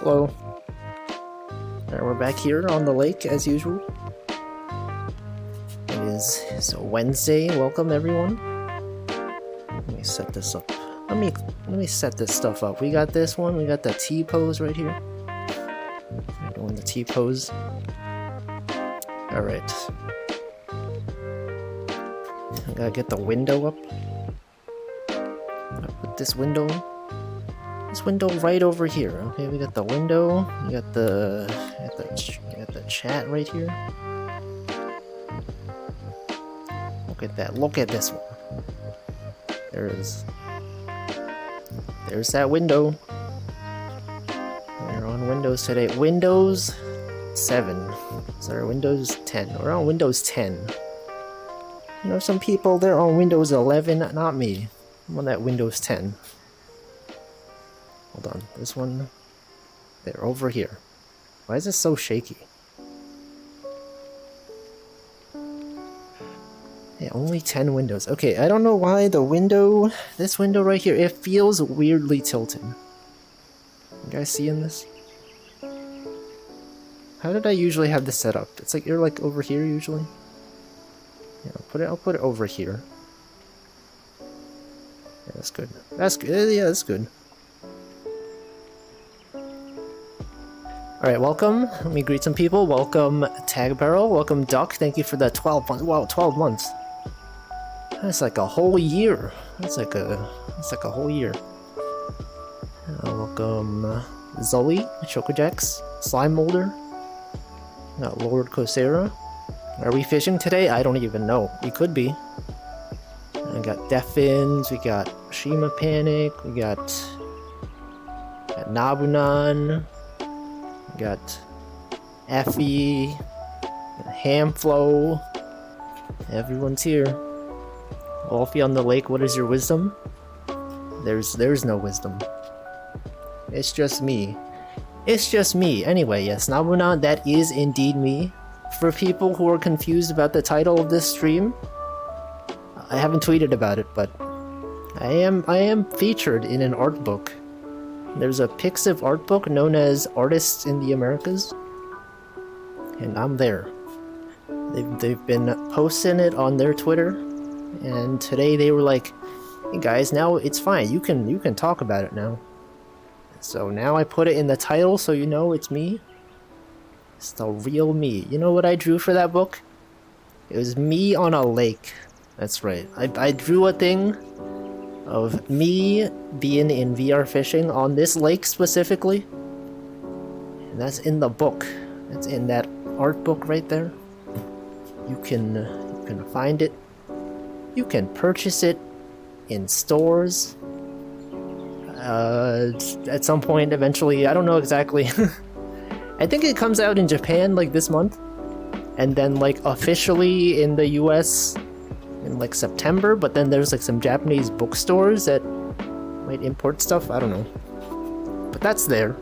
Hello. Alright, we're back here on the lake as usual. It is Wednesday. Welcome everyone. Let me set this up. Let me set this stuff up. We got this one. We got the T pose right here. We're doing the T pose. Alright. I gotta get the window up. I'll put this window right over here. Okay, we got the window. You got the chat right here. Look at that. Look at this one. There's that window. We're on Windows today. Windows 7. Sorry, Windows 10. We're on Windows 10. You know, some people, they're on Windows 11. Not me. I'm on that Windows 10. Hold on, this one, they're over here. Why is this so shaky? Yeah, only 10 windows. Okay, I don't know why this window right here, it feels weirdly tilted. You guys seeing this? How did I usually have this set up? It's like, you're like over here usually? Yeah, I'll put it over here. Yeah, that's good. That's good, yeah, that's good. Alright, welcome. Let me greet some people. Welcome, Tag Barrel. Welcome, Duck. Thank you for the 12 months. Wow, 12 months. That's like a whole year. That's like a whole year. Welcome, Zoe, Chocojax, Slime Molder. Got Lord Kosera. Are we fishing today? I don't even know. We could be. I got Defins. We got Shima Panic. We got Nabunan. Got Effie, Hamflow, everyone's here. Walfie on the lake, what is your wisdom? There's no wisdom. It's just me. It's just me. Anyway, yes, Nabuna, that is indeed me. For people who are confused about the title of this stream, I haven't tweeted about it, but I am featured in an art book. There's a pixiv art book known as Artists in the Americas, and I'm there. They've been posting it on their Twitter, and today they were like, "Hey guys, now it's fine. You can talk about it now." So now I put it in the title, so you know it's me. It's the real me. You know what I drew for that book? It was me on a lake. That's right. I drew a thing of me being in VR fishing on this lake specifically, and that's in the book. It's in that art book right there. You can find it. You can purchase it in stores at some point eventually. I don't know exactly. I think it comes out in Japan like this month, and then like officially in the US in like September, but then there's like some Japanese bookstores that might import stuff. I don't know, but that's there.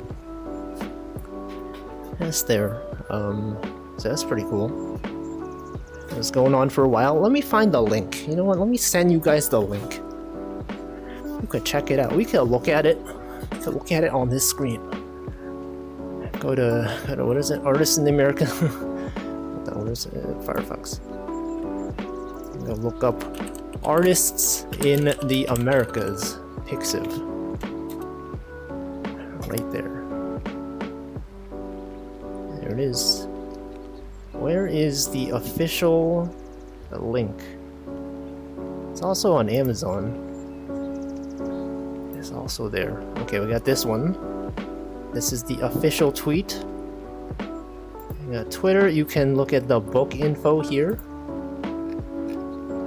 That's there. So that's pretty cool. It was going on for a while. Let me find the link. You know what? Let me send you guys the link. You could check it out. We could look at it. We could look at it on this screen. Go to what is it? Artists in the America. What is it? Firefox. I'm gonna look up Artists in the Americas. Pixiv. Right there. There it is. Where is the official link? It's also on Amazon. It's also there. Okay, we got this one. This is the official tweet. We got Twitter. You can look at the book info here.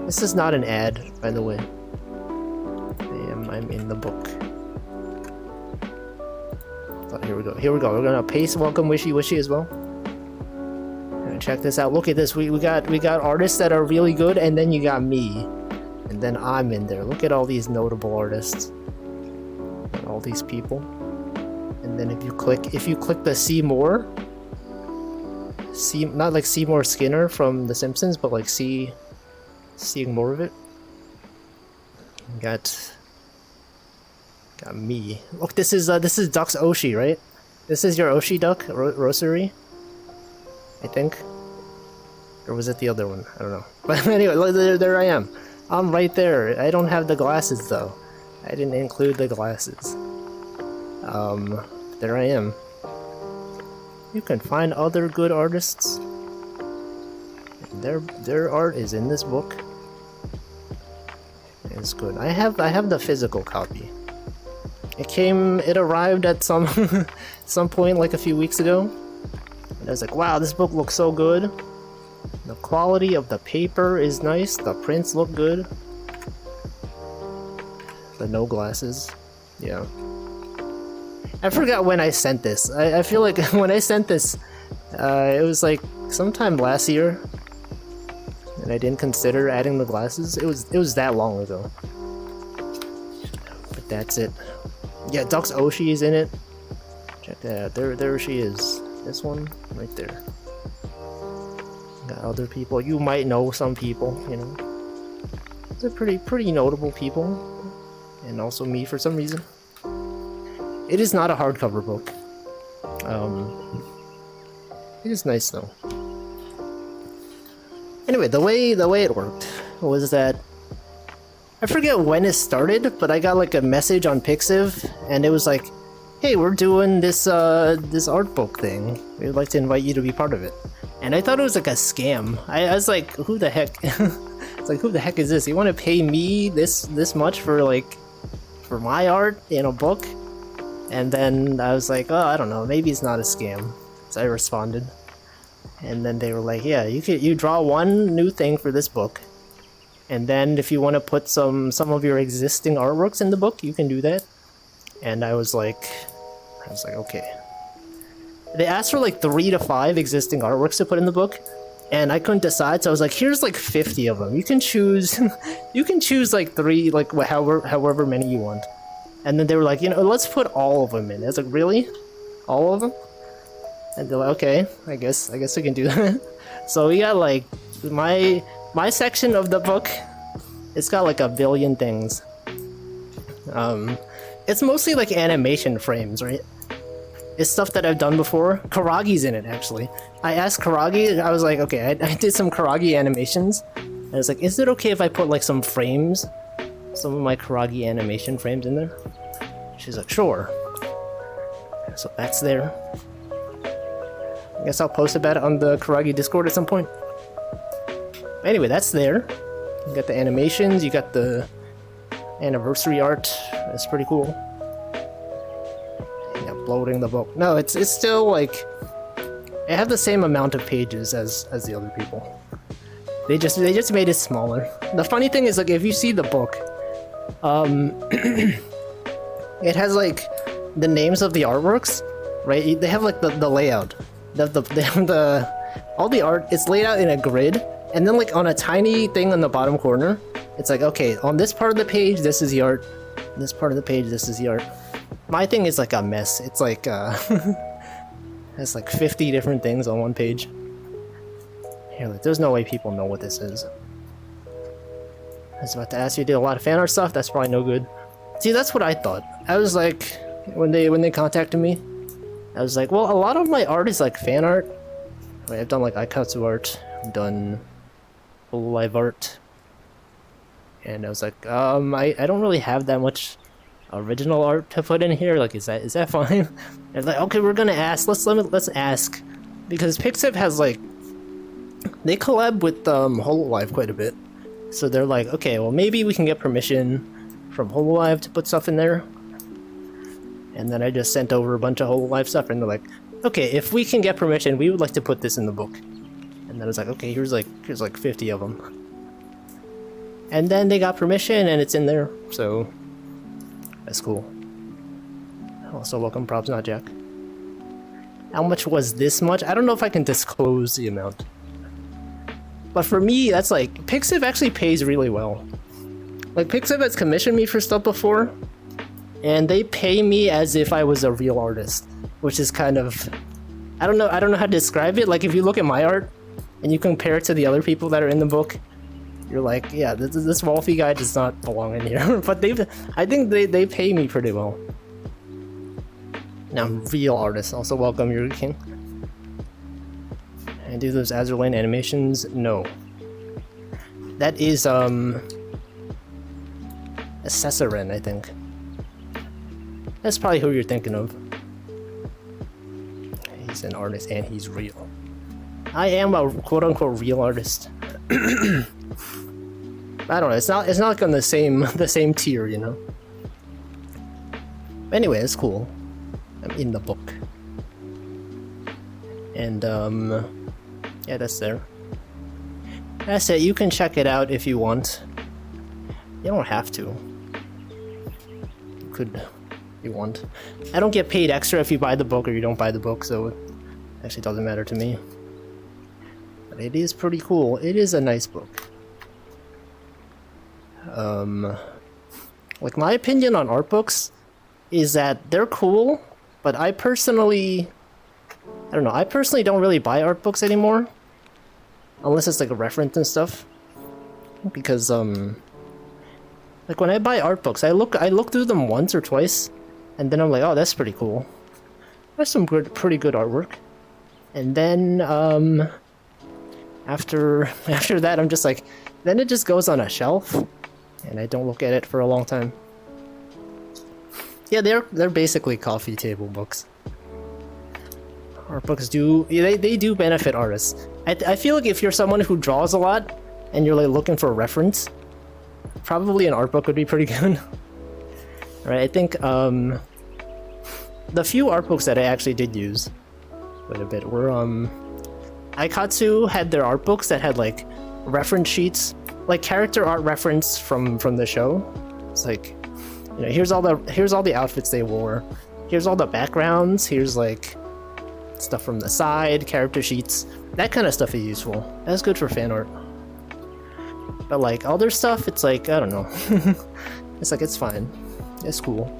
This is not an ad, by the way. I'm in the book. Oh, here we go. Here we go. We're gonna paste welcome Wishy Wishy as well. Check this out. Look at this. We got artists that are really good, and then you got me, and then I'm in there. Look at all these notable artists, and all these people. And then if you click the see more, not like Seymour Skinner from The Simpsons, but like seeing more of it. Got me. Look, this is Duck's Oshi, right? This is your Oshi duck rosary, I think. Or was it the other one? I don't know. But anyway, there I am. I'm right there. I don't have the glasses though. I didn't include the glasses. There I am. You can find other good artists. Their art is in this book. It's good. I have the physical copy. It arrived at some some point like a few weeks ago. And I was like, wow, this book looks so good. The quality of the paper is nice, the prints look good. The no glasses. Yeah. I forgot when I sent this. I feel like when I sent this, it was like sometime last year. And I didn't consider adding the glasses. It was that long ago. But that's it. Yeah, Duck's Oshi is in it. Check that out. There she is. This one right there. Got other people. You might know some people, you know. They're pretty notable people. And also me for some reason. It is not a hardcover book. It is nice though. Anyway, the way it worked was that I forget when it started, but I got like a message on Pixiv, and it was like, "Hey, we're doing this this art book thing. We'd like to invite you to be part of it." And I thought it was like a scam. I was like, "Who the heck?" It's like, "Who the heck is this? You want to pay me this much for my art in a book?" And then I was like, "Oh, I don't know. Maybe it's not a scam." So I responded. And then they were like, yeah, you draw one new thing for this book. And then if you want to put some of your existing artworks in the book, you can do that. And I was like, okay. They asked for like 3 to 5 existing artworks to put in the book. And I couldn't decide, so I was like, here's like 50 of them. You can choose like 3, like however many you want. And then they were like, let's put all of them in. I was like, really? All of them? And they're like, okay, I guess we can do that. So we got like my section of the book. It's got like a billion things. It's mostly like animation frames, right? It's stuff that I've done before. Karagi's in it actually. I asked Karagi. I was like, okay, I did some Karagi animations. And I was like, is it okay if I put like some frames, some of my Karagi animation frames in there? She's like, sure. So that's there. I guess I'll post about it on the Karagi Discord at some point. Anyway, that's there. You got the animations, you got the anniversary art. That's pretty cool. Yeah, bloating the book. No, it's still like I have the same amount of pages as the other people. They just made it smaller. The funny thing is, like, if you see the book, it has like the names of the artworks, right? They have like the layout. All the art is laid out in a grid, and then like on a tiny thing on the bottom corner, it's like, okay, on this part of the page, this is the art. This part of the page, this is the art. My thing is like a mess. It's like has like 50 different things on one page. Here, like, there's no way people know what this is. I was about to ask you to do a lot of fan art stuff. That's probably no good. See, that's what I thought. I was like, when they contacted me, I was like, well, a lot of my art is like fan art. Right, I've done like Aikatsu art, I've done Hololive art, and I was like, I don't really have that much original art to put in here. Like, is that fine? And I was like, okay, we're gonna ask. Let's ask, because Pixiv has like, they collab with Hololive quite a bit, so they're like, okay, well maybe we can get permission from Hololive to put stuff in there. And then I just sent over a bunch of Hololive stuff, and they're like, okay, if we can get permission, we would like to put this in the book. And then I was like, okay, here's like 50 of them. And then they got permission, and it's in there, so that's cool. Also, welcome props, not Jack. How much was this much? I don't know if I can disclose the amount. But for me, that's like, Pixiv actually pays really well. Like, Pixiv has commissioned me for stuff before, and they pay me as if I was a real artist, which is kind of, I don't know how to describe it. Like, if you look at my art and you compare it to the other people that are in the book, you're like, yeah, this Walfie guy does not belong in here. But I think they pay me pretty well. Now I'm real artist. Also welcome, Yuri King. And do those Azurlane animations? No. That is Assessorin, I think. That's probably who you're thinking of. He's an artist and he's real. I am a quote-unquote real artist. I don't know. It's not like on the same tier, you know. Anyway, it's cool. I'm in the book, and yeah, that's there. That's it. You can check it out if you want. You don't have to. You could, if you want. I don't get paid extra if you buy the book or you don't buy the book, so it actually doesn't matter to me. But it is pretty cool. It is a nice book. Like, my opinion on art books is that they're cool, but I personally don't really buy art books anymore. Unless it's like a reference and stuff. Because, like when I buy art books, I look through them once or twice, and then I'm like, oh, that's pretty cool. That's some pretty good artwork. And then, after that, I'm just like, then it just goes on a shelf, and I don't look at it for a long time. Yeah, they're basically coffee table books. Art books they do benefit artists. I feel like if you're someone who draws a lot and you're like looking for a reference, probably an art book would be pretty good. Right? I think the few art books that I actually did use quite a bit were Aikatsu had their art books that had like reference sheets, like character art reference from the show. It's like, you know, here's all the outfits they wore. Here's all the backgrounds. Here's like stuff from the side, character sheets. That kind of stuff is useful. That's good for fan art. But like other stuff, it's like, I don't know. It's like, it's fine. It's cool.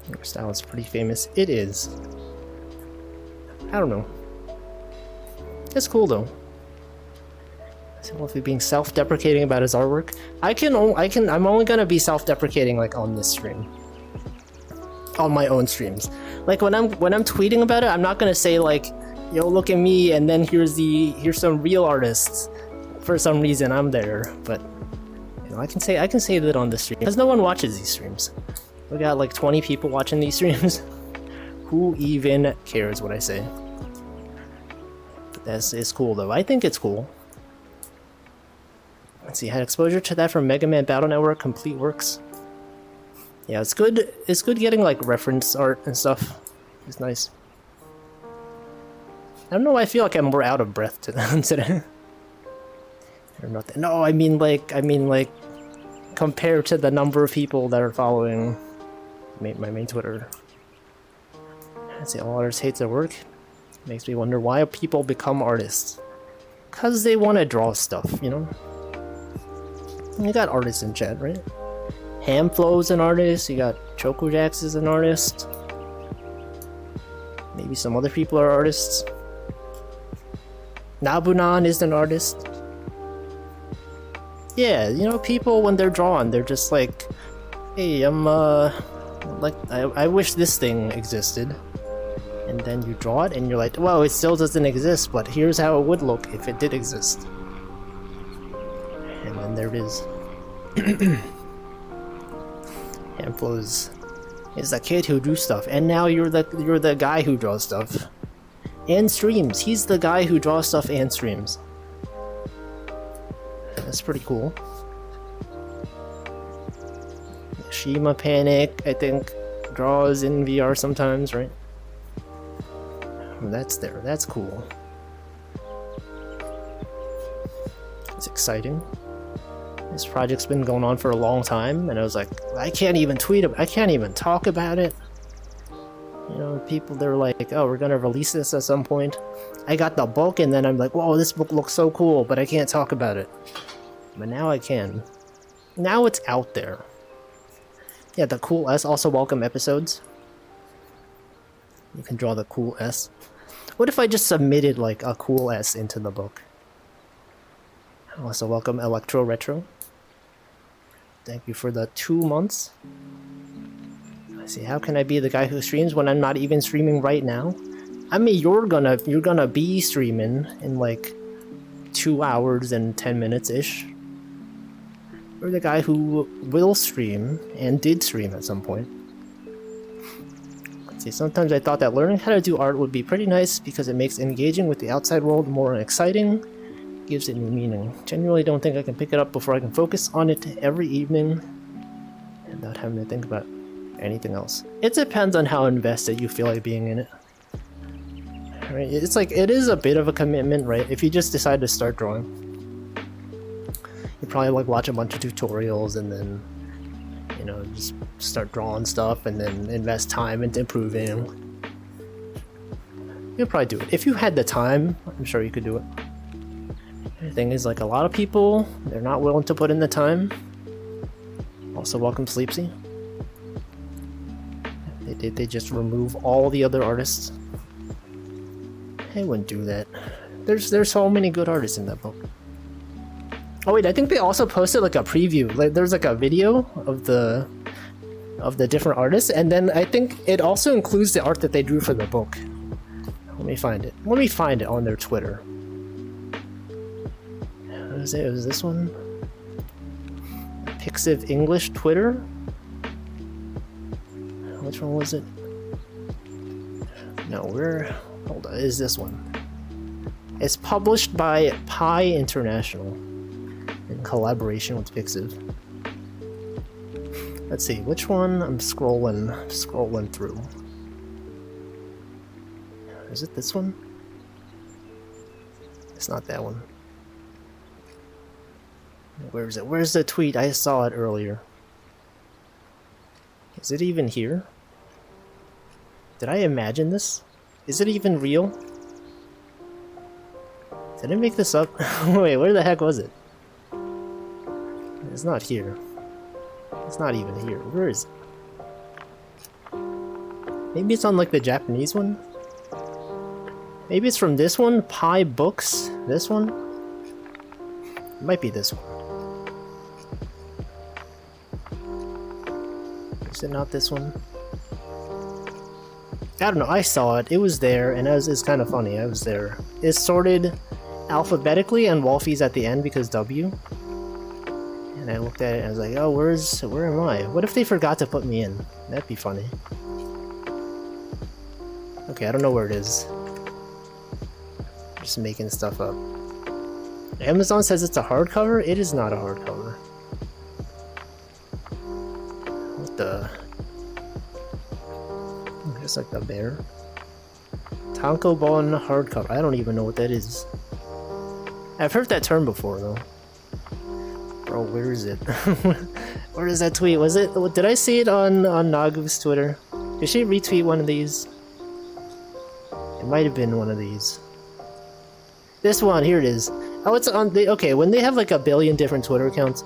Your style is pretty famous. It is. I don't know. It's cool though. Walfie being self-deprecating about his artwork. I'm only gonna be self-deprecating like on this stream. On my own streams. Like when I'm tweeting about it, I'm not gonna say like, yo, look at me, and then here's some real artists. For some reason I'm there, but you know, I can say that on the stream. Because no one watches these streams. We got like 20 people watching these streams. Who even cares what I say? But it's cool though. I think it's cool. Let's see, had exposure to that from Mega Man Battle Network Complete Works. Yeah, it's good. It's good getting like reference art and stuff. It's nice. I don't know why I feel like I'm more out of breath today. Or nothing. No, I mean like compared to the number of people that are following my main Twitter. I'd say all artists hate their work. Makes me wonder why people become artists. Cause they want to draw stuff, you know. You got artists in chat, right? Hamflow's an artist, you got Chocojax is an artist. Maybe some other people are artists. Nabunan is an artist. Yeah, you know, people when they're drawing, they're just like, hey, I wish this thing existed. And then you draw it and you're like, well, it still doesn't exist, but here's how it would look if it did exist. And then there it is. Hamflows is a kid who drew stuff, and now you're the guy who draws stuff. And streams. He's the guy who draws stuff and streams. That's pretty cool. Shima Panic, I think, draws in VR sometimes, right? That's there. That's cool. It's exciting. This project's been going on for a long time, and I was like, I can't even I can't even talk about it. You know, people, they're like, oh, we're gonna release this at some point. I got the book, and then I'm like, whoa, this book looks so cool, but I can't talk about it. But now I can. Now it's out there. Yeah, the cool S, also welcome episodes. You can draw the cool S. What if I just submitted like a cool S into the book? Also welcome Electro Retro. Thank you for the 2 months. See, how can I be the guy who streams when I'm not even streaming right now? I mean, you're gonna be streaming in like 2 hours and 10 minutes ish. You're the guy who will stream and did stream at some point. Let's see, sometimes I thought that learning how to do art would be pretty nice because it makes engaging with the outside world more exciting, gives it new meaning. Genuinely don't think I can pick it up before I can focus on it every evening and not having to think about anything else. It depends on how invested you feel like being in it. Right? It's like, it is a bit of a commitment, right? If you just decide to start drawing, you probably like watch a bunch of tutorials and then, you know, just start drawing stuff and then invest time into improving. You'll probably do it. If you had the time, I'm sure you could do it. The thing is, like, a lot of people, they're not willing to put in the time. Also, welcome Sleepsy. They just remove all the other artists. I wouldn't do that. There's so many good artists in that book. Oh wait, I think they also posted like a preview. Like there's like a video of the different artists, and then I think it also includes the art that they drew for the book. Let me find it. Let me find it on their Twitter. What is it? Was this one? Pixiv English Twitter? Which one was it? No, where? Hold on, is this one? It's published by Pi International in collaboration with Pixiv. Let's see, which one? I'm scrolling through. Is it this one? It's not that one. Where is it? Where's the tweet? I saw it earlier. Is it even here? Did I imagine this? Is it even real? Did I make this up? Wait, where the heck was it? It's not here. It's not even here. Where is it? Maybe it's on like the Japanese one? Maybe it's from this one? Pi Books? This one? It might be this one. Is it not this one? I don't know, I saw it, it was there, and it's kind of funny, I was there. It's sorted alphabetically, and Walfie's at the end because W. And I looked at it and I was like, oh, where am I? What if they forgot to put me in? That'd be funny. Okay, I don't know where it is. Just making stuff up. Amazon says it's a hardcover? It is not a hardcover. What the... Just like the bear. Tankobon hardcover. I don't even know what that is. I've heard that term before though. Bro, where is it? Where is that tweet? Was it? Did I see it on Nagu's Twitter? Did she retweet one of these? It might have been one of these. This one, here it is. Oh, it's on the okay. When they have like a billion different Twitter accounts,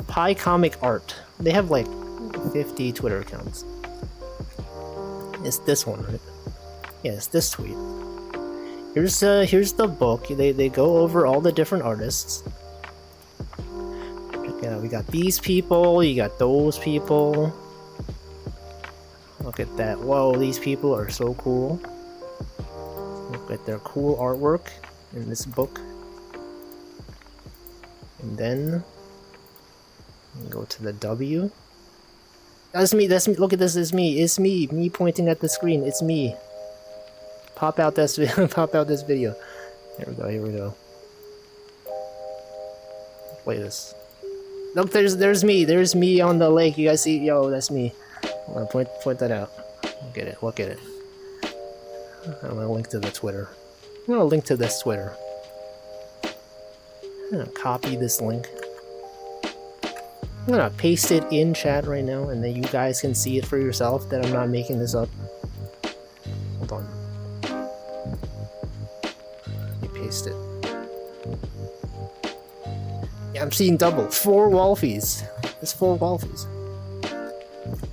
Pi Comic Art. They have like 50 Twitter accounts. It's this one, right? Yeah, it's this tweet. Here's the book. They go over all the different artists. Check it out. We got these people. You got those people. Look at that. Whoa, these people are so cool. Look at their cool artwork in this book. And then go to the W. That's me, look at this, it's me pointing at the screen, it's me. Pop out this video. Here we go. Play this. Look, there's me on the lake, you guys see, yo, that's me. I'm gonna point that out. Look at it. I'm gonna link to the Twitter. I'm gonna link to this Twitter. I'm gonna copy this link. I'm gonna paste it in chat right now, and then you guys can see it for yourself that I'm not making this up. Hold on. Let me paste it. Yeah, I'm seeing double. 4 Walfies. It's 4 Walfies.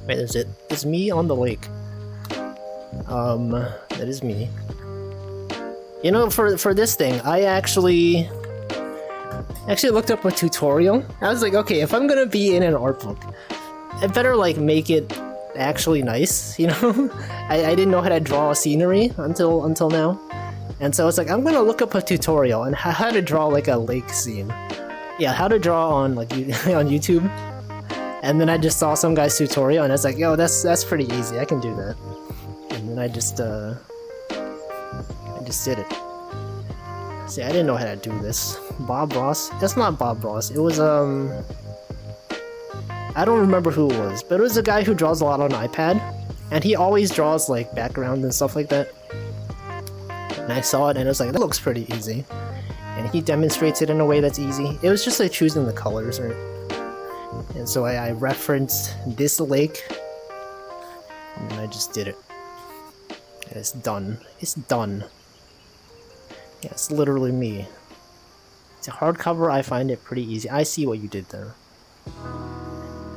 Wait, there's it. It's me on the lake. That is me. You know, for this thing, I actually looked up a tutorial. I was like, okay, if I'm gonna be in an art book, I better like make it actually nice, you know? I didn't know how to draw scenery until now. And so it's like, I'm gonna look up a tutorial on how to draw like a lake scene. Yeah, how to draw on like on YouTube. And then I just saw some guy's tutorial and I was like, yo, that's pretty easy, I can do that. And then I just did it. See, I didn't know how to do this. Bob Ross? That's not Bob Ross. It was, I don't remember who it was, but it was a guy who draws a lot on iPad. And he always draws, like, background and stuff like that. And I saw it and I was like, that looks pretty easy. And he demonstrates it in a way that's easy. It was just like choosing the colors, right? And so I referenced this lake. And then I just did it. And it's done. It's done. Yeah, it's literally me. It's a hardcover, I find it pretty easy. I see what you did there.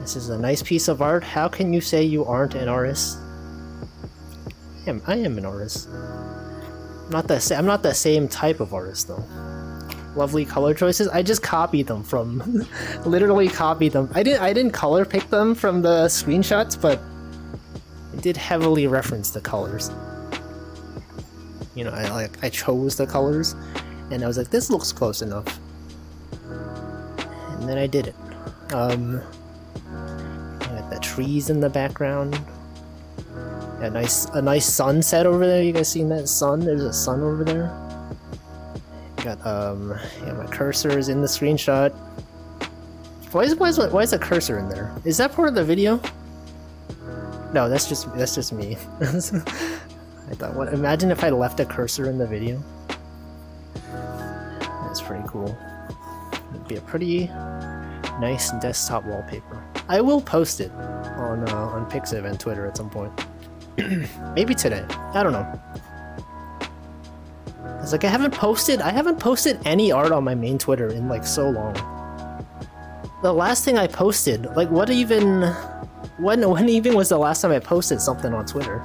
This is a nice piece of art. How can you say you aren't an artist? I am an artist. I'm not the same type of artist though. Lovely color choices. I just copied them from literally copied them. I didn't color pick them from the screenshots, but I did heavily reference the colors. You know, I chose the colors, and I was like, this looks close enough. And then I did it. I got the trees in the background. A nice sunset over there. You guys seen that sun? There's a sun over there. Got yeah, my cursor is in the screenshot. Why is a cursor in there? Is that part of the video? No, that's just me. I thought, what? Imagine if I left a cursor in the video. That's pretty cool. It'd be a pretty nice desktop wallpaper. I will post it on pixiv and Twitter at some point. Maybe today. I don't know. It's like I haven't posted any art on my main Twitter in like so long. The last thing I posted, like when even was the last time I posted something on Twitter?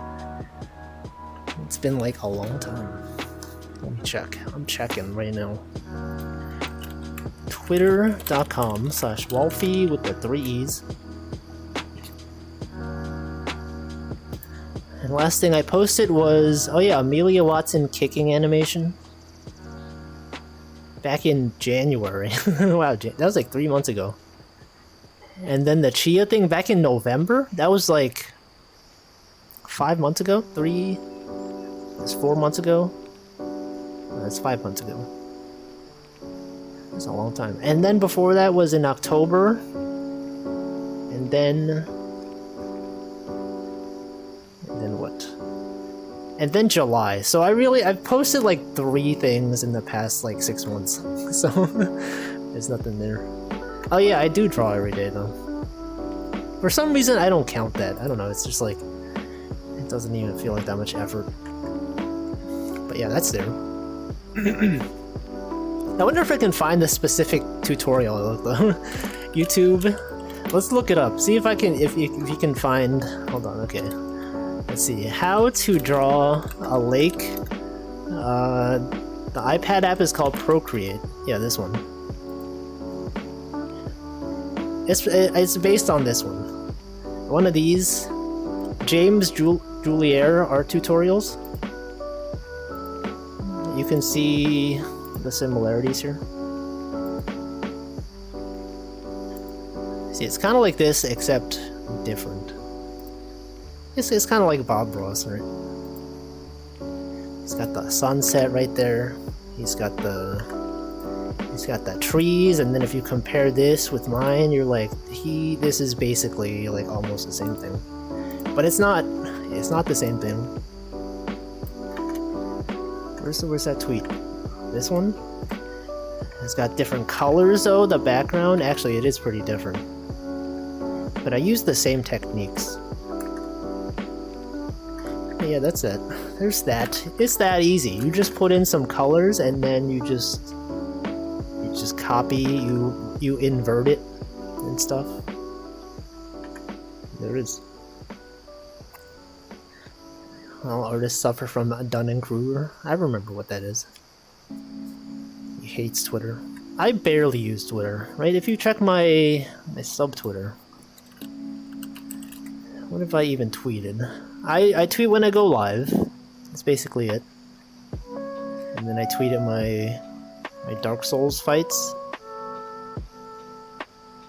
It's been like a long time. Let me check. I'm checking right now. Twitter.com/Walfie with the 3 E's. And last thing I posted was, oh yeah, Amelia Watson kicking animation. Back in January. Wow, that was like 3 months ago. And then the Chia thing back in November? That was like 5 months ago? That's 4 months ago? That's 5 months ago. That's a long time. And then before that was in October. And then what? And then July. So I've posted like 3 things in the past like 6 months. So there's nothing there. Oh yeah, I do draw every day though. For some reason I don't count that. I don't know, it's just like it doesn't even feel like that much effort. But yeah, that's there. I wonder if I can find the specific tutorial though. YouTube. Let's look it up. See if I can if you can find. Hold on, okay. Let's see. How to draw a lake. The iPad app is called Procreate. Yeah, this one. It's based on this one. One of these. James Julier art tutorials. You can see the similarities here. See, it's kind of like this, except different. It's kind of like Bob Ross, right? He's got the sunset right there. He's got the trees, and then if you compare this with mine, you're like, this is basically like almost the same thing. But it's not the same thing. Where's that tweet? This one? It's got different colors though, the background. Actually, it is pretty different. But I use the same techniques. Yeah, that's it. There's that. It's that easy. You just put in some colors and then you just copy, you invert it and stuff. There it is. All artists suffer from Dunning-Kruger. I remember what that is. He hates Twitter. I barely use Twitter, right? If you check my sub-Twitter, What have I even tweeted? I tweet when I go live. That's basically it. And then I tweeted my Dark Souls fights.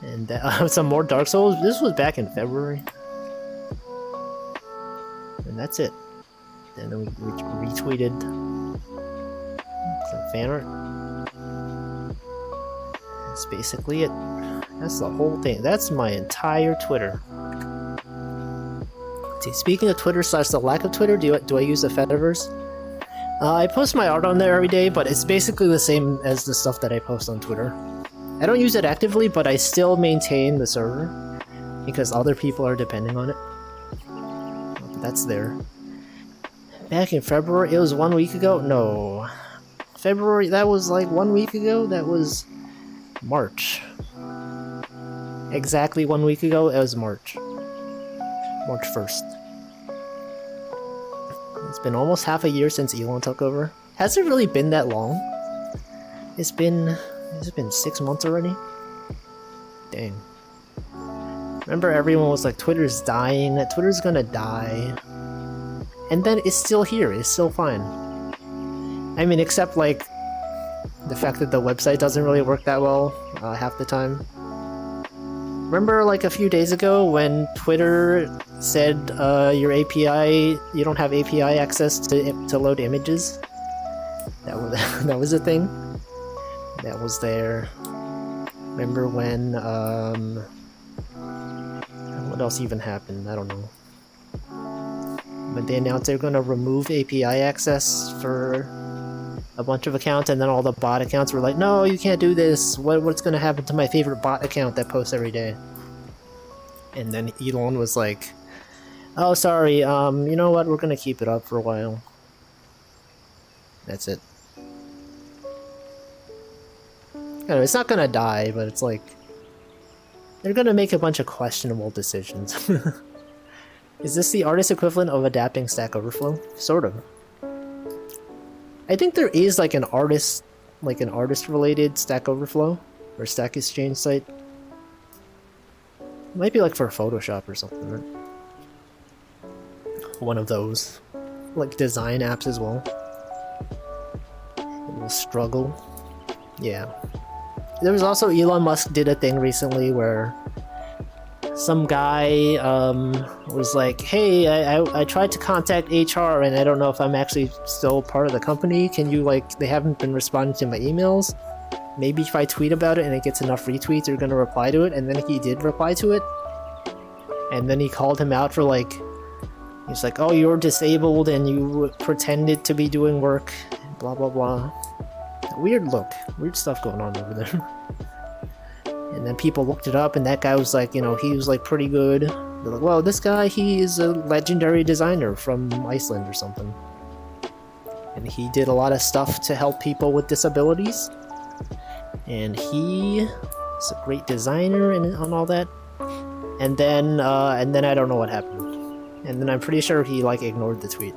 And some more Dark Souls. This was back in February. And that's it. And then we retweeted some fan art. That's basically it. That's the whole thing. That's my entire Twitter. See, speaking of Twitter / the lack of Twitter, do I use the Fediverse? I post my art on there every day, but it's basically the same as the stuff that I post on Twitter. I don't use it actively, but I still maintain the server because other people are depending on it. That's there. Back in February, it was 1 week ago? No. February, that was like 1 week ago? That was March. Exactly 1 week ago, it was March. March 1st. It's been almost half a year since Elon took over. Has it really been that long? Has it been 6 months already? Dang. Remember everyone was like, Twitter's dying, that Twitter's gonna die. And then it's still here, it's still fine. I mean, except like the fact that the website doesn't really work that well half the time. Remember like a few days ago when Twitter said your API, you don't have API access to load images? That was a thing. That was there. Remember when, what else even happened? I don't know. But they announced they're going to remove API access for a bunch of accounts, and then all the bot accounts were like, no, you can't do this. What's going to happen to my favorite bot account that posts every day? And then Elon was like, oh, sorry, you know what? We're going to keep it up for a while. That's it. I know, it's not going to die, but it's like, they're going to make a bunch of questionable decisions. Is this the artist equivalent of adapting Stack Overflow? Sort of. I think there is like an artist related Stack Overflow or Stack Exchange site. It might be like for Photoshop or something, right? One of those. Like design apps as well. A little struggle. Yeah. There was also Elon Musk did a thing recently where some guy was like, hey, I tried to contact HR and I don't know if I'm actually still part of the company. Can you, like, they haven't been responding to my emails. Maybe if I tweet about it and it gets enough retweets, they're going to reply to it. And then he did reply to it. And then he called him out for, like, he's like, oh, you're disabled and you pretended to be doing work. Blah, blah, blah. Weird look. Weird stuff going on over there. And then people looked it up, and that guy was like, you know, he was like pretty good. They're like, well, this guy, he is a legendary designer from Iceland or something. And he did a lot of stuff to help people with disabilities. And he is a great designer and on all that. And then I don't know what happened. And then I'm pretty sure he like ignored the tweet.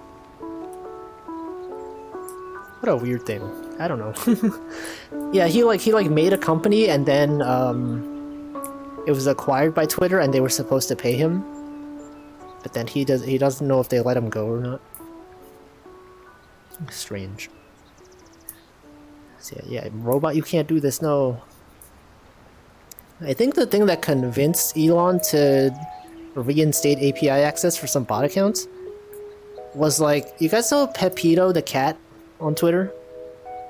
What a weird thing. I don't know. Yeah, he made a company and then it was acquired by Twitter and they were supposed to pay him. But then he doesn't know if they let him go or not. Strange. So yeah, robot, you can't do this, no. I think the thing that convinced Elon to reinstate API access for some bot accounts was like, you guys know Pepito the cat on Twitter?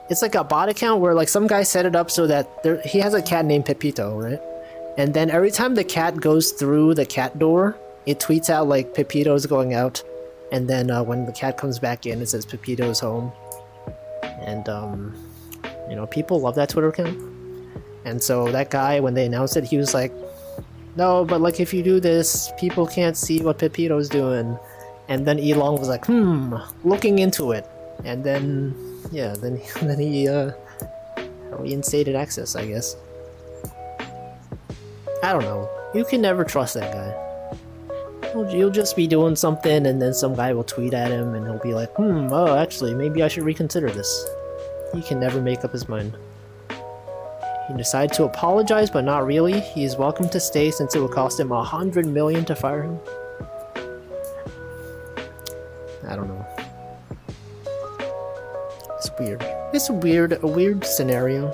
It's like a bot account where like some guy set it up so that he has a cat named Pepito, right? And then every time the cat goes through the cat door, it tweets out like Pepito's going out. And then when the cat comes back in, it says Pepito's home. And you know, people love that Twitter account. And so that guy, when they announced it, he was like, no, but like if you do this, people can't see what Pepito's doing. And then Elon was like, looking into it. And then, yeah, then he reinstated access, I guess. I don't know. You can never trust that guy. You'll just be doing something and then some guy will tweet at him and he'll be like, oh, actually, maybe I should reconsider this. He can never make up his mind. He decided to apologize, but not really. He is welcome to stay since it would cost him $100 million to fire him. I don't know. It's weird. It's weird, a weird scenario.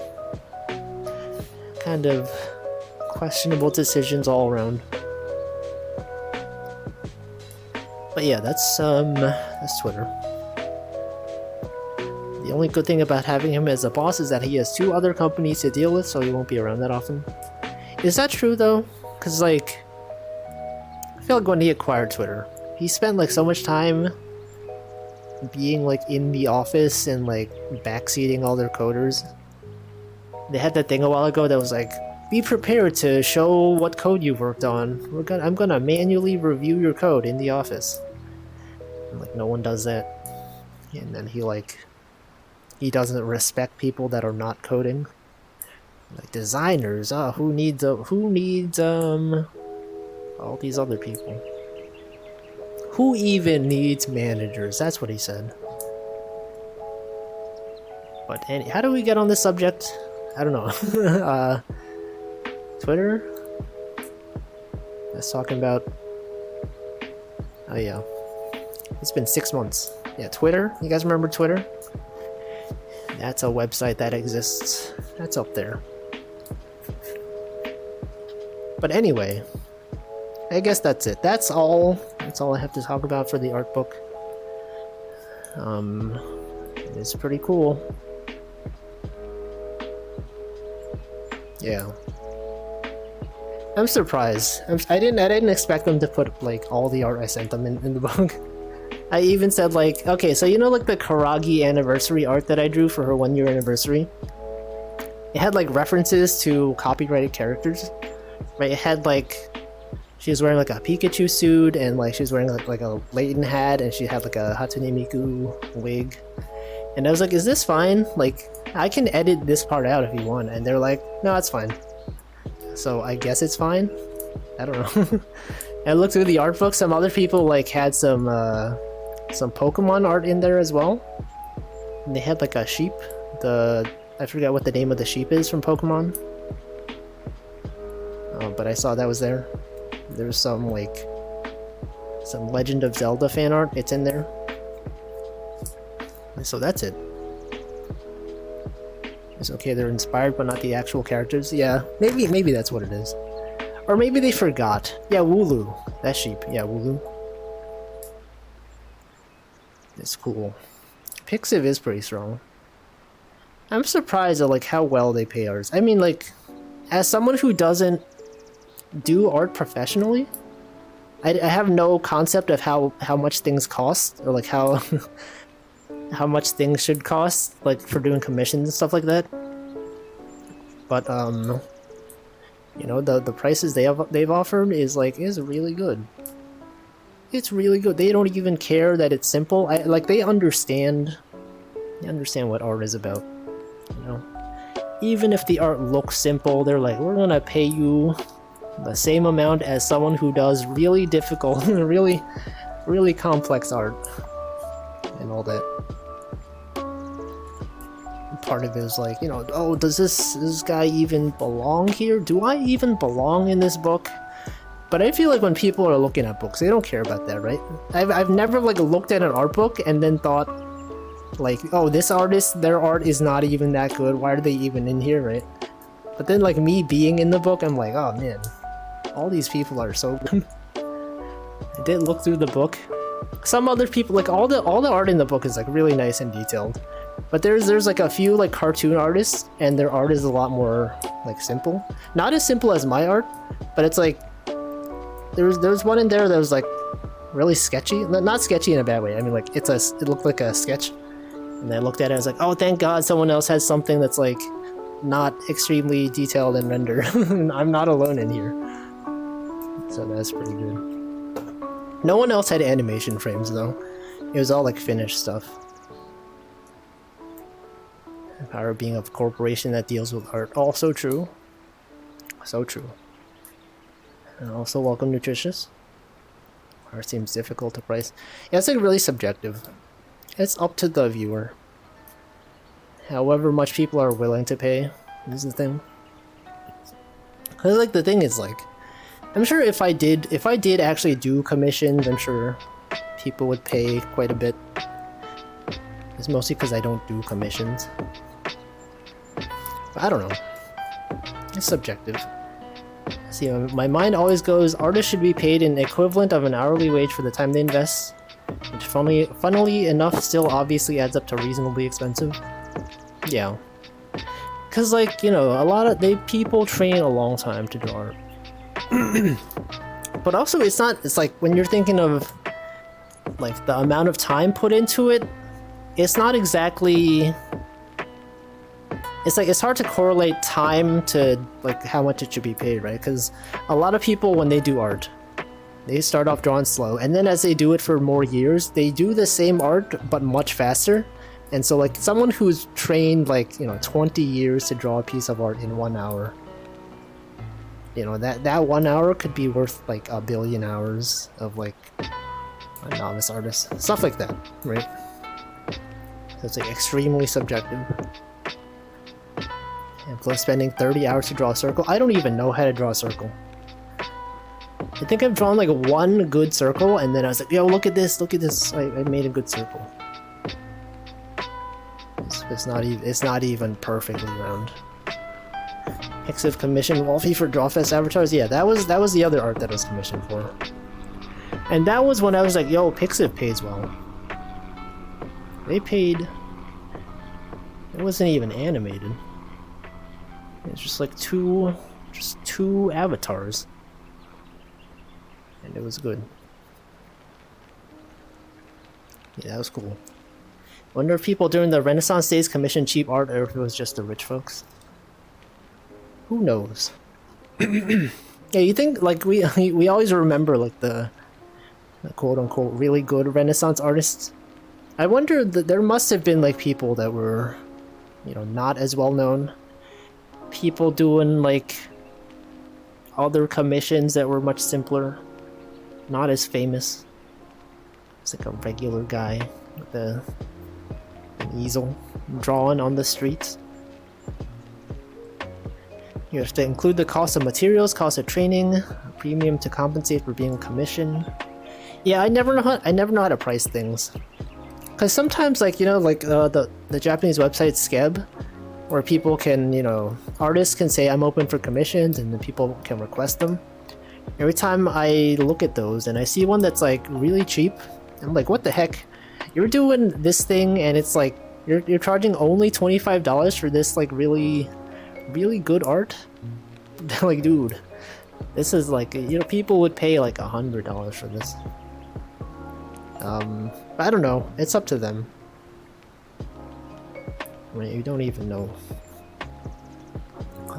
Kind of questionable decisions all around. But yeah, that's Twitter. The only good thing about having him as a boss is that he has 2 other companies to deal with, so he won't be around that often. Is that true though? Cause like, I feel like when he acquired Twitter, he spent like so much time being like in the office and like backseating all their coders. They had that thing a while ago that was like, be prepared to show what code you've worked on. I'm gonna manually review your code in the office. And like no one does that. And then he doesn't respect people that are not coding. Like designers, who needs all these other people? Who even needs managers? That's what he said. But how do we get on this subject? I don't know. Twitter? That's talking about... Oh yeah. It's been 6 months. Yeah, Twitter. You guys remember Twitter? That's a website that exists. That's up there. But anyway, I guess that's it. That's all I have to talk about for the art book. It's pretty cool. Yeah. I'm surprised. I didn't expect them to put like all the art I sent them in the book. I even said like, okay, so you know like the Karagi anniversary art that I drew for her 1-year anniversary? It had like references to copyrighted characters. Right, it had like, she was wearing like a Pikachu suit, and like she was wearing like a Layton hat, and she had like a Hatsune Miku wig. And I was like, is this fine? Like, I can edit this part out if you want. And they're like, no, it's fine. So I guess it's fine. I don't know. I looked through the art book. Some other people like had some Pokemon art in there as well. And they had like a sheep. I forgot what the name of the sheep is from Pokemon. But I saw that was there. There's some Legend of Zelda fan art. It's in there. So that's it. It's okay, they're inspired but not the actual characters. Yeah, maybe that's what it is. Or maybe they forgot. Yeah, Wooloo. That sheep. Yeah, Wooloo. It's cool. Pixiv is pretty strong. I'm surprised at like how well they pay artists. I mean, like, as someone who doesn't do art professionally, I have no concept of how much things cost, or like how much things should cost, like for doing commissions and stuff like that. But you know, the prices they've offered is really good. It's really good. They don't even care that it's simple. They understand what art is about. You know, even if the art looks simple, they're like, we're gonna pay you the same amount as someone who does really difficult, really complex art and all that. Part of it is like, you know, oh, does this guy even belong here? Do I even belong in this book? But I feel like when people are looking at books, they don't care about that, right? I've never like looked at an art book and then thought like, oh, this artist, their art is not even that good. Why are they even in here, right? But then like me being in the book, I'm like, oh man, all these people are so good. I did look through the book. Some other people, like all the art in the book is like really nice and detailed. But there's like a few like cartoon artists, and their art is a lot more like simple. Not as simple as my art, but it's like there's one in there that was like really sketchy. Not sketchy in a bad way. I mean, like it looked like a sketch, and I looked at it. I was like, oh, thank God someone else has something that's like not extremely detailed and rendered. I'm not alone in here. So that's pretty good. No one else had animation frames though. It was all like finished stuff. The power of being a corporation that deals with art. Also true. So true. And also welcome Nutritious. Art seems difficult to price. Yeah, it's like really subjective. It's up to the viewer. However much people are willing to pay is the thing. Cause like the thing is like, I'm sure if I did actually do commissions, I'm sure people would pay quite a bit. It's mostly because I don't do commissions. But I don't know. It's subjective. See, my mind always goes, artists should be paid an equivalent of an hourly wage for the time they invest, which funnily enough still obviously adds up to reasonably expensive. Yeah. Because, like, you know, a lot of people train a long time to draw art. But also, it's like, when you're thinking of, like, the amount of time put into it, it's not exactly... It's hard to correlate time to, like, how much it should be paid, right? Because a lot of people, when they do art, they start off drawing slow, and then as they do it for more years, they do the same art, but much faster. And so, like, someone who's trained, like, you know, 20 years to draw a piece of art in 1 hour, you know, that 1 hour could be worth, like, 1 billion hours of, like, a novice artist. Stuff like that, right? So it's, like, extremely subjective. And plus spending 30 hours to draw a circle. I don't even know how to draw a circle. I think I've drawn, like, one good circle, and then I was like, yo, look at this, I made a good circle. It's not even perfectly round. Pixiv commissioned Walfie for Drawfest avatars. Yeah, that was the other art that I was commissioned for. And that was when I was like, yo, Pixiv pays well. They paid... It wasn't even animated. It's just like two avatars. And it was good. Yeah, that was cool. Wonder if people during the Renaissance days commissioned cheap art or if it was just the rich folks. Who knows? Yeah, you think, like, we always remember, like, the quote-unquote really good Renaissance artists. I wonder that there must have been, like, people that were, you know, not as well known. People doing, like, other commissions that were much simpler. Not as famous. It's like a regular guy with an easel drawing on the streets. You have to include the cost of materials, cost of training, a premium to compensate for being a commission. Yeah, I never know how to price things. Cause sometimes, like, you know, like the Japanese website Skeb, where people can, you know, artists can say I'm open for commissions, and then people can request them. Every time I look at those and I see one that's like really cheap, I'm like, what the heck? You're doing this thing and it's like you're charging only $25 for this, like, really good art? Like, dude, this is like, you know, people would pay like $100 for this. I don't know. It's up to them. I mean, you don't even know.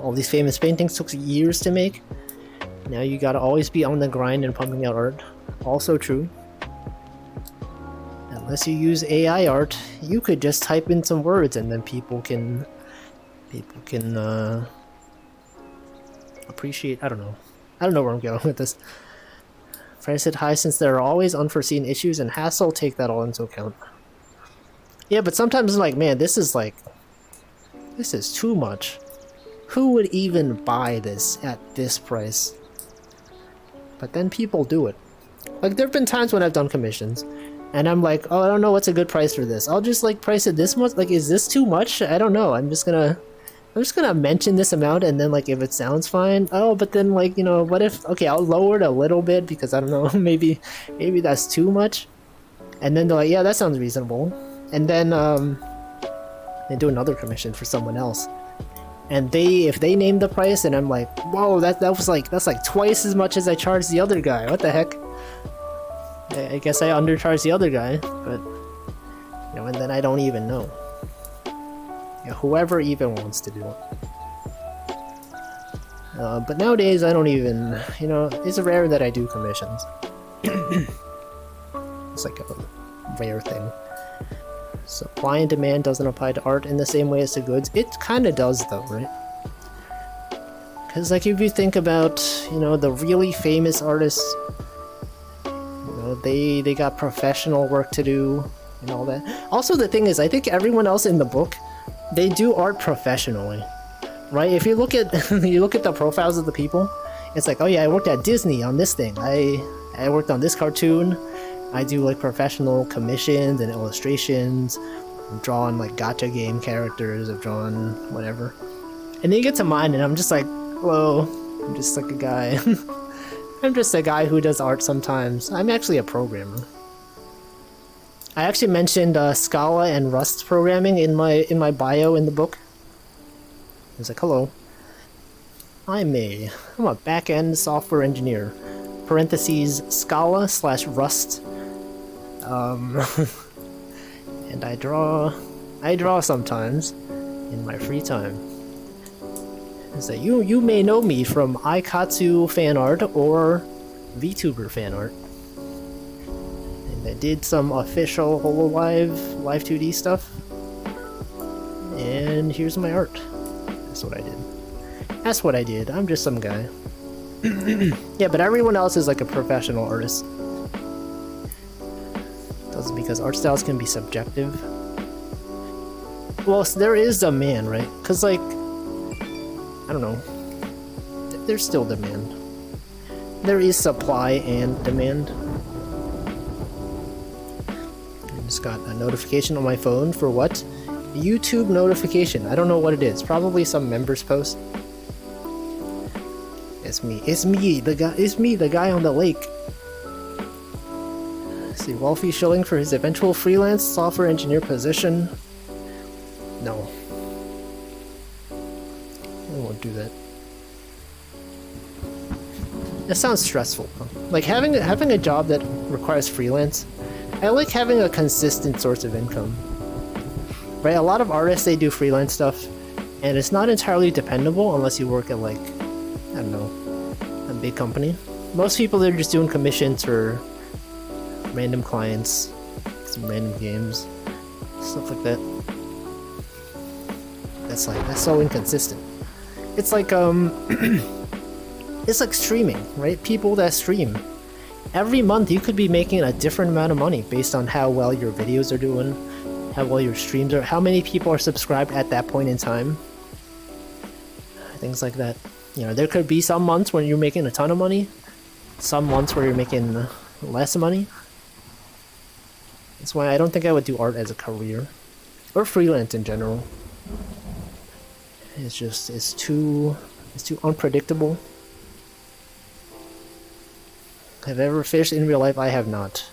All these famous paintings took years to make. Now you gotta always be on the grind and pumping out art. Also true. Unless you use AI art, you could just type in some words and then people can appreciate. I don't know where I'm going with this. Price it high since there are always unforeseen issues and hassle. Take that all into account. Yeah, but sometimes it's like, man, this is too much. Who would even buy this at this price? But then people do it. Like, there have been times when I've done commissions, and I'm like, oh, I don't know what's a good price for this. I'll just, like, price it this much. Like, is this too much? I don't know. I'm just gonna mention this amount, and then, like, if it sounds fine, oh, but then, like, you know, what if, okay, I'll lower it a little bit because I don't know, maybe that's too much. And then they're like, yeah, that sounds reasonable. And then they do another commission for someone else, and if they name the price, and I'm like, whoa, that's like twice as much as I charged the other guy. What the heck? I guess I undercharged the other guy, but, you know, and then I don't even know. Yeah, whoever even wants to do it. But nowadays I don't even, you know, it's rare that I do commissions. It's like a rare thing. Supply and demand doesn't apply to art in the same way as to goods. It kind of does, though, right? Because, like, if you think about, you know, the really famous artists, you know, they got professional work to do and all that. Also, the thing is, I think everyone else in the book, they do art professionally, right? If you look at the profiles of the people, it's like, oh yeah, I worked at Disney on this thing. I worked on this cartoon. I do like professional commissions and illustrations. I've drawn like gacha game characters, I've drawn whatever. And then you get to mine and I'm just like, hello, I'm just like a guy. I'm just a guy who does art sometimes. I'm actually a programmer. I actually mentioned Scala and Rust programming in my bio in the book. I was like, hello. I'm a back-end software engineer. Parentheses Scala/Rust. And I draw sometimes in my free time. So you may know me from Aikatsu fan art or VTuber fan art. And I did some official HoloLive Live 2D stuff. And here's my art. That's what I did. That's what I did. I'm just some guy. Yeah, but everyone else is like a professional artist. That's because art styles can be subjective. Well, there is demand, right? Because, like, I don't know. There's still demand. There is supply and demand. I just got a notification on my phone for what? YouTube notification. I don't know what it is. Probably some members post. It's me. It's me, the guy on the lake. Let's see, Walfie shilling for his eventual freelance software engineer position. No. I won't do that. That sounds stressful. Like having a job that requires freelance. I like having a consistent source of income. Right? A lot of artists, they do freelance stuff, and it's not entirely dependable unless you work at, like, I don't know, a big company. Most people, they're just doing commissions for random clients, some random games, stuff like that. That's so inconsistent. It's like it's like streaming, right? People that stream, every month you could be making a different amount of money based on how well your videos are doing, how well your streams are, how many people are subscribed at that point in time. Things like that. You know, there could be some months when you're making a ton of money, some months where you're making less money. That's why I don't think I would do art as a career, or freelance in general. It's too unpredictable. Have I ever fished in real life? I have not.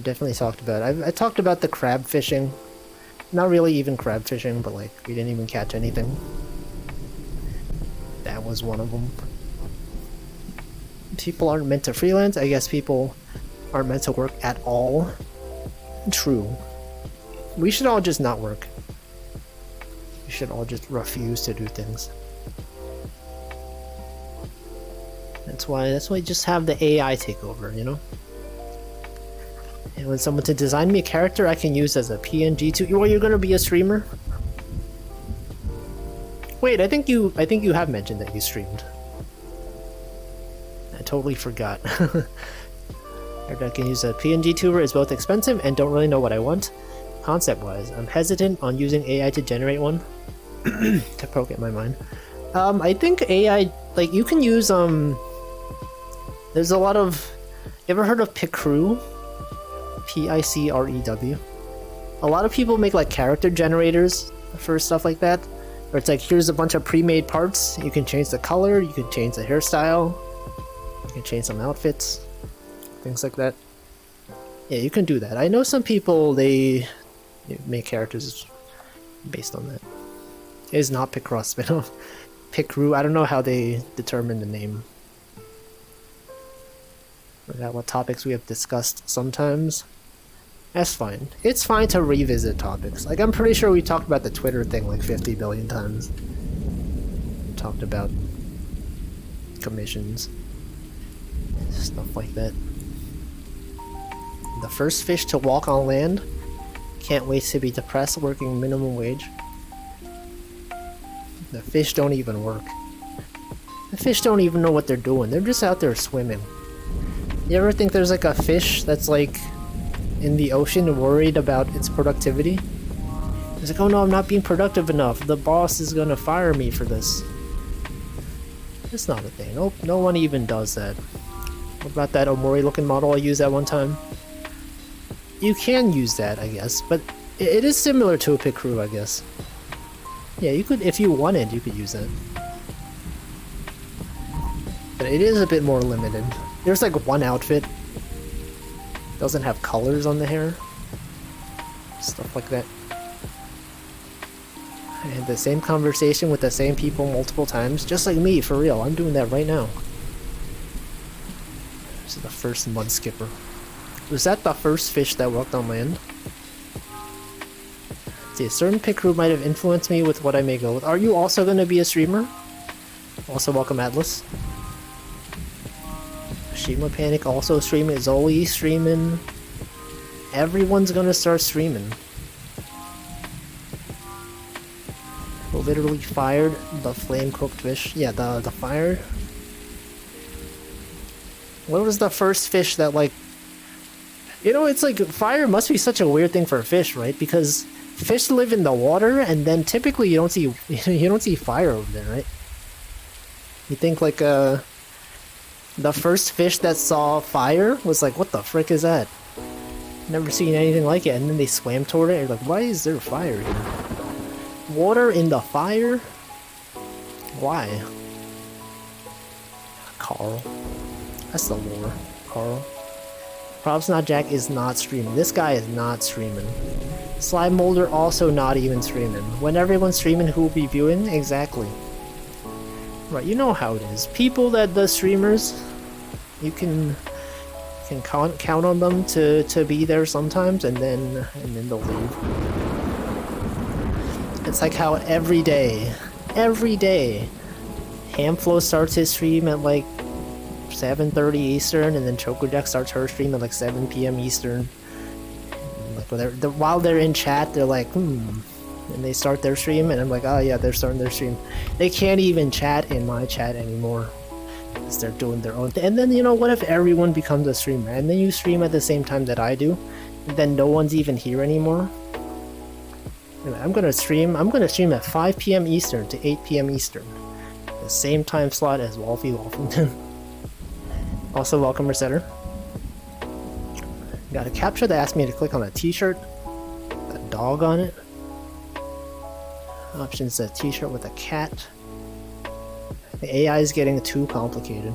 Definitely talked about it. I talked about the crab fishing. Not really even crab fishing, but like we didn't even catch anything. That was one of them. People aren't meant to freelance. I guess people aren't meant to work at all. True. We should all just not work. We should all just refuse to do things. That's why you just have the AI take over, you know? And when someone to design me a character I can use as a PNG too. Well, you're gonna be a streamer? Wait, I think you have mentioned that you streamed. I totally forgot. I can use a PNG tuber is both expensive and don't really know what I want. Concept-wise, I'm hesitant on using AI to generate one. To poke at my mind. I think AI, like, you can use, there's a lot of, you ever heard of pixiv? Picrew. A lot of people make, like, character generators for stuff like that. Where it's like, here's a bunch of pre-made parts, you can change the color, you can change the hairstyle, you can change some outfits, things like that. Yeah, you can do that. I know some people, they make characters based on that. It is not Picross spin-off. Pixiv, I don't know how they determine the name. Forgot what topics we have discussed sometimes. That's fine. It's fine to revisit topics. Like, I'm pretty sure we talked about the Twitter thing like 50 billion times. We talked about commissions. Stuff like that. The first fish to walk on land. Can't wait to be depressed working minimum wage. The fish don't even work. The fish don't even know what they're doing. They're just out there swimming. You ever think there's like a fish that's like in the ocean worried about its productivity? It's like, oh no, I'm not being productive enough. The boss is gonna fire me for this. It's not a thing. No one even does that. What about that Omori looking model I used at one time? You can use that, I guess, but it is similar to a pixiv, I guess. Yeah, you could, if you wanted, you could use that. But it is a bit more limited. There's like one outfit. Doesn't have colors on the hair. Stuff like that. I had the same conversation with the same people multiple times, just like me, for real. I'm doing that right now. This is the first mud skipper. Was that the first fish that walked on land? See, a certain pixiv might have influenced me with what I may go with. Are you also going to be a streamer? Also, welcome Atlas. Shima Panic also streaming. Zoli streaming. Everyone's gonna start streaming. Literally fired the flame cooked fish. Yeah, the fire. What was the first fish that, like, you know, it's like fire must be such a weird thing for a fish, right? Because fish live in the water, and then typically you don't see fire over there, right? You think like the first fish that saw fire was like, what the frick is that? Never seen anything like it, and then they swam toward it, and you're like, why is there fire here? Water in the fire? Why? Carl. That's the lore. Carl. Props Not Jack is not streaming. This guy is not streaming. Slime Molder also not even streaming. When everyone's streaming, who will be viewing? Exactly. Right, you know how it is. People that the streamers, you can count on them to be there sometimes, and then they'll leave. It's like how every day, Hamflo starts his stream at like 7:30 Eastern, and then Chocojack starts her stream at like 7 p.m. Eastern. And like while they're in chat, they're like, and they start their stream, and I'm like, oh yeah, they're starting their stream. They can't even chat in my chat anymore, because they're doing their own thing. And then, you know, what if everyone becomes a streamer, and then you stream at the same time that I do, and then no one's even here anymore? Anyway, I'm gonna stream at 5 p.m. Eastern to 8 p.m. Eastern. The same time slot as Walfie Wolfington. Also, welcome Resetter. Got a capture that asked me to click on a t-shirt, a dog on it. Options a t-shirt with a cat. The AI is getting too complicated.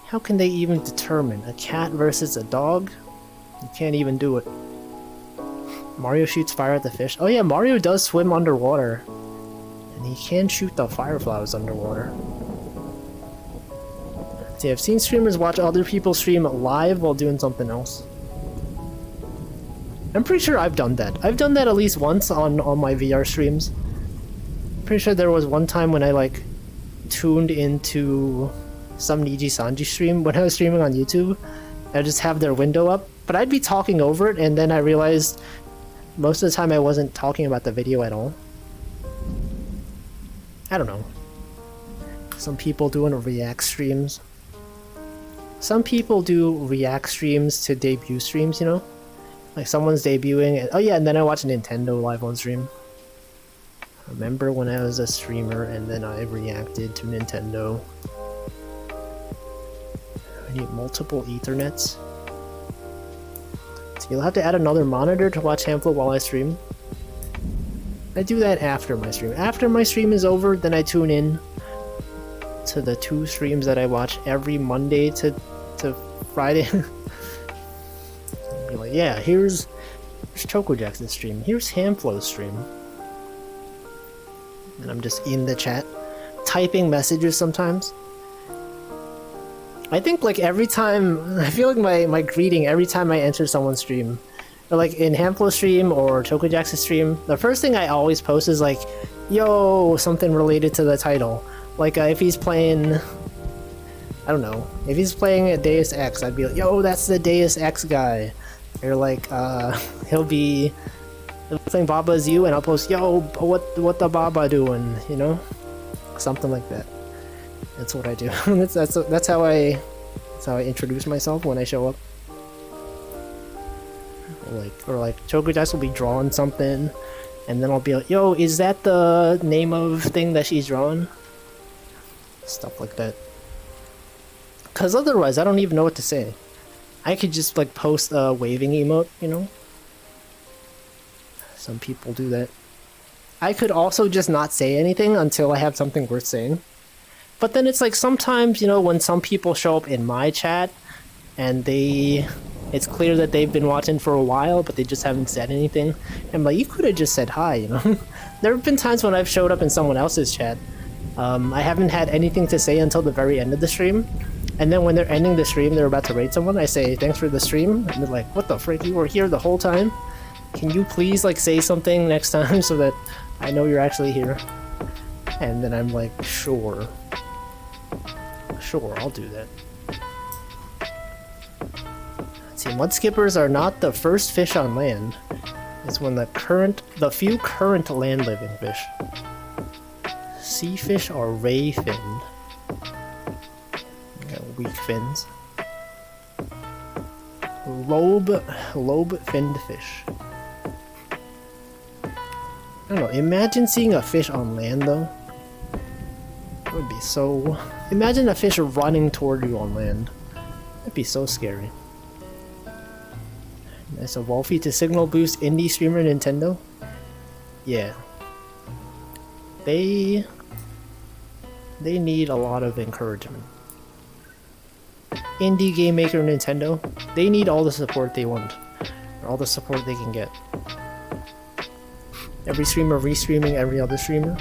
How can they even determine a cat versus a dog? You can't even do it. Mario shoots fire at the fish. Oh yeah, Mario does swim underwater. And he can shoot the fireflies underwater. See, I've seen streamers watch other people stream live while doing something else. I'm pretty sure I've done that. I've done that at least once on my VR streams. I'm pretty sure there was one time when I like tuned into some Niji Sanji stream when I was streaming on YouTube. I'd just have their window up, but I'd be talking over it, and then I realized most of the time I wasn't talking about the video at all. I don't know. Some people doing react streams. Some people do react streams to debut streams, you know? Like someone's debuting, and, oh yeah, and then I watch Nintendo live on stream. I remember when I was a streamer and then I reacted to Nintendo. I need multiple Ethernets. So you'll have to add another monitor to watch Hamflo while I stream. I do that after my stream. After my stream is over, then I tune in to the 2 streams that I watch every Monday to Friday. Be like, yeah, here's Chocojack's stream. Here's Hamflo's stream. And I'm just in the chat, typing messages sometimes. I think like every time, I feel like my greeting every time I enter someone's stream, or like in Hamflo's stream or Chocojack's stream, the first thing I always post is like, yo, something related to the title. Like if he's playing, I don't know, if he's playing a Deus Ex, I'd be like, yo, that's the Deus Ex guy. Or like, he'll be playing Baba as you, and I'll post, yo, what the Baba doing, you know? Something like that. That's what I do. that's how I introduce myself when I show up. Or like Chocojack will be drawing something, and then I'll be like, yo, is that the name of thing that she's drawing? Stuff like that. Because otherwise, I don't even know what to say. I could just like post a waving emote, you know? Some people do that. I could also just not say anything until I have something worth saying. But then it's like sometimes, you know, when some people show up in my chat and it's clear that they've been watching for a while, but they just haven't said anything. I'm like, you could have just said hi, you know? There have been times when I've showed up in someone else's chat. I haven't had anything to say until the very end of the stream. And then when they're ending the stream, they're about to raid someone, I say, thanks for the stream. And they're like, what the frick, you were here the whole time? Can you please, like, say something next time so that I know you're actually here? And then I'm like, sure. Sure, I'll do that. Let's see, mud skippers are not the first fish on land. It's when the few current land-living fish. Sea fish are ray-finned. Weak fins. Lobe-finned fish. I don't know, imagine seeing a fish on land though. That would be so... Imagine a fish running toward you on land. That'd be so scary. Nice, a Walfie to signal boost indie streamer Nintendo? Yeah. They need a lot of encouragement. Indie game maker Nintendo, they need all the support they want. Or all the support they can get. Every streamer restreaming every other streamer.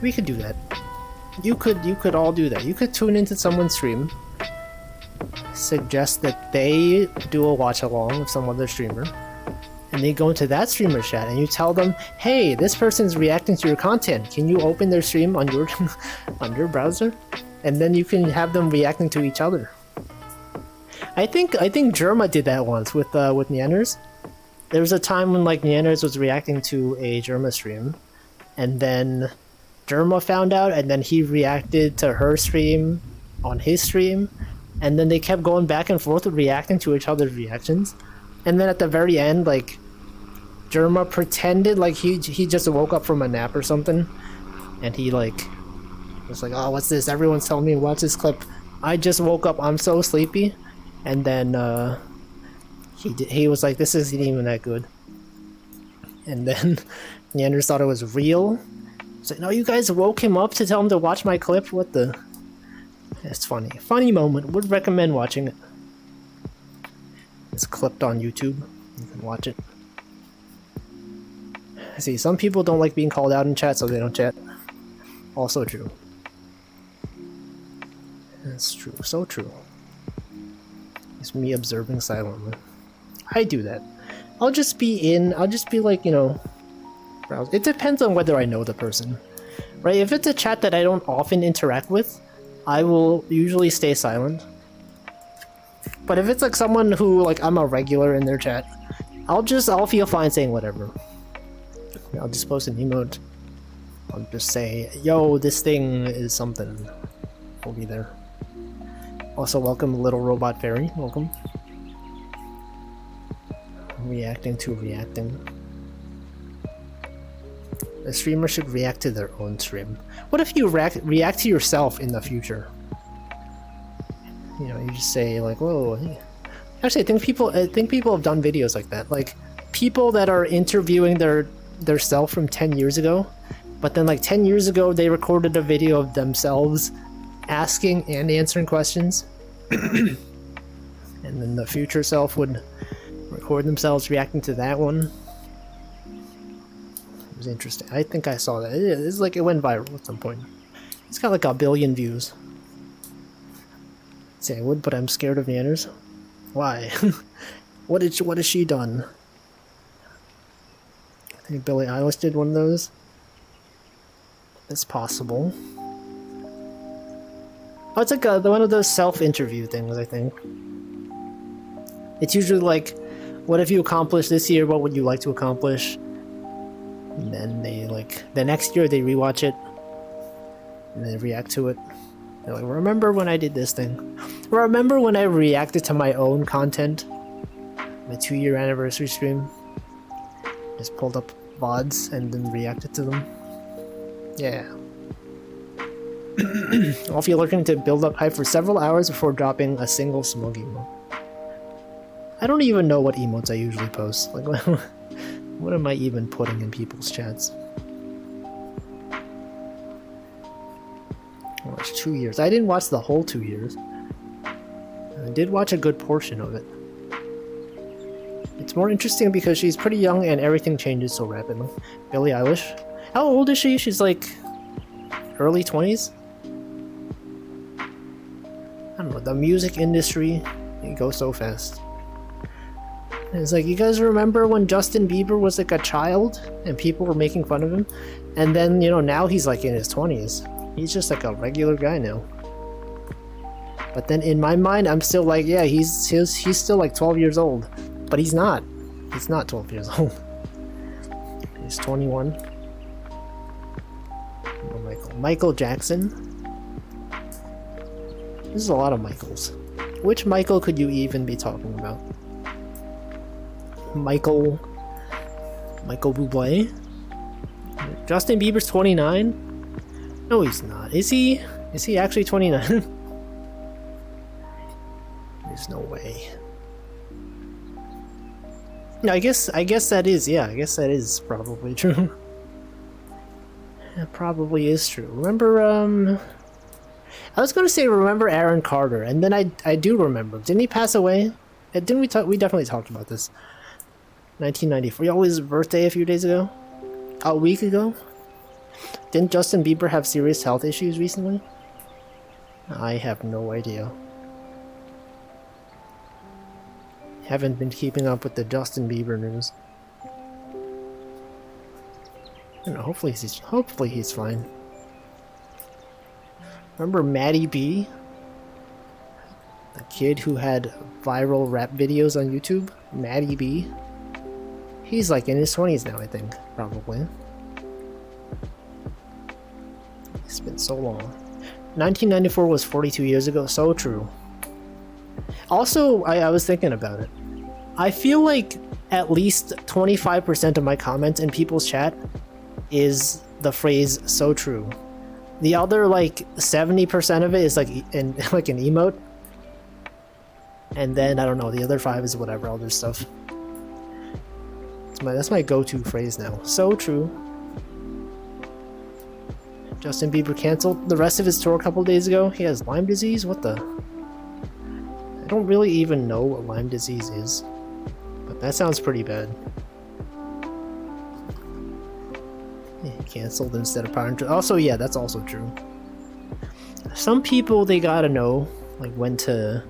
We could do that. You could all do that. You could tune into someone's stream, suggest that they do a watch along with some other streamer, and they go into that streamer chat and you tell them, hey, this person's reacting to your content. Can you open their stream on your on your browser? And then you can have them reacting to each other. I think Germa did that once with Neanders. There was a time when like Neanders was reacting to a Germa stream, and then Germa found out, and then he reacted to her stream on his stream, and then they kept going back and forth reacting to each other's reactions. And then at the very end, like, Germa pretended like he just woke up from a nap or something, and he like was like, oh, what's this? Everyone's telling me to watch this clip. I just woke up, I'm so sleepy. And then he was like, this isn't even that good. And then Neanders thought it was real. He's like, no, you guys woke him up to tell him to watch my clip? What the... It's funny. Funny moment. Would recommend watching it. It's clipped on YouTube. You can watch it. I see, some people don't like being called out in chat, so they don't chat. Also true. That's true. So true. It's me observing silently. I do that. I'll just be like, you know, browse. It depends on whether I know the person. Right? If it's a chat that I don't often interact with, I will usually stay silent. But if it's like someone who, like, I'm a regular in their chat, I'll feel fine saying whatever. I'll just post an emote. I'll just say, yo, this thing is something. I'll be there. Also, welcome, Little Robot Fairy. Welcome. Reacting to reacting. A streamer should react to their own stream. What if you react to yourself in the future? You know, you just say like, "Whoa!" Hey. Actually, I think people have done videos like that. Like people that are interviewing their self from 10 years ago, but then like 10 years ago they recorded a video of themselves asking and answering questions, and then the future self would record themselves reacting to that one. It was interesting. I think I saw that. It's like it went viral at some point. It's got like 1 billion views. Say I would, but I'm scared of Neanders. Why? What has she done? I think Billie Eilish did one of those. It's possible. Oh, it's like one of those self-interview things, I think. It's usually like, what have you accomplished this year? What would you like to accomplish? And then they like, the next year they rewatch it. And they react to it. They're like, remember when I did this thing? Remember when I reacted to my own content? My 2-year anniversary stream? Just pulled up VODs and then reacted to them. Yeah. Walfie looking to build up hype for several hours before dropping a single smug emote. I don't even know what emotes I usually post. Like, what am I even putting in people's chats? I watched 2 years. I didn't watch the whole 2 years. I did watch a good portion of it. It's more interesting because she's pretty young and everything changes so rapidly. Billie Eilish. How old is she? She's like early 20s? I don't know, the music industry, it goes so fast. And it's like, you guys remember when Justin Bieber was like a child and people were making fun of him? And then, you know, now he's like in his 20s. He's just like a regular guy now. But then in my mind, I'm still like, yeah, he's still like 12 years old. But he's not. He's not 12 years old. He's 21. Oh, Michael Jackson. This is a lot of Michaels. Which Michael could you even be talking about? Michael Bublé? Justin Bieber's 29? No, he's not. Is he? Is he actually 29? There's no way. No, I guess that is, yeah, I guess that is probably true. That probably is true. Remember, I was gonna say remember Aaron Carter, and then I do remember. Didn't he pass away? Didn't we talk? We definitely talked about this. 1994. Y'all, his birthday a few days ago? A week ago? Didn't Justin Bieber have serious health issues recently? I have no idea. Haven't been keeping up with the Justin Bieber news. I don't know, hopefully he's fine. Remember Maddie B? The kid who had viral rap videos on YouTube? Maddie B? He's like in his 20s now, I think, probably. It's been so long. 1994 was 42 years ago, so true. Also, I was thinking about it. I feel like at least 25% of my comments in people's chat is the phrase "so true." The other like 70% of it is like an emote, and then I don't know. The other 5 is whatever other stuff. That's my go-to phrase now. So true. Justin Bieber canceled the rest of his tour a couple days ago. He has Lyme disease. What the? I don't really even know what Lyme disease is, but that sounds pretty bad. Canceled instead of power. Also, yeah, that's also true. Some people, they gotta know like when to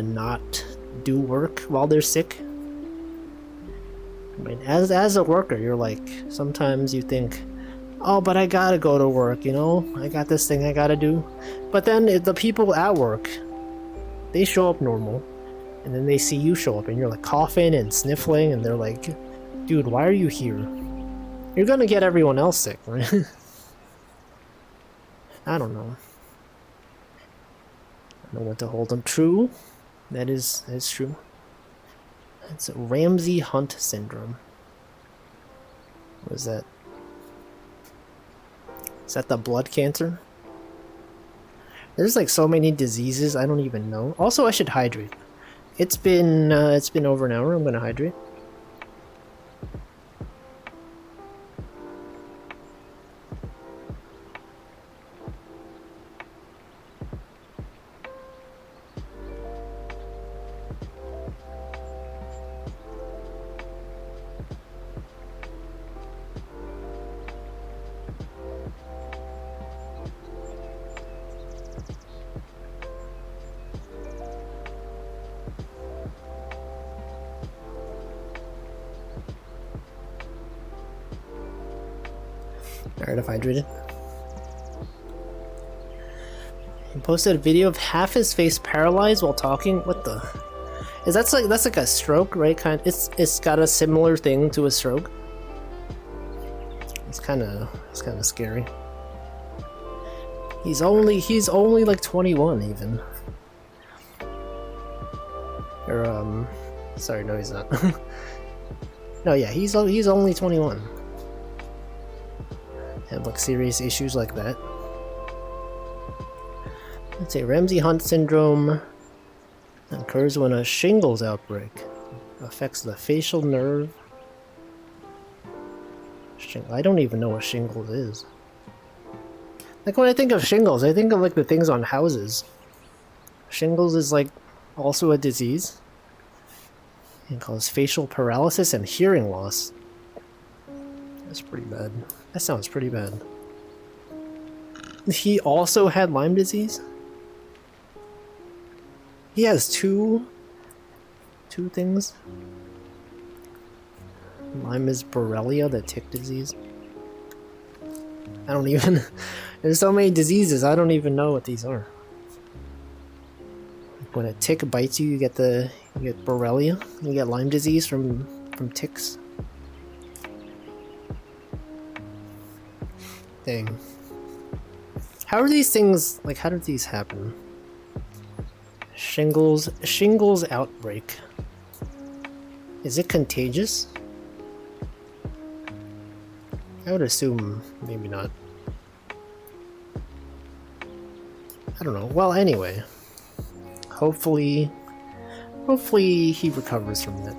not do work while they're sick. I mean, as a worker, you're like, sometimes you think, oh, but I gotta go to work, you know, I got this thing I gotta do. But then the people at work, they show up normal, and then they see you show up and you're like coughing and sniffling, and they're like, dude, why are you here? You're gonna get everyone else sick, right? I don't know. I don't know what to hold them. True. That is true. It's Ramsay Hunt syndrome. What is that? Is that the blood cancer? There's like so many diseases I don't even know. Also, I should hydrate. It's been over an hour. I'm gonna hydrate. Alright, I've hydrated. He posted a video of half his face paralyzed while talking. What the? That's like a stroke, right? It's got a similar thing to a stroke. It's kind of scary. He's only like 21 even. Or sorry, no, he's not. No, yeah, he's only 21. Have like serious issues like that. Let's say Ramsay-Hunt syndrome occurs when a shingles outbreak affects the facial nerve. I don't even know what shingles is. Like when I think of shingles, I think of like the things on houses. Shingles is like also a disease. It causes facial paralysis and hearing loss. That's pretty bad. That sounds pretty bad. He also had Lyme disease? He has two things. Lyme is Borrelia, the tick disease. I don't even... There's so many diseases, I don't even know what these are. When a tick bites you, you get Borrelia. You get Lyme disease from ticks. Dang. How are these things... Like, how did these happen? Shingles outbreak. Is it contagious? I would assume maybe not. I don't know. Well, anyway. Hopefully he recovers from that.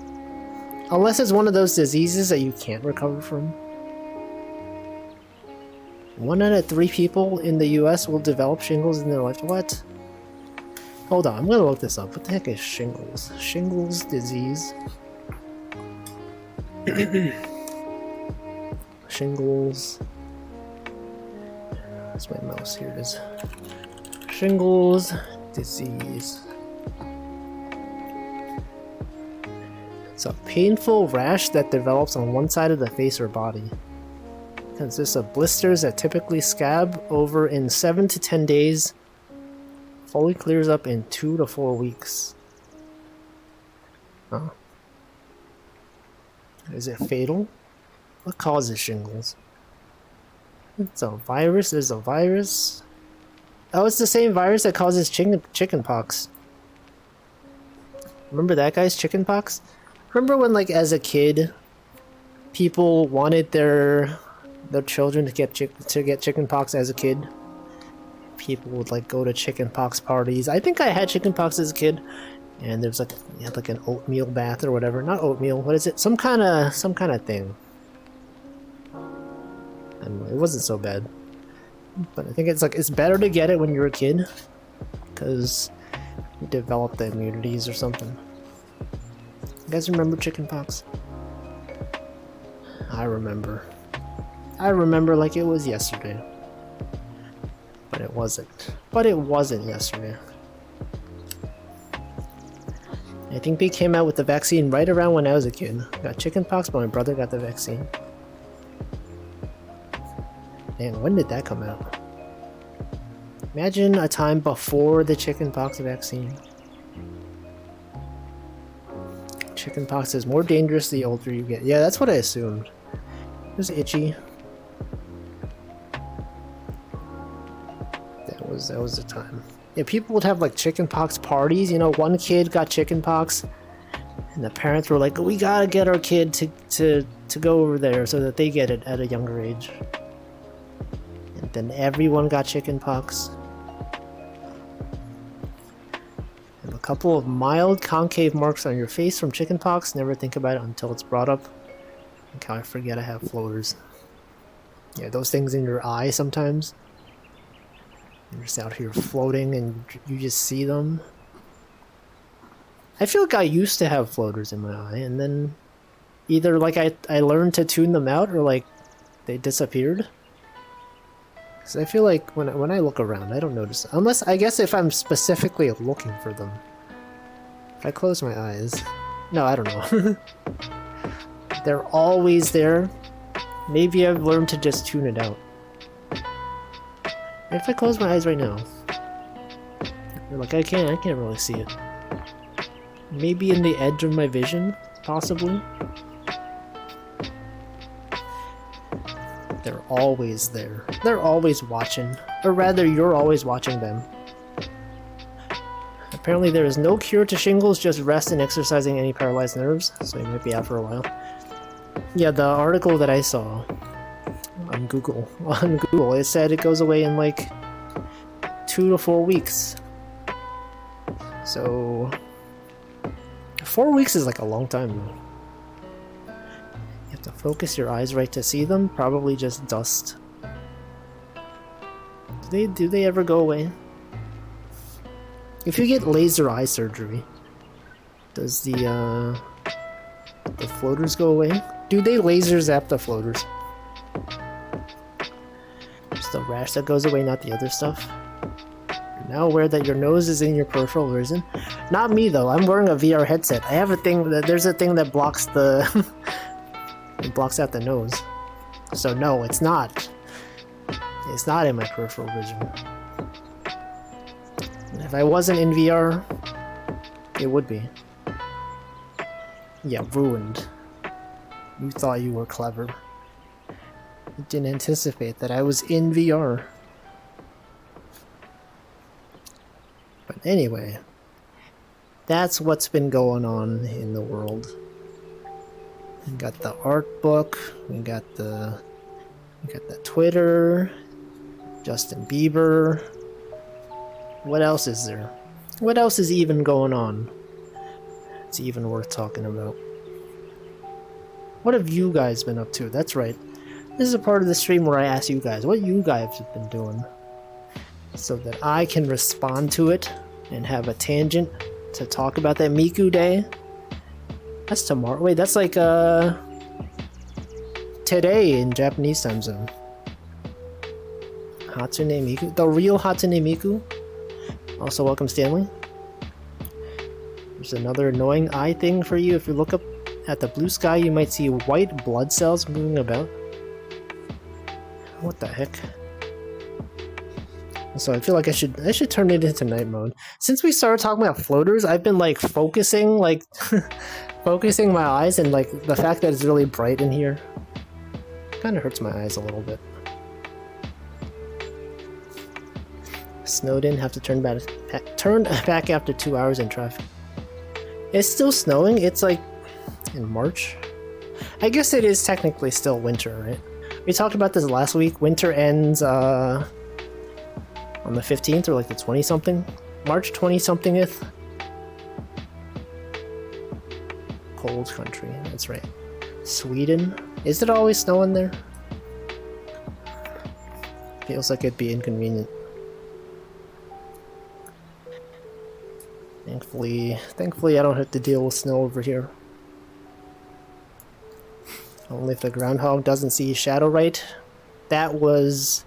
Unless it's one of those diseases that you can't recover from. 1 out of 3 people in the US will develop shingles in their life. What? Hold on, I'm gonna look this up. What the heck is shingles? Shingles disease. Shingles. Where's my mouse? Here it is. Shingles disease. It's a painful rash that develops on one side of the face or body. It consists of blisters that typically scab over in 7 to 10 days. Fully clears up in 2 to 4 weeks. Huh. Is it fatal? What causes shingles? It's a virus. There's a virus. Oh, it's the same virus that causes chicken pox. Remember that guy's chicken pox? Remember when, like, as a kid, people wanted their children to get chicken pox as a kid? People would like go to chicken pox parties. I think I had chicken pox as a kid, and there's like you had like an oatmeal bath or whatever. Not oatmeal. What is it? Some kind of thing. And it wasn't so bad. But I think it's better to get it when you're a kid, because you develop the immunities or something. You guys remember chicken pox? I remember like it was yesterday. But it wasn't. But it wasn't yesterday. I think they came out with the vaccine right around when I was a kid. I got chickenpox, but my brother got the vaccine. Man, when did that come out? Imagine a time before the chickenpox vaccine. Chickenpox is more dangerous the older you get. Yeah, that's what I assumed. It was itchy. That was the time. Yeah, people would have like chickenpox parties. You know, one kid got chickenpox, and the parents were like, "We gotta get our kid to go over there so that they get it at a younger age." And then everyone got chickenpox. Have a couple of mild concave marks on your face from chickenpox. Never think about it until it's brought up. Like how I forget I have floaters. Yeah, those things in your eye sometimes. You're just out here floating and you just see them. I feel like I used to have floaters in my eye, and then either like I learned to tune them out, or like they disappeared. Because I feel like when I look around, I don't notice, unless I guess if I'm specifically looking for them. If I close my eyes, no, I don't know. They're always there. Maybe I've learned to just tune it out. If I close my eyes right now, like I can't really see it. Maybe in the edge of my vision, possibly. They're always there. They're always watching, or rather, you're always watching them. Apparently, there is no cure to shingles, just rest and exercising any paralyzed nerves. So you might be out for a while. Yeah, the article that I saw on Google, it said it goes away in like 2 to 4 weeks. So 4 weeks is like a long time. You have to focus your eyes right to see them. Probably just dust. Do they ever go away? If you get laser eye surgery, does the floaters go away? Do they laser zap the floaters? It's the rash that goes away, not the other stuff. You're now aware that your nose is in your peripheral vision. Not me though. I'm wearing a VR headset. I have a thing that there's a thing that blocks the it blocks out the nose. So no, it's not. It's not in my peripheral vision. If I wasn't in VR, it would be. Yeah, ruined. You thought you were clever. You didn't anticipate that I was in VR. But anyway, that's what's been going on in the world. We got the art book, we got the Twitter, Justin Bieber. What else is there? What else is even going on? It's even worth talking about. What have you guys been up to? That's right. This is a part of the stream where I ask you guys what you guys have been doing, so that I can respond to it and have a tangent to talk about that Miku Day. That's tomorrow. Wait, that's like today in Japanese time zone. Hatsune Miku, the real Hatsune Miku. Also, welcome Stanley. There's another annoying eye thing for you. If you look up at the blue sky, you might see white blood cells moving about. What the heck? So I feel like I should turn it into night mode. Since we started talking about floaters, I've been like focusing focusing my eyes, and like the fact that it's really bright in here kind of hurts my eyes a little bit. Snowed in, have to turn back after 2 hours in traffic. It's still snowing. It's like in March. I guess it is technically still winter, right? We talked about this last week. Winter ends on the 15th or like the 20-something. March 20-somethingth. Cold country, that's right. Sweden. Is it always snowing there? Feels like it'd be inconvenient. Thankfully I don't have to deal with snow over here. Only if the groundhog doesn't see shadow right. That was...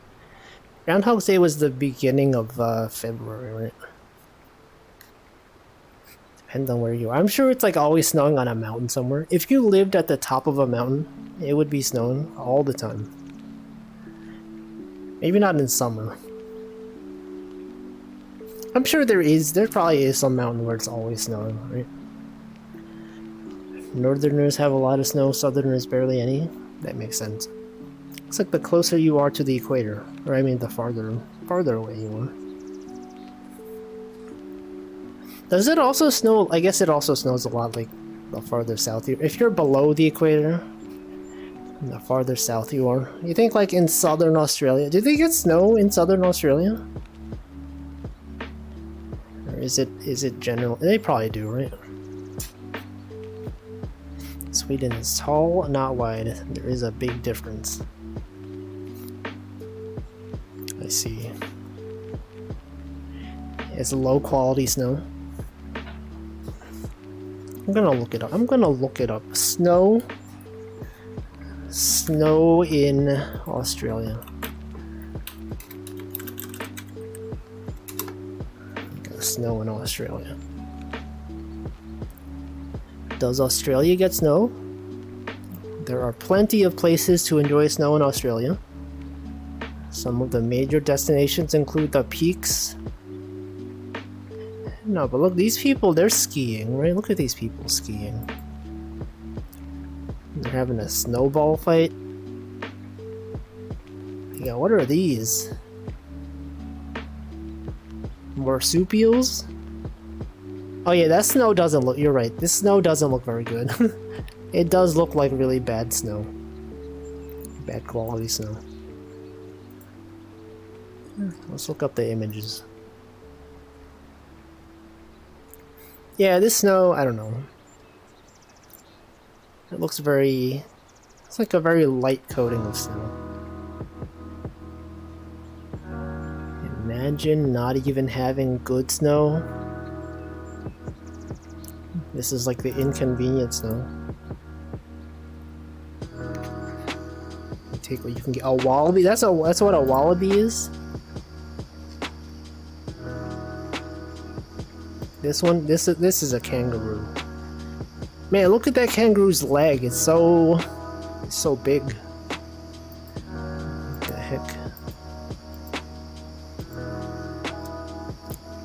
Groundhog's Day was the beginning of February, right? Depends on where you are. I'm sure it's like always snowing on a mountain somewhere. If you lived at the top of a mountain, it would be snowing all the time. Maybe not in summer. I'm sure there probably is some mountain where it's always snowing, right? Northerners have a lot of snow, Southerners barely any. That makes sense. It's like the closer you are to the equator, or I mean the farther away you are. Does it also snow? I guess it also snows a lot like the farther south you. If you're below the equator, the farther south you are. You think like in southern Australia, do they get snow in southern Australia? Or is it general? They probably do, right? Sweden is tall, not wide. There is a big difference. I see. It's low quality snow. I'm gonna look it up. Snow in Australia. Snow in Australia. Does Australia get snow? There are plenty of places to enjoy snow in Australia. Some of the major destinations include the peaks. No, but look, these people, they're skiing, right? Look at these people skiing. They're having a snowball fight. Yeah, what are these? Marsupials? Oh yeah, that snow doesn't look... You're right. This snow doesn't look very good. It does look like really bad snow. Bad quality snow. Let's look up the images. Yeah, this snow, I don't know. It looks very... It's like a very light coating of snow. Imagine not even having good snow. This is like the inconvenient snow. You take what you can get. A wallaby? That's what a wallaby is? This is a kangaroo. Man, look at that kangaroo's leg. It's so big. What the heck?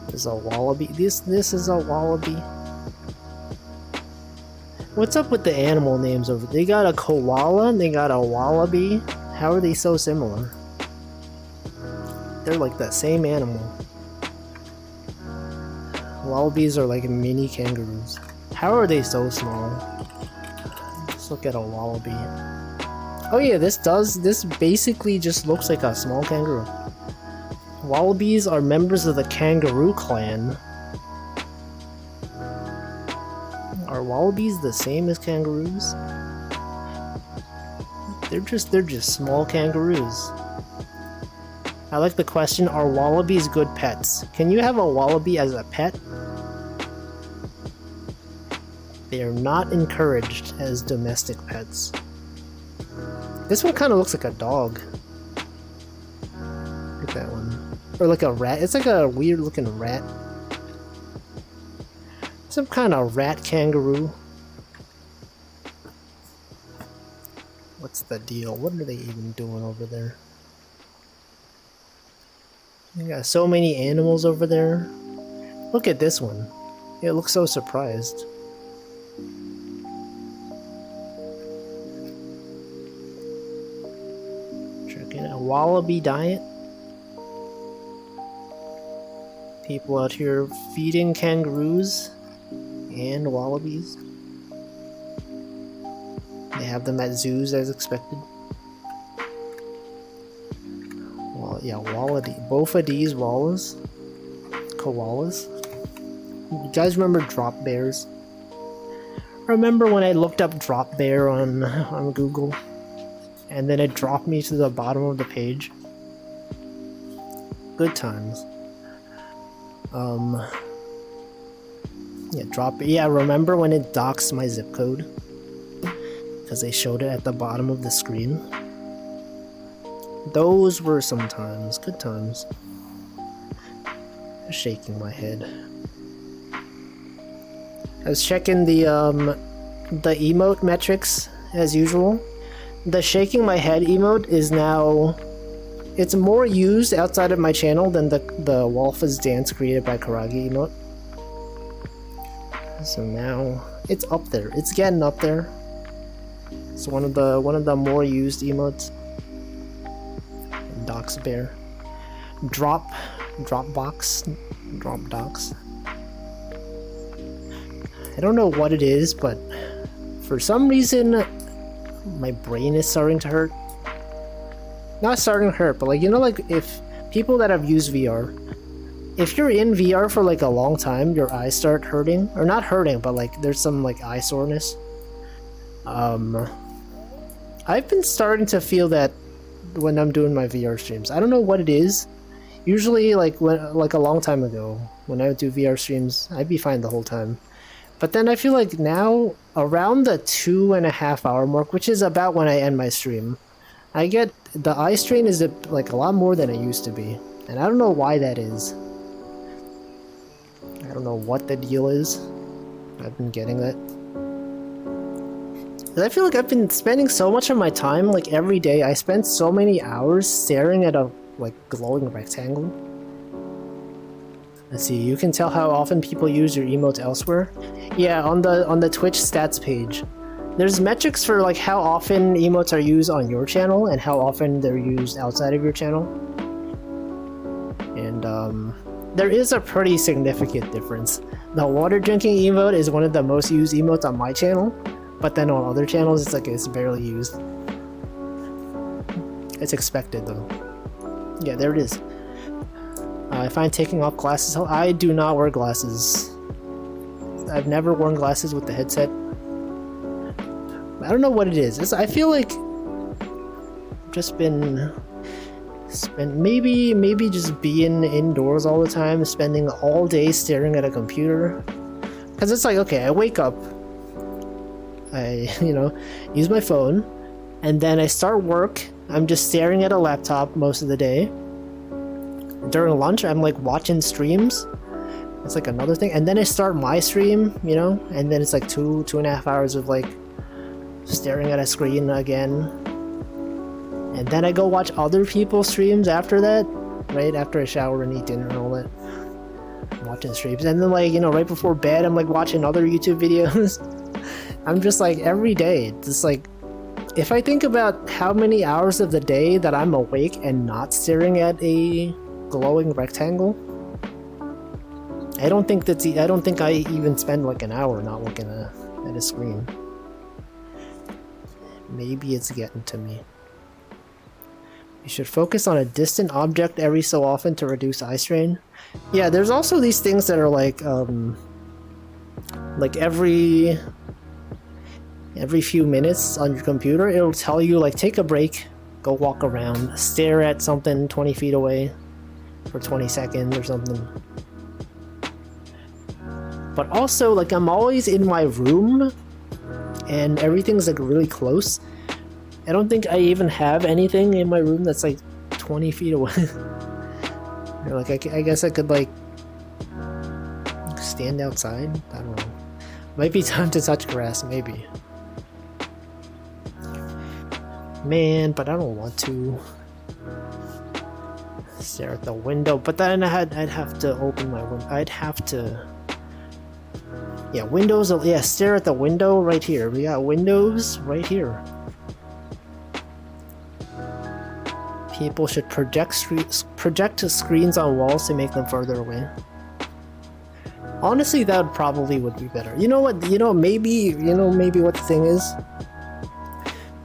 There's a wallaby. This is a wallaby. What's up with the animal names over? They got a koala and they got a wallaby. How are they so similar? They're like the same animal. Wallabies are like mini kangaroos. How are they so small? Let's look at a wallaby. Oh yeah, this basically just looks like a small kangaroo. Wallabies are members of the kangaroo clan. Are wallabies the same as kangaroos? They're just small kangaroos. I like the question, are wallabies good pets? Can you have a wallaby as a pet? They are not encouraged as domestic pets. This one kind of looks like a dog. Look at that one. Or like a rat. It's like a weird looking rat. Some kind of rat kangaroo. What's the deal? What are they even doing over there? They got so many animals over there. Look at this one. It looks so surprised. Checking out wallaby diet. People out here feeding kangaroos and wallabies. They have them at zoos as expected. Well, yeah, wallaby. Both of these koalas. You guys remember drop bears? Remember when I looked up drop bear on Google, and then it dropped me to the bottom of the page? Good times. Yeah, yeah, remember when it doxed my zip code? Because they showed it at the bottom of the screen. Those were some times, good times. Shaking my head. I was checking the emote metrics as usual. The shaking my head emote is now... It's more used outside of my channel than the Walfie's dance created by Karagi emote. So now it's up there. It's getting up there. It's one of the more used emotes. Dox bear. Drop dox. I don't know what it is, but for some reason my brain is starting to hurt. Not starting to hurt, but like, you know, like if people that have used VR, if you're in VR for like a long time, your eyes start hurting, or not hurting, but like there's some like eye soreness. I've been starting to feel that when I'm doing my VR streams. I don't know what it is. Usually like a long time ago, when I would do VR streams, I'd be fine the whole time. But then I feel like now, around the 2.5 hour mark, which is about when I end my stream, I get the eye strain is like a lot more than it used to be, and I don't know why that is. I don't know what the deal is. I've been getting that. I feel like I've been spending so much of my time, like every day, I spend so many hours staring at a like glowing rectangle. Let's see, you can tell how often people use your emotes elsewhere. Yeah, on the Twitch stats page. There's metrics for like how often emotes are used on your channel and how often they're used outside of your channel. And there is a pretty significant difference. The water drinking emote is one of the most used emotes on my channel, but then on other channels it's like it's barely used. It's expected though. Yeah, there it is. I find taking off glasses. I do not wear glasses. I've never worn glasses with the headset. I don't know what it is. I feel like I've just been maybe just being indoors all the time, spending all day staring at a computer. Because it's like, okay, I wake up, I use my phone, and then I start work. I'm just staring at a laptop most of the day. During lunch, I'm like watching streams. It's like another thing. And then I start my stream, and then it's like 2.5 hours of like staring at a screen again. And then I go watch other people's streams after that, right after I shower and eat dinner and all that. Watching streams. And then like, right before bed, I'm like watching other YouTube videos. I'm just like every day, just like, if I think about how many hours of the day that I'm awake and not staring at a glowing rectangle, I don't think I even spend like an hour not looking at a screen. Maybe it's getting to me. You should focus on a distant object every so often to reduce eye strain. Yeah, there's also these things that are like every few minutes on your computer, it'll tell you like take a break, go walk around, stare at something 20 feet away for 20 seconds or something. But also, like, I'm always in my room and everything's like really close. I don't think I even have anything in my room that's like 20 feet away. Like, I guess I could like stand outside. I don't know. Might be time to touch grass, maybe. Man, but I don't want to stare at the window. But then I'd have to open my window. I'd have to. Yeah, windows. Yeah, stare at the window right here. We got windows right here. People should project screens on walls to make them further away. Honestly, that probably would be better. You know what? Maybe what the thing is.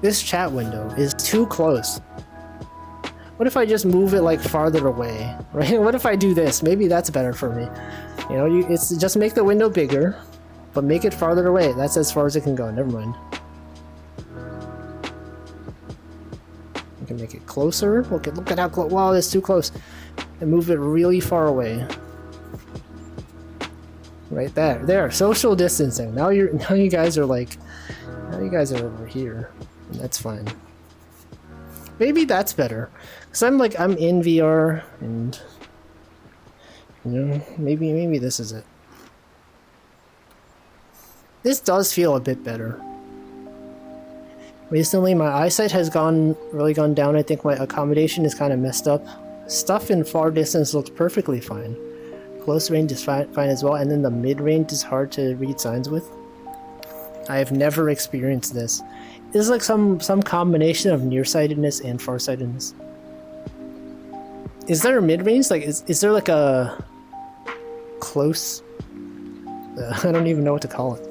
This chat window is too close. What if I just move it like farther away, right? What if I do this? Maybe that's better for me. It's just make the window bigger, but make it farther away. That's as far as it can go. Never mind. We can make it closer. Look at how close. Wow, that's too close. And move it really far away. Right there. There. Social distancing. Now you guys are over here. And that's fine. Maybe that's better. Cause I'm in VR and maybe this is it. This does feel a bit better. Recently my eyesight has really gone down. I think my accommodation is kind of messed up. Stuff in far distance looks perfectly fine. Close range is fine as well, and then the mid range is hard to read signs with. I have never experienced this. It's like some combination of nearsightedness and farsightedness. Is there a mid-range? Like, is there like a close? I don't even know what to call it.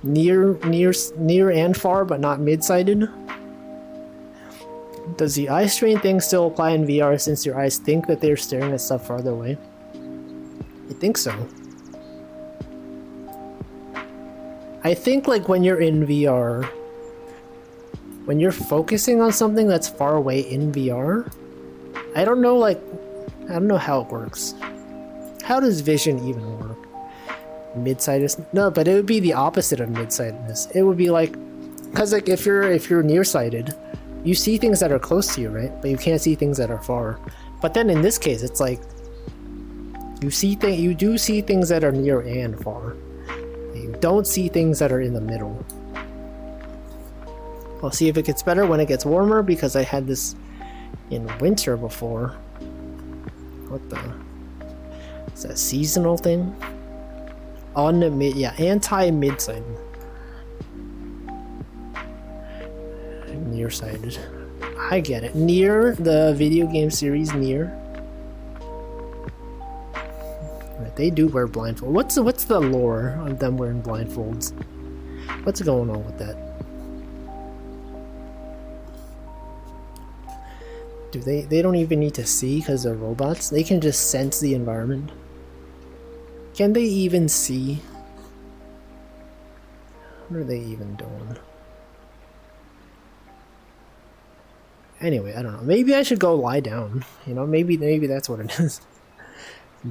Near and far, but not mid-sighted. Does the eye strain thing still apply in VR since your eyes think that they're staring at stuff farther away? I think so. I think like when you're in VR, when you're focusing on something that's far away in VR, I don't know how it works. How does vision even work? Mid-sightedness? No, but it would be the opposite of mid-sightedness. It would be like, because like if you're nearsighted, you see things that are close to you, right? But you can't see things that are far. But then in this case, it's like you do see things that are near and far. You don't see things that are in the middle. I'll see if it gets better when it gets warmer, because I had this in winter before. What the? Is that a seasonal thing? Anti-mid-sighted. Nearsighted. I get it. Near, the video game series Near. Right, they do wear blindfolds. What's the lore of them wearing blindfolds? What's going on with that? Do they don't even need to see because they're robots? They can just sense the environment. Can they even see? What are they even doing? Anyway, I don't know. Maybe I should go lie down. You know, maybe that's what it is.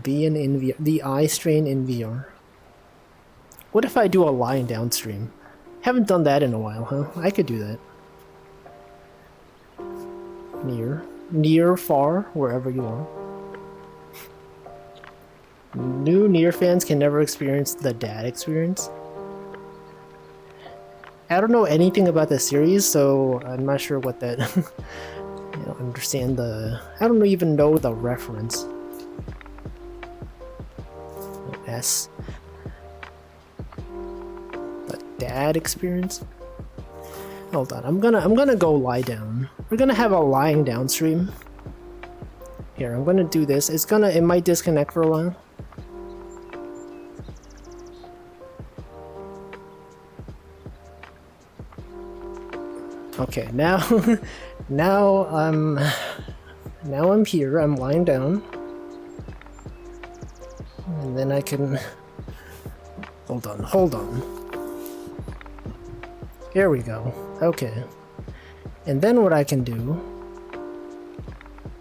Being in VR. The eye strain in VR. What if I do a lying down stream? Haven't done that in a while, huh? I could do that. Near, far, wherever you are. New Nier fans can never experience the dad experience. I don't know anything about the series, so I'm not sure what that... I don't understand the... I don't even know the reference. S. The dad experience? Hold on, I'm gonna go lie down. We're gonna have a lying down stream. Here, I'm gonna do this. It might disconnect for a while. Okay, now I'm here, I'm lying down. And then I can... Hold on. Here we go. Okay. And then what I can do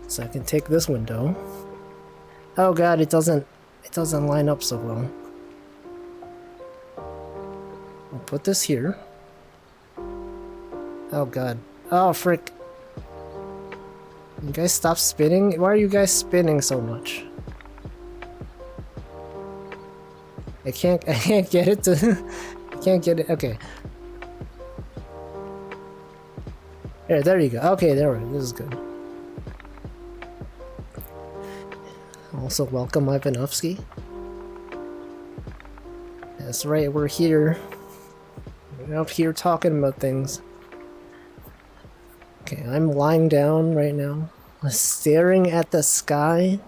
is I can take this window. Oh god, it doesn't line up so well. I'll put this here. Oh god. Oh frick. You guys stop spinning? Why are you guys spinning so much? I can't get it to... I can't get it... Okay. There you go. Okay, there we go. This is good. Also, welcome Ivanovsky. That's right, we're here. We're up here talking about things. Okay, I'm lying down right now, staring at the sky.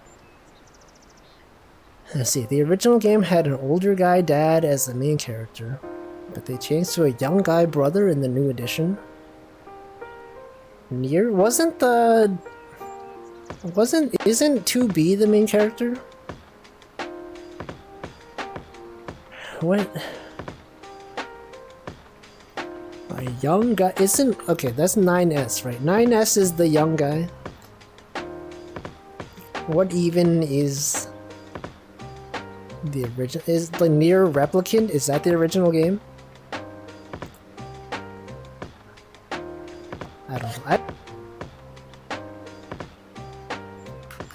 Let's see, the original game had an older guy dad as the main character, but they changed to a young guy brother in the new edition. Nier? Isn't 2B the main character? What? A young guy isn't... Okay, that's 9S, right? 9S is the young guy. What even is the original? Is the Nier Replicant? Is that the original game? I don't know.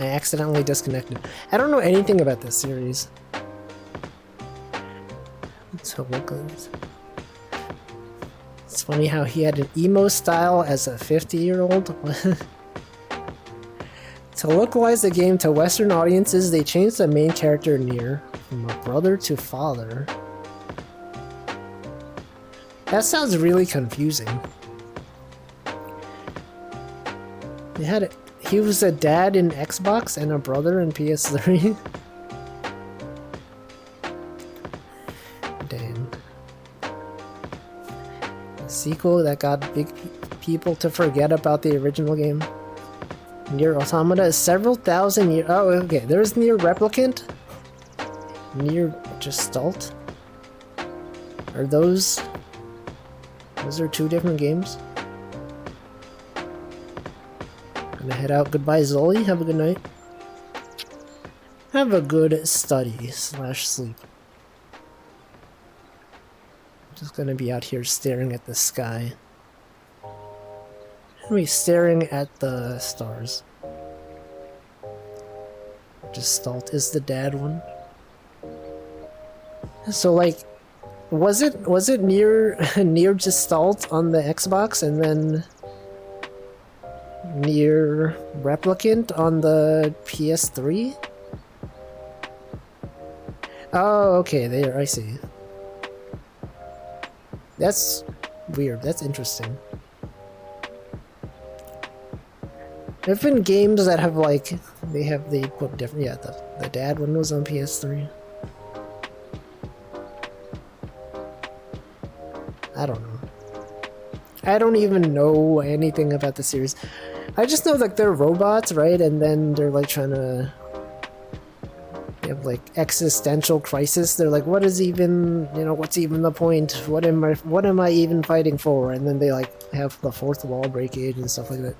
I accidentally disconnected. I don't know anything about this series. So look at this. It's funny how he had an emo style as a 50-year-old. To localize the game to Western audiences, they changed the main character Nier from a brother to father. That sounds really confusing. He was a dad in Xbox and a brother in PS3. Damn. A sequel that got big people to forget about the original game. Nier Automata is several thousand years. Oh, okay. There's Nier Replicant. Nier Gestalt. Are those are two different games? Gonna head out. Goodbye, Zoli. Have a good night. Have a good study/sleep. Just gonna be out here staring at the sky. Wait, staring at the stars. Gestalt is the dad one. So like, was it Nier Gestalt on the Xbox and then Nier Replicant on the PS3? Oh, okay, there, I see. That's weird, that's interesting. There've been games that have like, they put different, yeah, the dad one was on PS3. I don't know. I don't even know anything about the series. I just know like they're robots, right? And then they're like trying to... like existential crisis. They're like, what is even, you know, what's even the point? What am I even fighting for? And then they like have the fourth wall breakage and stuff like that.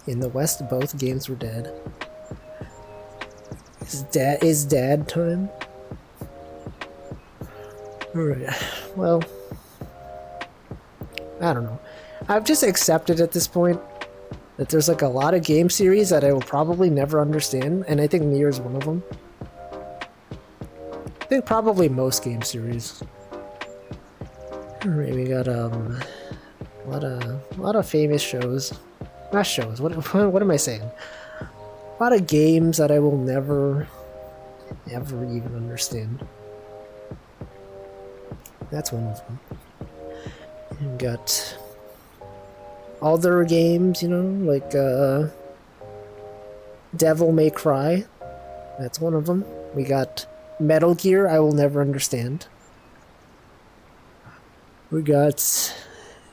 In the West, both games were dead. Is dad time? Alright, well, I don't know. I've just accepted at this point that there's like a lot of game series that I will probably never understand, and I think Nier is one of them. I think probably most game series. Alright, we got a lot of famous shows. Not shows, what am I saying? A lot of games that I will never ever even understand. That's one of them. You got other games, you know, like Devil May Cry. That's one of them. We got Metal Gear, I will never understand. We got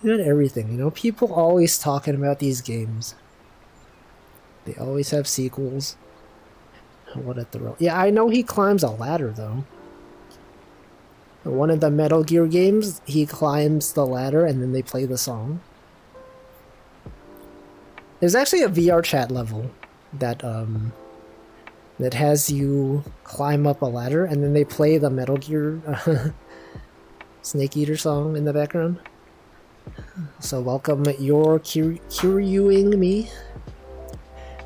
everything, you know. People always talking about these games. They always have sequels. What at the road? Yeah, I know he climbs a ladder though. One of the Metal Gear games, he climbs the ladder and then they play the song. There's actually a VR chat level that that has you climb up a ladder and then they play the Metal Gear Snake Eater song in the background. So welcome, you're curing me.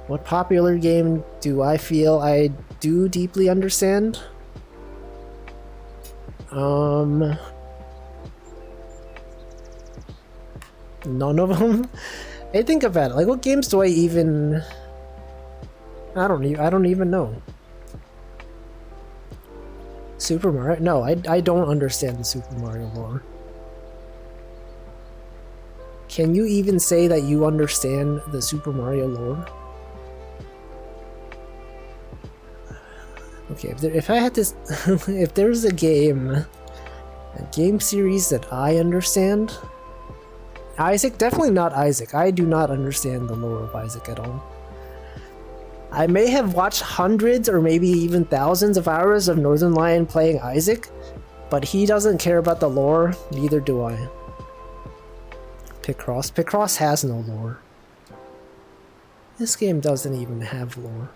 What popular game do I feel I do deeply understand? None of them. I think about it. Like, what games do I even? I don't even know. Super Mario? No, I don't understand the Super Mario lore. Can you even say that you understand the Super Mario lore? Okay, if I had to, if there's a game series that I understand, Isaac, definitely not Isaac. I do not understand the lore of Isaac at all. I may have watched hundreds or maybe even thousands of hours of Northern Lion playing Isaac, but he doesn't care about the lore, neither do I. Picross has no lore. This game doesn't even have lore.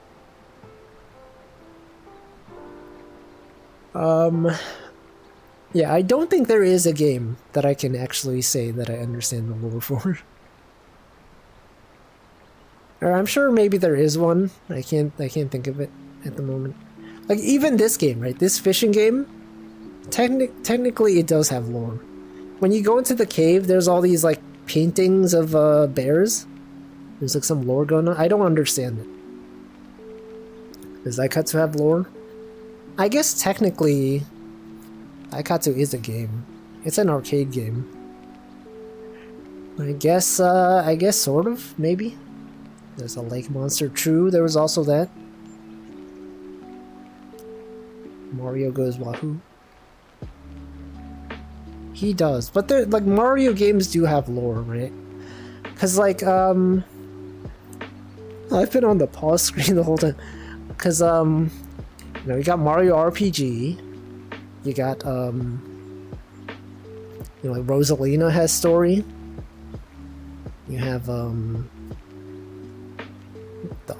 Yeah, I don't think there is a game that I can actually say that I understand the lore for. Or I'm sure maybe there is one. I can't think of it at the moment. Like even this game, right? This fishing game, technically it does have lore. When you go into the cave, there's all these like paintings of bears. There's like some lore going on. I don't understand it. Does Aikatsu have lore? I guess technically Aikatsu is a game. It's an arcade game. I guess sort of, maybe. There's a lake monster. True, there was also that. Mario goes wahoo. He does, but like Mario games do have lore, right? Cause like I've been on the pause screen the whole time. Cause you know, you got Mario RPG. You got you know, like Rosalina has story. You have the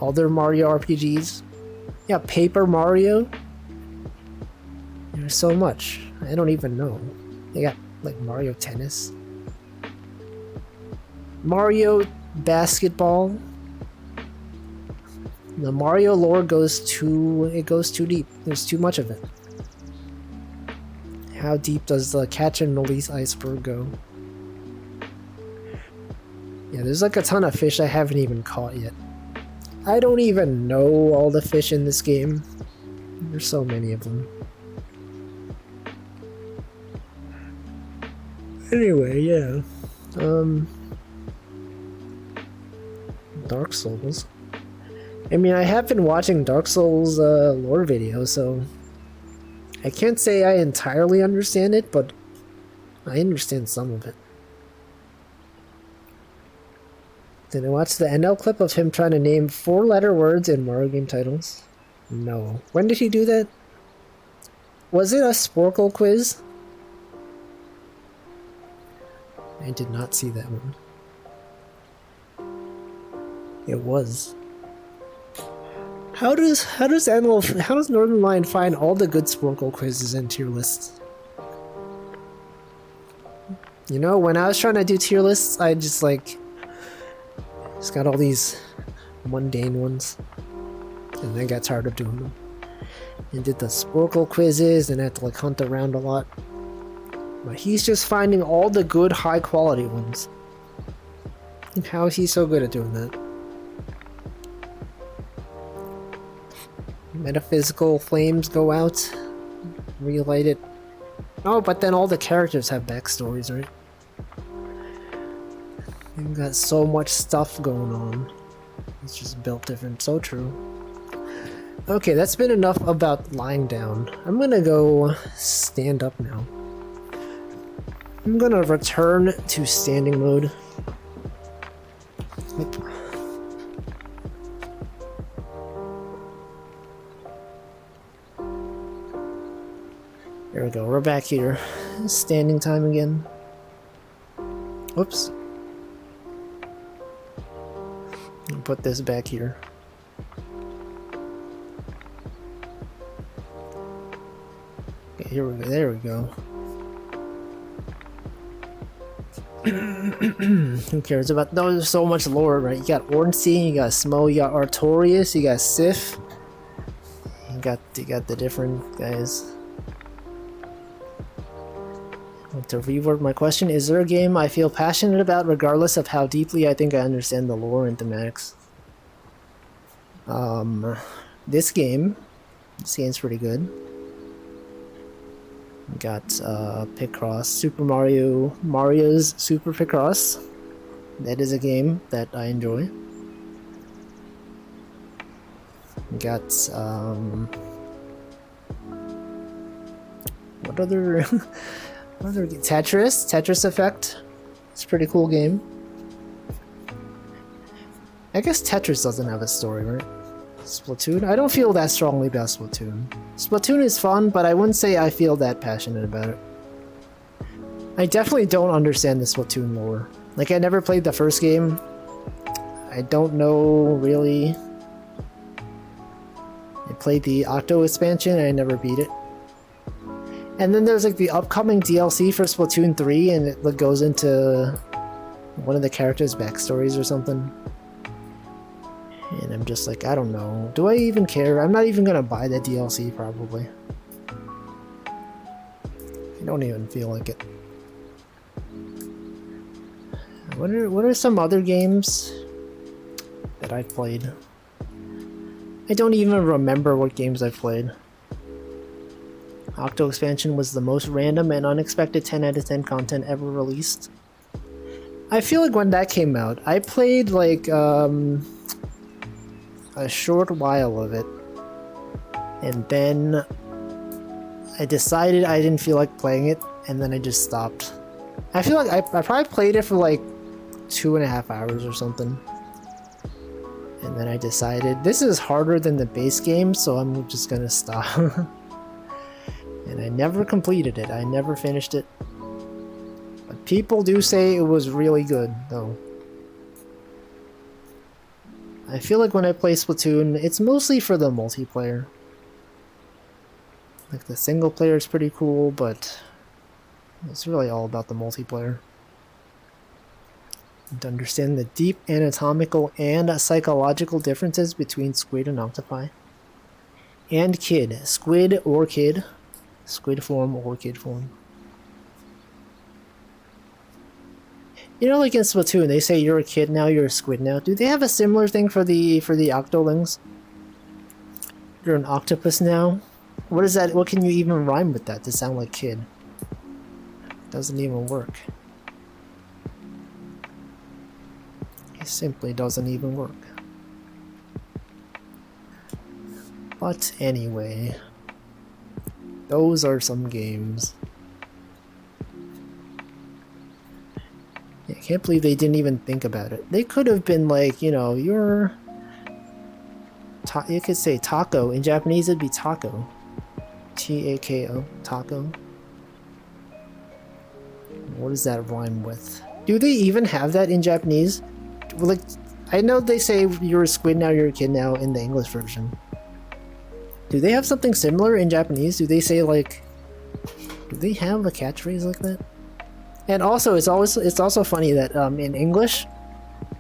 other Mario RPGs. Yeah, Paper Mario. There's so much. I don't even know. They got like Mario Tennis. Mario Basketball. The Mario lore goes too deep. There's too much of it. How deep does the catch and release iceberg go? Yeah, there's like a ton of fish I haven't even caught yet. I don't even know all the fish in this game. There's so many of them. Anyway, yeah. Dark Souls. I mean, I have been watching Dark Souls lore videos, so I can't say I entirely understand it, but I understand some of it. Did I watch the NL clip of him trying to name 4-letter words in Mario game titles? No. When did he do that? Was it a Sporkle quiz? I did not see that one. It was. How does Northern Lion find all the good Sporkle quizzes in tier lists? You know, when I was trying to do tier lists, I just got all these mundane ones, and then got tired of doing them. And did the Sporkle quizzes, and had to like hunt around a lot. But he's just finding all the good, high quality ones. And how is he so good at doing that? Metaphysical flames go out, relight it. Oh, but then all the characters have backstories, right? They've got so much stuff going on. It's just built different. So true. Okay, that's been enough about lying down. I'm gonna go stand up now. I'm gonna return to standing mode. There we go, we're back here. Standing time again. Whoops. I'll put this back here. Okay, here we go, there we go. Who cares about those? There's so much lore, right? You got Ornstein, you got Smo, you got Artorias, you got Sif. You got the different guys. To reword my question, is there a game I feel passionate about regardless of how deeply I think I understand the lore and thematics? This game's pretty good. Got Picross, Mario's Super Picross. That is a game that I enjoy. Got what other Tetris Effect. It's a pretty cool game. I guess Tetris doesn't have a story, right? Splatoon? I don't feel that strongly about Splatoon. Splatoon is fun, but I wouldn't say I feel that passionate about it. I definitely don't understand the Splatoon lore. Like, I never played the first game. I don't know, really. I played the Octo expansion, and I never beat it. And then there's, like, the upcoming DLC for Splatoon 3, and it goes into one of the characters' backstories or something. And I'm just like, I don't know. Do I even care? I'm not even gonna buy the DLC, probably. I don't even feel like it. What are some other games that I've played? I don't even remember what games I've played. Octo expansion was the most random and unexpected 10 out of 10 content ever released. I feel like when that came out, I played like a short while of it, and then I decided I didn't feel like playing it, and then I just stopped. I feel like I probably played it for like 2.5 hours or something, and then I decided this is harder than the base game, so I'm just gonna stop. And I never completed it. I never finished it. But people do say it was really good, though. I feel like when I play Splatoon, it's mostly for the multiplayer. Like, the single player is pretty cool, but it's really all about the multiplayer. And to understand the deep anatomical and psychological differences between squid and octopi. And kid. Squid or kid. Squid form or kid form. You know, like in Splatoon, they say you're a kid now, you're a squid now. Do they have a similar thing for the octolings? You're an octopus now? What is that? What can you even rhyme with that to sound like kid? Doesn't even work. It simply doesn't even work. But anyway, those are some games. Yeah, Can't believe they didn't even think about it. They could have been like, you know, you could say taco. In Japanese, it'd be taco. T-A-K-O. Taco. What does that rhyme with? Do they even have that in Japanese? Like, I know they say you're a squid now, you're a kid now in the English version. Do they have something similar in Japanese? Do they say like... Do they have a catchphrase like that? And also, it's also funny that in English,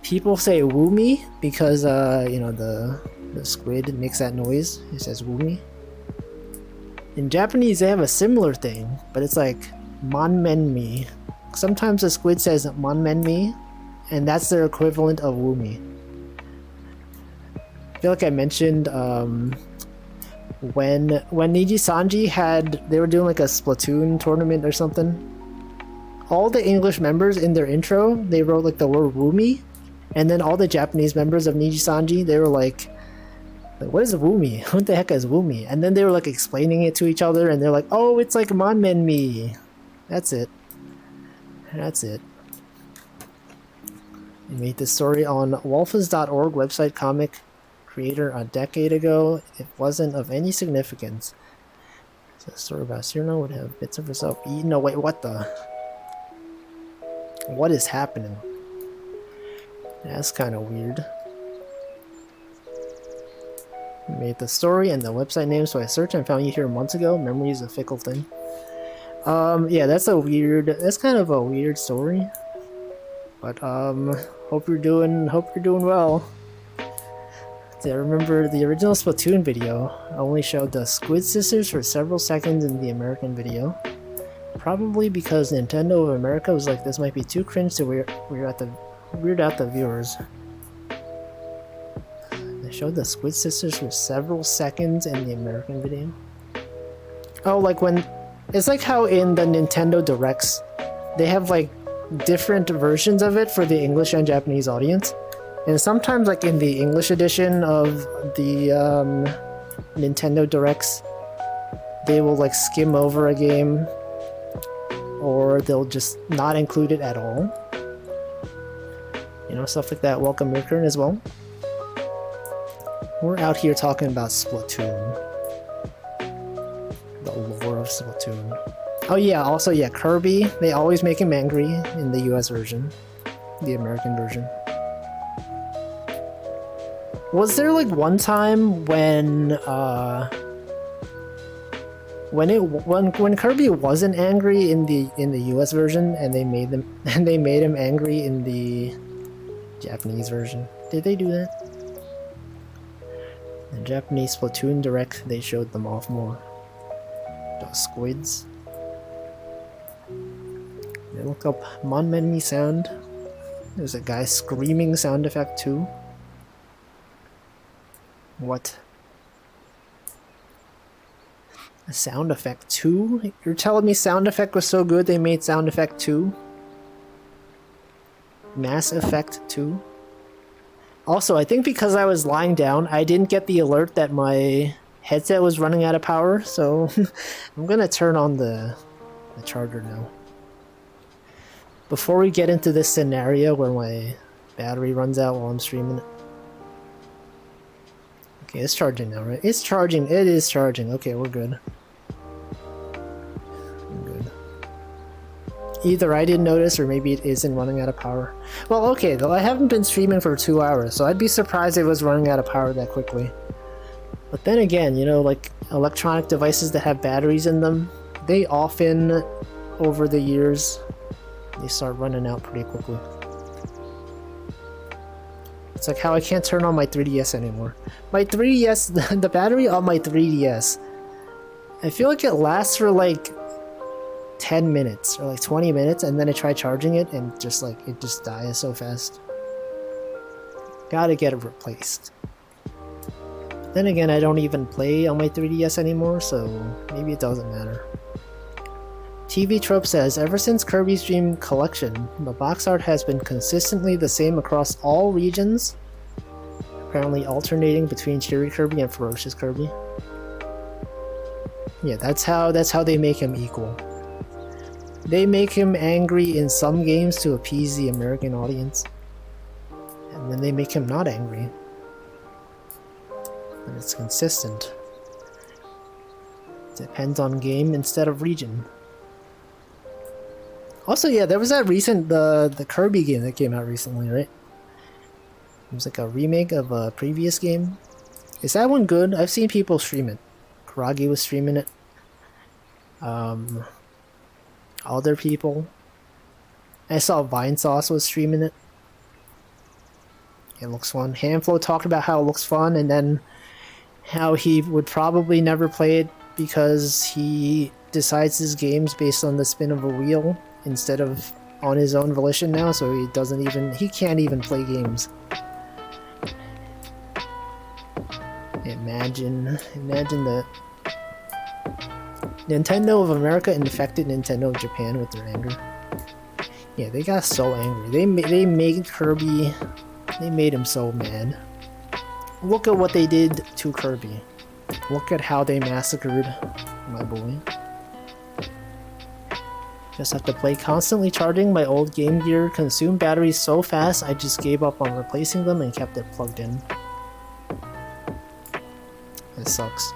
people say "woomy" because you know the squid makes that noise. It says "woomy." In Japanese, they have a similar thing, but it's like "manmenmi." Sometimes the squid says "manmenmi," and that's their equivalent of "woomy." I feel like I mentioned when Niji Sanji they were doing like a Splatoon tournament or something. All the English members in their intro, they wrote like the word "woomy," and then all the Japanese members of Niji Sanji, they were like what is "woomy"? What the heck is "woomy"? And then they were like explaining it to each other, and they're like, oh, it's like "manmenmi." That's it. That's it. We made this story on walfis.org website comic creator a decade ago. It wasn't of any significance. It's a story about Cyrano would have bits of herself eaten. No, wait, what the? What is happening? That's kind of weird. We made the story and the website name, so I searched and found you here months ago. Memory is a fickle thing. Yeah, that's kind of a weird story. But hope you're doing well. I remember the original Splatoon video only showed the Squid Sisters for several seconds in the American video. Probably because Nintendo of America was like, this might be too cringe to weird out the viewers. They showed the Squid Sisters for several seconds in the American video. Oh, like when... It's like how in the Nintendo Directs, they have like different versions of it for the English and Japanese audience. And sometimes like in the English edition of the Nintendo Directs, they will like skim over a game, or they'll just not include it at all. You know, stuff like that. Welcome Mirkern as well. We're out here talking about Splatoon. The lore of Splatoon. Oh yeah, also yeah, Kirby, they always make him angry in the US version. The American version. Was there like one time when Kirby wasn't angry in the US version and they made him angry in the Japanese version? Did they do that? The Japanese Splatoon Direct, they showed them off more. The squids. They look up Monmenmi sound. There's a guy screaming sound effect too. What? A sound effect 2? You're telling me sound effect was so good they made sound effect 2? Mass Effect 2? Also, I think because I was lying down, I didn't get the alert that my headset was running out of power, so I'm gonna turn on the charger now. Before we get into this scenario where my battery runs out while I'm streaming it. Okay, it's charging now, right? It's charging. It is charging. Okay, we're good. We're good. Either I didn't notice or maybe it isn't running out of power. Well, okay, though I haven't been streaming for 2 hours, so I'd be surprised if it was running out of power that quickly. But then again, you know, like electronic devices that have batteries in them, they often, over the years, they start running out pretty quickly. It's like how I can't turn on my 3DS anymore. My 3DS, the battery on my 3DS, I feel like it lasts for like 10 minutes or like 20 minutes, and then I try charging it and just like it just dies so fast. Gotta get it replaced. Then again, I don't even play on my 3DS anymore, so maybe it doesn't matter. TV Trope says, ever since Kirby's Dream Collection, the box art has been consistently the same across all regions, apparently alternating between Cheery Kirby and Ferocious Kirby. Yeah, that's how they make him equal. They make him angry in some games to appease the American audience. And then they make him not angry. And it's consistent. Depends on game instead of region. Also, yeah, there was that recent the Kirby game that came out recently, right? It was like a remake of a previous game. Is that one good? I've seen people stream it. Karagi was streaming it. Other people. I saw Vinesauce was streaming it. It looks fun. Handflow talked about how it looks fun, and then how he would probably never play it because he decides his games based on the spin of a wheel instead of on his own volition now, so he can't even play games. Imagine that. Nintendo of America infected Nintendo of Japan with their anger. Yeah, they got so angry. They made Kirby. They made him so mad. Look at what they did to Kirby. Look at how they massacred my boy. Just have to play constantly charging. My old Game Gear consumed batteries so fast I just gave up on replacing them and kept it plugged in. It sucks.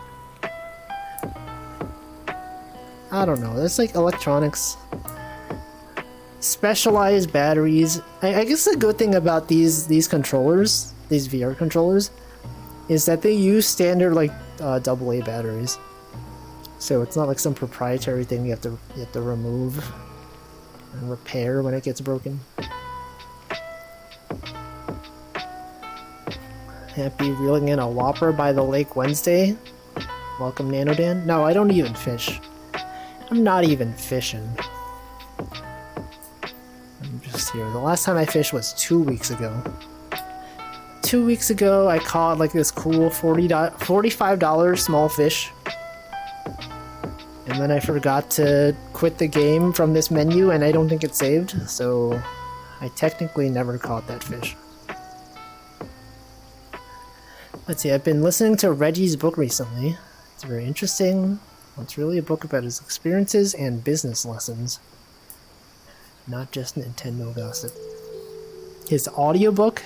I don't know, that's like electronics. Specialized batteries. I guess the good thing about these controllers, these VR controllers, is that they use standard like AA batteries. So it's not like some proprietary thing you have to remove and repair when it gets broken. Happy reeling in a Whopper by the lake Wednesday. Welcome, Nanodan. No, I don't even fish. I'm not even fishing. I'm just here. The last time I fished was 2 weeks ago. 2 weeks ago, I caught like this cool $45 small fish. And then I forgot to quit the game from this menu, and I don't think it's saved, so I technically never caught that fish. Let's see, I've been listening to Reggie's book recently. It's very interesting. It's really a book about his experiences and business lessons. Not just Nintendo gossip. His audiobook?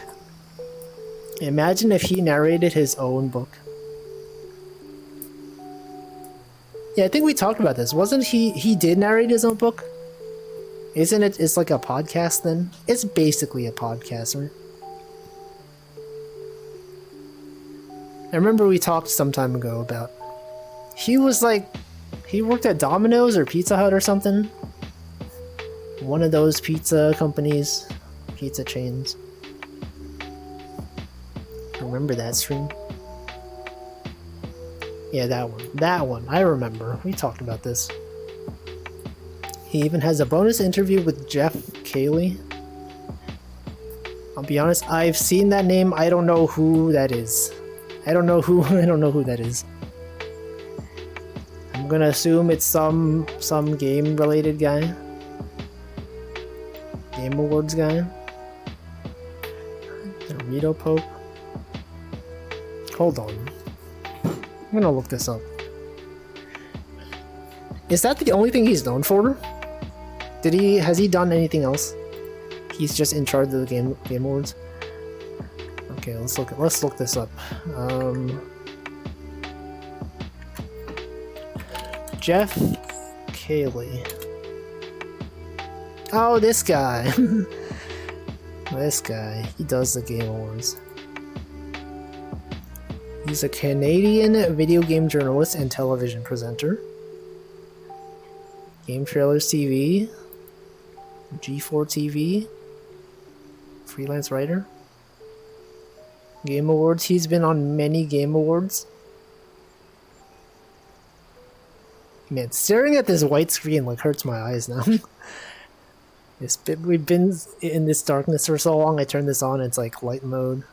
Imagine if he narrated his own book. Yeah, I think we talked about this. Wasn't he did narrate his own book? Isn't it, it's like a podcast then? It's basically a podcast, right? I remember we talked some time ago about, he was like, he worked at Domino's or Pizza Hut or something. One of those pizza companies, pizza chains. Remember that stream? Yeah, that one, I remember. We talked about this. He even has a bonus interview with Jeff Cayley. I'll be honest, I've seen that name, I don't know who that is. I don't know who that is. I'm gonna assume it's some game related guy. Game Awards guy. Dorito Pope. Hold on. I'm gonna look this up. Is that the only thing he's known for? Has he done anything else? He's just in charge of the Game Awards. Okay, let's look this up. Jeff Cayley. Oh, this guy. This guy. He does the Game Awards. He's a Canadian video game journalist and television presenter. Game Trailers TV. G4 TV. Freelance writer. Game Awards. He's been on many Game Awards. Man, staring at this white screen like hurts my eyes now. We've been in this darkness for so long, I turned this on, it's like light mode.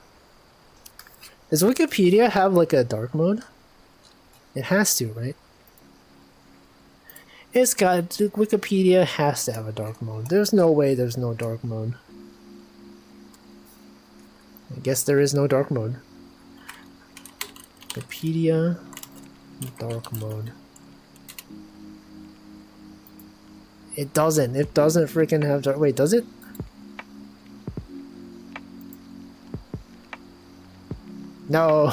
Does Wikipedia have like a dark mode? It has to, right? Wikipedia has to have a dark mode. There's no way there's no dark mode. I guess there is no dark mode. Wikipedia dark mode. It doesn't. It doesn't freaking have dark. Wait, does it? No.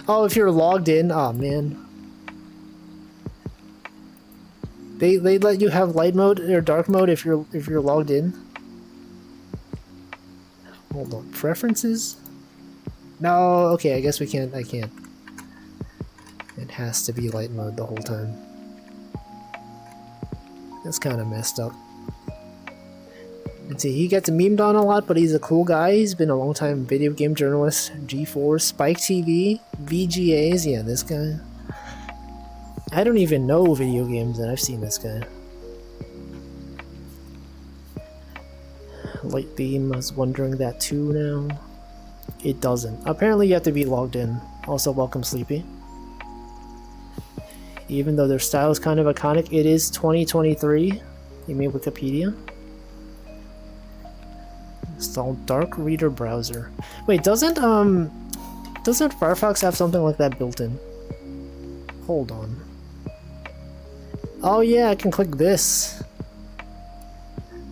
Oh, if you're logged in. Oh man. They let you have light mode or dark mode if you're logged in. Hold on. Preferences? No. Okay, I guess we can't. I can't. It has to be light mode the whole time. That's kind of messed up. Let's see, he gets memed on a lot, but he's a cool guy. He's been a long time video game journalist. G4, Spike TV, VGAs. Yeah, this guy. I don't even know video games, and I've seen this guy. Light Beam, I was wondering that too now. It doesn't. Apparently you have to be logged in. Also, welcome Sleepy. Even though their style is kind of iconic, it is 2023. You mean Wikipedia? Install Dark Reader browser. Wait, doesn't Firefox have something like that built in? Hold on. Oh yeah, I can click this.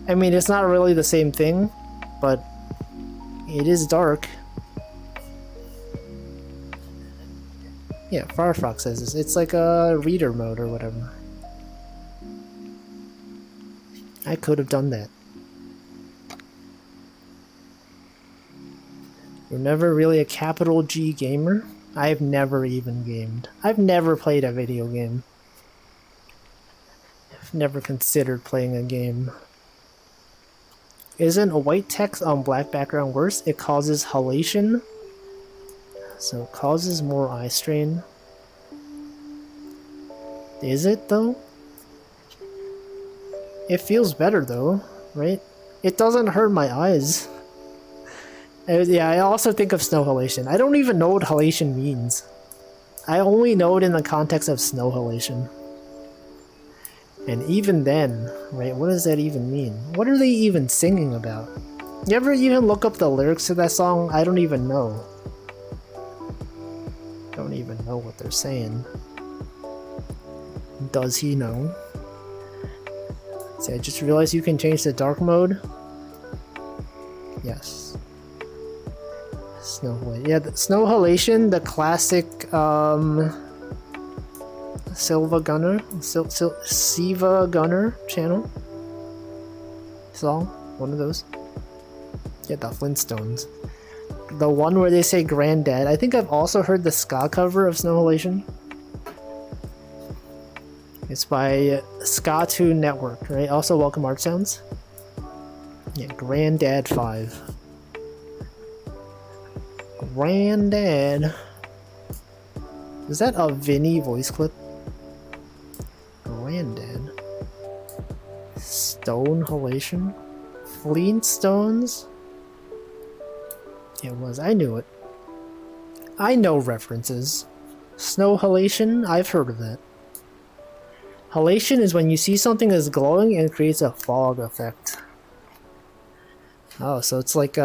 I mean, it's not really the same thing, but it is dark. Yeah, Firefox says this. It's like a reader mode or whatever. I could have done that. You're never really a capital G gamer? I've never even gamed. I've never played a video game. I've never considered playing a game. Isn't a white text on black background worse? It causes halation. So it causes more eye strain. Is it though? It feels better though, right? It doesn't hurt my eyes. Yeah, I also think of snow halation. I don't even know what halation means. I only know it in the context of snow halation. And even then, right, what does that even mean? What are they even singing about? You ever even look up the lyrics to that song? I don't even know. Don't even know what they're saying. Does he know? See, I just realized you can change the dark mode. Yes. Snow halation. Yeah, the snow halation, the classic Siva Gunner channel song, one of those. Yeah, the Flintstones. The one where they say Granddad. I think I've also heard the ska cover of Snow Halation. It's by Ska 2 Network, right? Also, welcome Art Sounds. Yeah, Granddad 5. Granddad. Is that a Vinny voice clip? Granddad. Stone Halation? Flintstones? It was. I knew it. I know references. Snow halation? I've heard of that. Halation is when you see something that's glowing and it creates a fog effect. Oh, so it's like,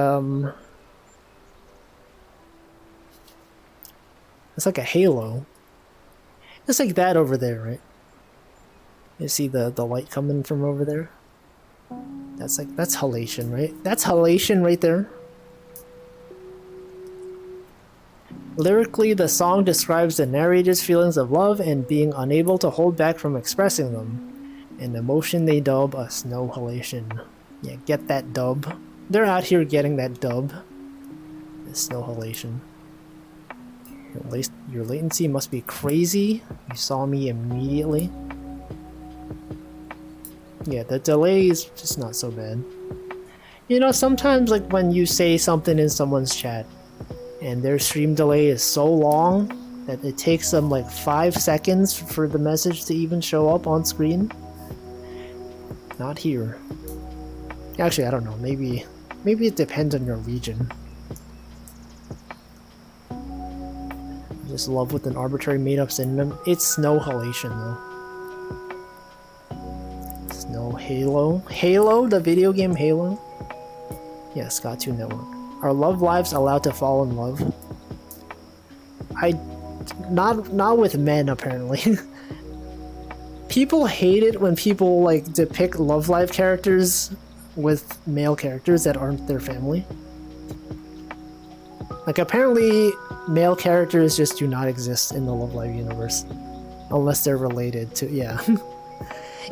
it's like a halo. It's like that over there, right? You see the light coming from over there? That's halation, right? That's halation right there. Lyrically, the song describes the narrator's feelings of love and being unable to hold back from expressing them, an emotion they dub a snow halation. Yeah, get that dub. They're out here getting that dub. The snow halation. Your latency must be crazy. You saw me immediately. Yeah, the delay is just not so bad. You know, sometimes like when you say something in someone's chat, and their stream delay is so long that it takes them like 5 seconds for the message to even show up on screen. Not here. Actually, I don't know. Maybe it depends on your region. I just love with an arbitrary made-up synonym. It's snow halation though. Snow Halo. Halo, the video game Halo. Yeah, Scott 2 Network. Are love lives allowed to fall in love? Not with men apparently. people hate it when people like depict Love Live characters with male characters that aren't their family. Like apparently male characters just do not exist in the Love Live universe unless they're related to, yeah.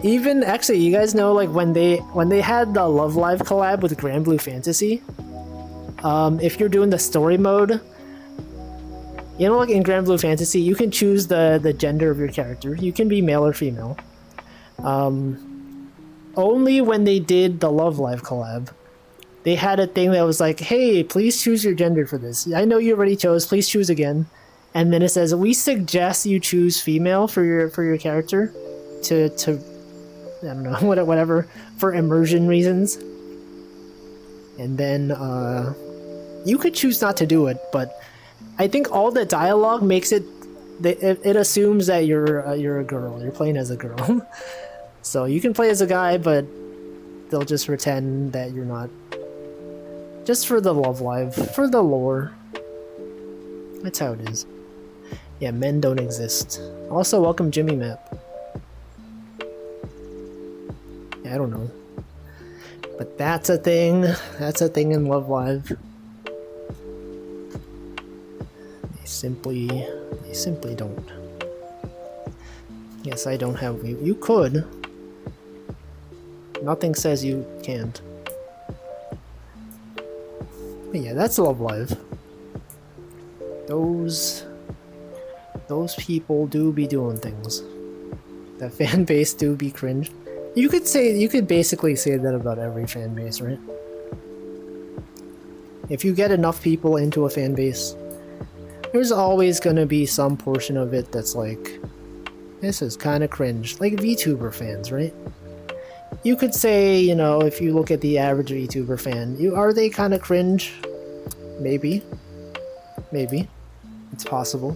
Even actually, you guys know like when they had the Love Live collab with Grand Blue Fantasy, if you're doing the story mode, you know, like in Grand Blue Fantasy, you can choose the gender of your character. You can be male or female. Only when they did the Love Live collab, they had a thing that was like, hey, please choose your gender for this. I know you already chose, please choose again. And then it says, we suggest you choose female for your character to I don't know, whatever, for immersion reasons. And then you could choose not to do it, but I think all the dialogue makes it assumes that you're a girl. You're playing as a girl. So you can play as a guy, but they'll just pretend that you're not. Just for the Love Live, for the lore. That's how it is. Yeah, men don't exist. Also, welcome Jimmy Map. Yeah, I don't know. But that's a thing. That's a thing in Love Live. They simply don't. Yes, I don't have you. You could. Nothing says you can't. But yeah, that's Love Live. Those people do be doing things. That fan base do be cringe. You could basically say that about every fan base, right? If you get enough people into a fan base, there's always gonna be some portion of it that's like, this is kind of cringe. Like VTuber fans, right? You could say, you know, if you look at the average VTuber fan, are they kind of cringe? Maybe. Maybe. It's possible.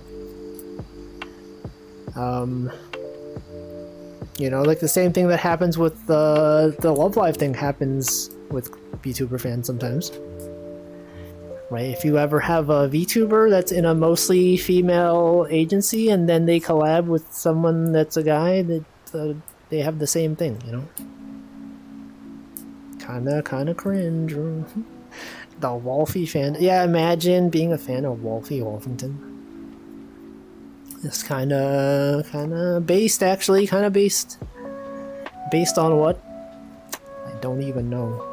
You know, like the same thing that happens with the Love Live thing happens with VTuber fans sometimes. Right? If you ever have a VTuber that's in a mostly female agency and then they collab with someone that's a guy, that they have the same thing, you know? Kinda cringe. The Walfie fan. Yeah, imagine being a fan of Walfie Wolfington. It's kinda based, actually. Kinda based. Based on what? I don't even know.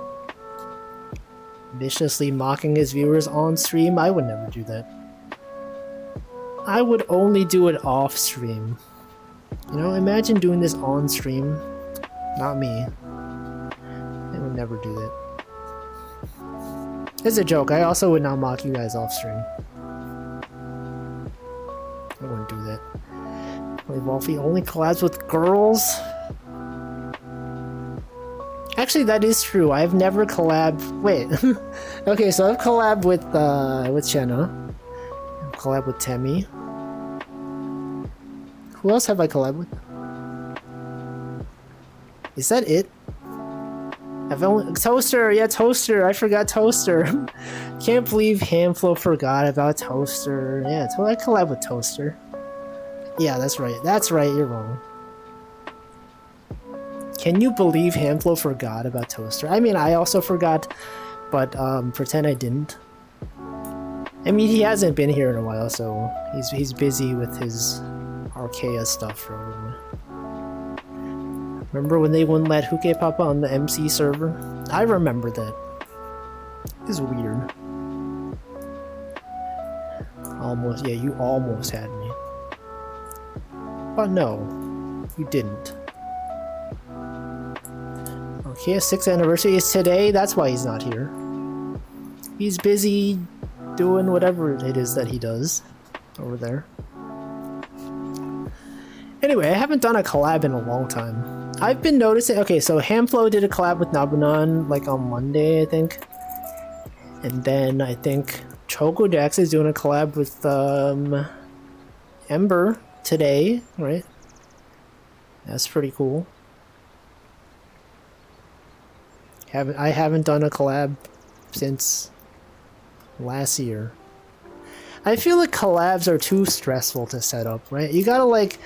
Viciously mocking his viewers on stream? I would never do that. I would only do it off stream. You know, imagine doing this on stream. Not me. I would never do that. It's a joke. I also would not mock you guys off stream. I wouldn't do that. Wait, Walfie only collabs with girls? Actually, that is true. I've never collabed. Wait. Okay, so I've collabed with Shenna. I've collabed with Temmie. Who else have I collabed with? Is that it? I've only Toaster. Yeah, Toaster. I forgot Toaster. Can't believe Hamflow forgot about Toaster. Yeah, I collab with Toaster. Yeah, that's right. That's right. You're wrong. Can you believe Hamflow forgot about Toaster? I mean, I also forgot, but pretend I didn't. I mean, he hasn't been here in a while, so he's busy with his Archaea stuff, probably. Remember when they wouldn't let Huke Papa on the MC server? I remember that. It's weird. Almost, yeah, you almost had me. But no, you didn't. Okay, his 6th anniversary is today, that's why he's not here. He's busy doing whatever it is that he does over there. Anyway, I haven't done a collab in a long time. I've been noticing, okay, so Hamflow did a collab with Nabunan like on Monday, I think. And then I think Chocojax is doing a collab with Ember today, right? That's pretty cool. I haven't done a collab since last year. I feel like collabs are too stressful to set up, right? You gotta like,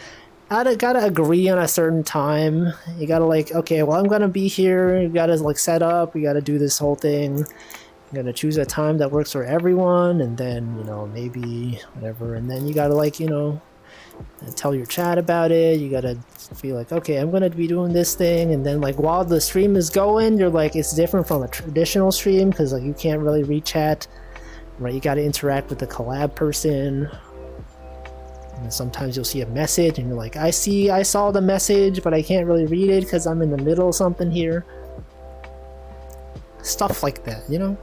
gotta agree on a certain time. You gotta like, okay, well, I'm gonna be here. You gotta like set up. We gotta do this whole thing. I'm gonna choose a time that works for everyone, and then, you know, maybe whatever. And then you gotta like, you know, tell your chat about it. You gotta feel like, okay, I'm gonna be doing this thing. And then like while the stream is going, you're like, it's different from a traditional stream because like you can't really read chat, right? You gotta interact with the collab person. And sometimes you'll see a message and you're like, I saw the message, but I can't really read it because I'm in the middle of something here. Stuff like that, you know?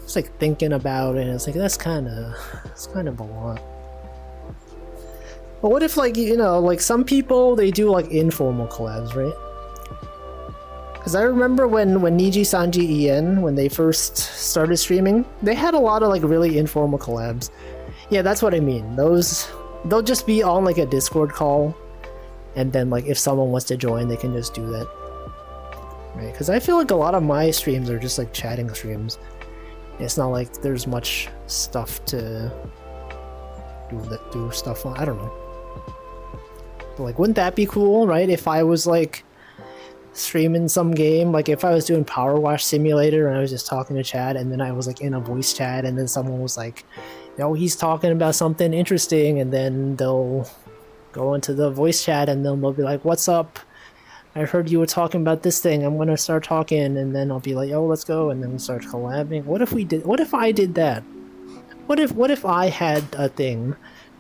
It's like thinking about it, and it's like, that's kind of a lot. But what if, like, you know, like some people, they do like informal collabs, right? Because I remember when Niji Sanji En, when they first started streaming, they had a lot of like really informal collabs. Yeah, that's what I mean. They'll just be on like a Discord call, and then like if someone wants to join, they can just do that. Right? Because I feel like a lot of my streams are just like chatting streams. It's not like there's much stuff to do stuff on. I don't know. But like, wouldn't that be cool, right? If I was like streaming some game, like if I was doing Power Wash Simulator and I was just talking to chat, and then I was like in a voice chat, and then someone was like, "Yo, he's talking about something interesting," and then they'll go into the voice chat, and then they'll be like, "What's up? I heard you were talking about this thing. I'm gonna start talking," and then I'll be like, "Oh, let's go," and then we start collabing. What if I did that? What if I had a thing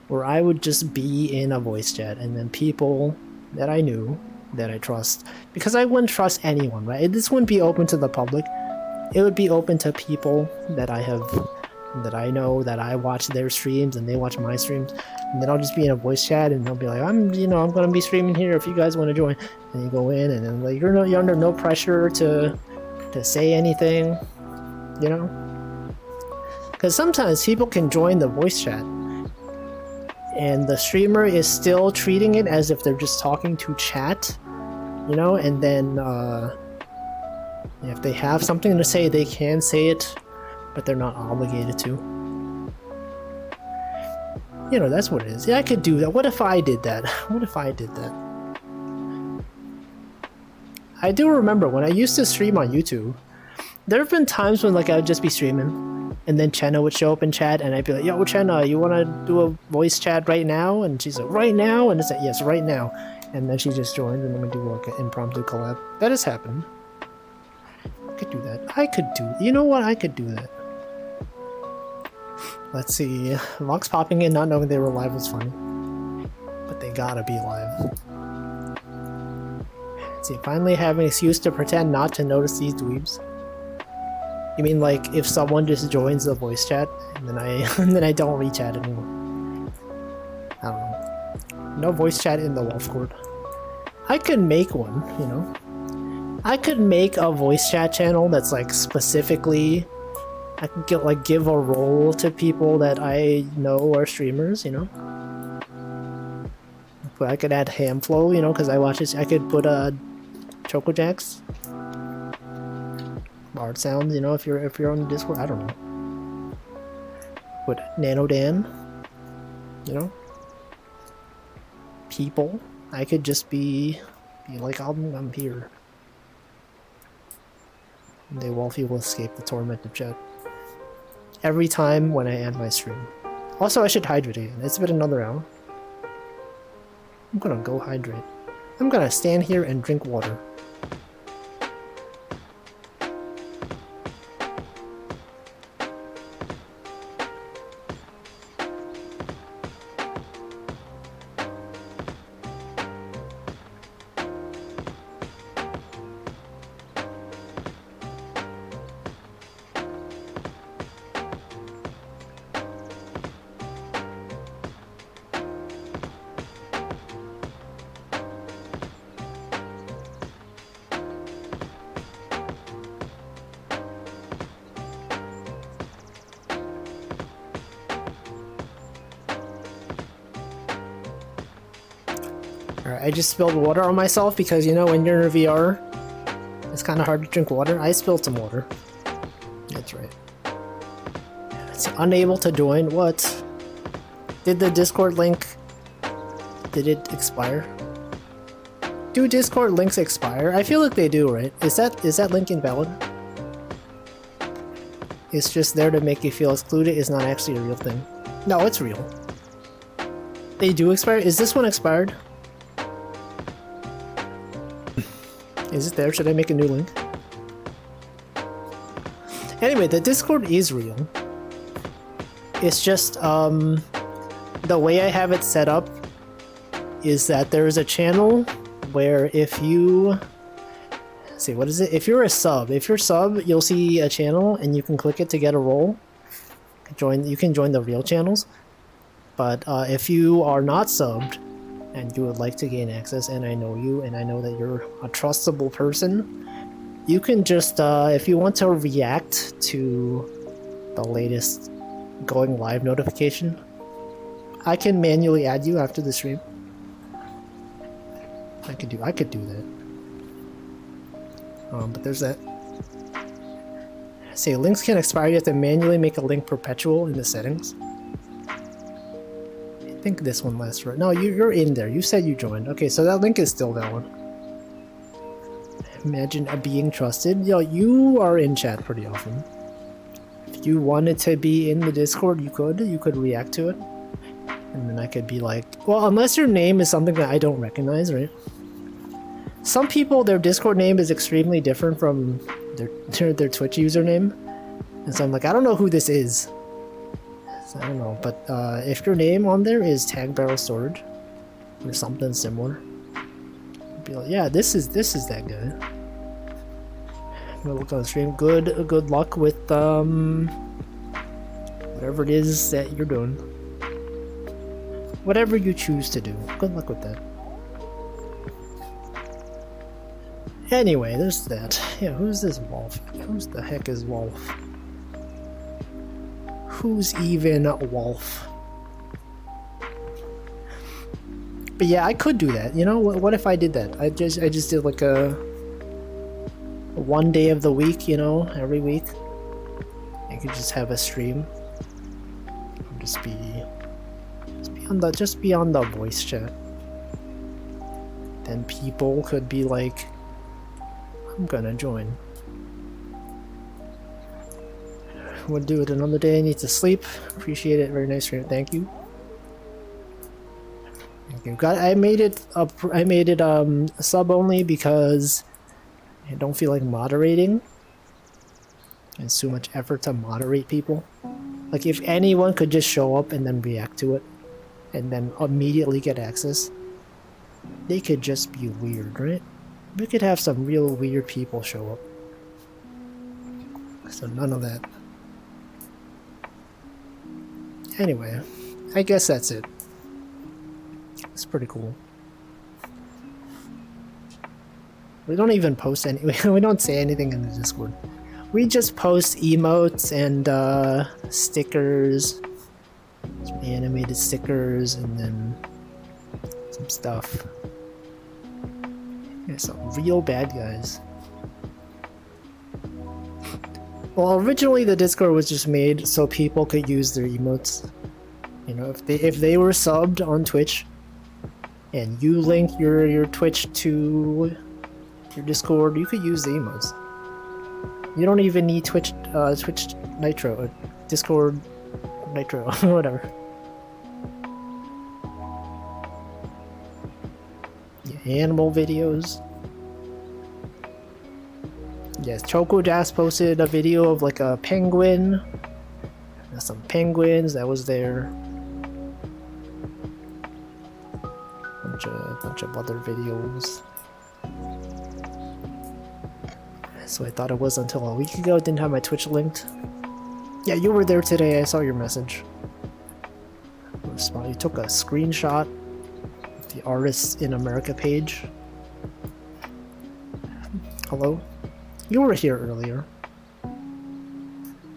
where I would just be in a voice chat, and then people that I knew, that I trust, because I wouldn't trust anyone, right? This wouldn't be open to the public. It would be open to people that that I know, that I watch their streams and they watch my streams, and then I'll just be in a voice chat, and they'll be like, I'm gonna be streaming here if you guys want to join, and you go in, and then like you're under no pressure to say anything, you know, because sometimes people can join the voice chat and the streamer is still treating it as if they're just talking to chat, you know, and then if they have something to say, they can say it, but they're not obligated to. You know, that's what it is. Yeah, I could do that. What if I did that? What if I did that? I do remember when I used to stream on YouTube, there have been times when like I would just be streaming, and then Chenna would show up in chat, and I'd be like, "Yo, Chenna, you want to do a voice chat right now?" And she's like, "Right now?" And it's like, "Yes, right now." And then she just joins, and then we do like an impromptu collab. That has happened. I could do that. You know what? I could do that. Let's see. Vox popping in, not knowing they were live was funny. But they gotta be live. Let's see, finally have an excuse to pretend not to notice these dweebs. You mean like if someone just joins the voice chat and then I don't reach out anymore? I don't know. No voice chat in the Wolf Court. I could make one, you know. I could make a voice chat channel that's like specifically, I could give a role to people that I know are streamers, you know. But I could add Hamflow, you know, because I watch it. I could put Choco Jacks, Bard sounds, you know, if you're on Discord. I don't know. Put Nano Dan, you know. People. I could just be like, I'm here. And they Walfie will escape the torment of chat every time when I end my stream. Also, I should hydrate again. It's been another hour. I'm gonna go hydrate. I'm gonna stand here and drink water. Alright, I just spilled water on myself because, you know, when you're in VR, it's kind of hard to drink water. I spilled some water. That's right. It's unable to join. What? Did the Discord link Did it expire? Do Discord links expire? I feel like they do, right? Is that link invalid? It's just there to make you feel excluded. It's not actually a real thing. No, it's real. They do expire? Is this one expired? Is it there? Should I make a new link? Anyway, the Discord is real. It's just, the way I have it set up is that there is a channel where if you... Let's see, what is it? If you're sub, you'll see a channel and you can click it to get a role. You can join the real channels. But if you are not subbed and you would like to gain access, and I know you, and I know that you're a trustable person, you can just, if you want to react to the latest going live notification, I can manually add you after the stream. I could do that. But there's that. Say links can expire. You have to manually make a link perpetual in the settings. I think this one lasts for... No, you're in there. You said you joined. Okay, so that link is still valid. Imagine being trusted. Yo, you are in chat pretty often. If you wanted to be in the Discord, you could react to it. And then I could be like... Well, unless your name is something that I don't recognize, right? Some people, their Discord name is extremely different from their Twitch username. And so I'm like, I don't know who this is. So I don't know, but if your name on there is Tag Barrel Storage or something similar, I'd be like, yeah, this is that guy. I'm gonna look on the stream. Good luck with whatever it is that you're doing. Whatever you choose to do. Good luck with that. Anyway, there's that. Yeah, who's this Wolf? Who's the heck is Wolf? Who's even Wolf? But yeah, I could do that. You know, what if I did that? I just did like a one day of the week, you know, every week. I could just have a stream. Just be on the voice chat. Then people could be like, I'm gonna join. We'll do it another day. I need to sleep. Appreciate it. Very nice stream. Thank you. Thank you. I made it sub only because I don't feel like moderating. It's too much effort to moderate people. Like if anyone could just show up and then react to it and then immediately get access, they could just be weird, right? We could have some real weird people show up. So none of that. Anyway, I guess that's it. It's pretty cool. We don't even post any. We don't say anything in the Discord. We just post emotes and stickers, some animated stickers, and then some stuff. Yeah, some real bad guys. Well, originally the Discord was just made so people could use their emotes. You know, if they were subbed on Twitch, and you link your Twitch to your Discord, you could use the emotes. You don't even need Twitch Nitro, Discord Nitro, whatever. Yeah, animal videos. Yes, Chocodas posted a video of like a penguin. There's some penguins that was there. Bunch of other videos. So I thought it was until a week ago. Didn't have my Twitch linked. Yeah, you were there today. I saw your message. You took a screenshot of the Artists in America page. Hello? You were here earlier.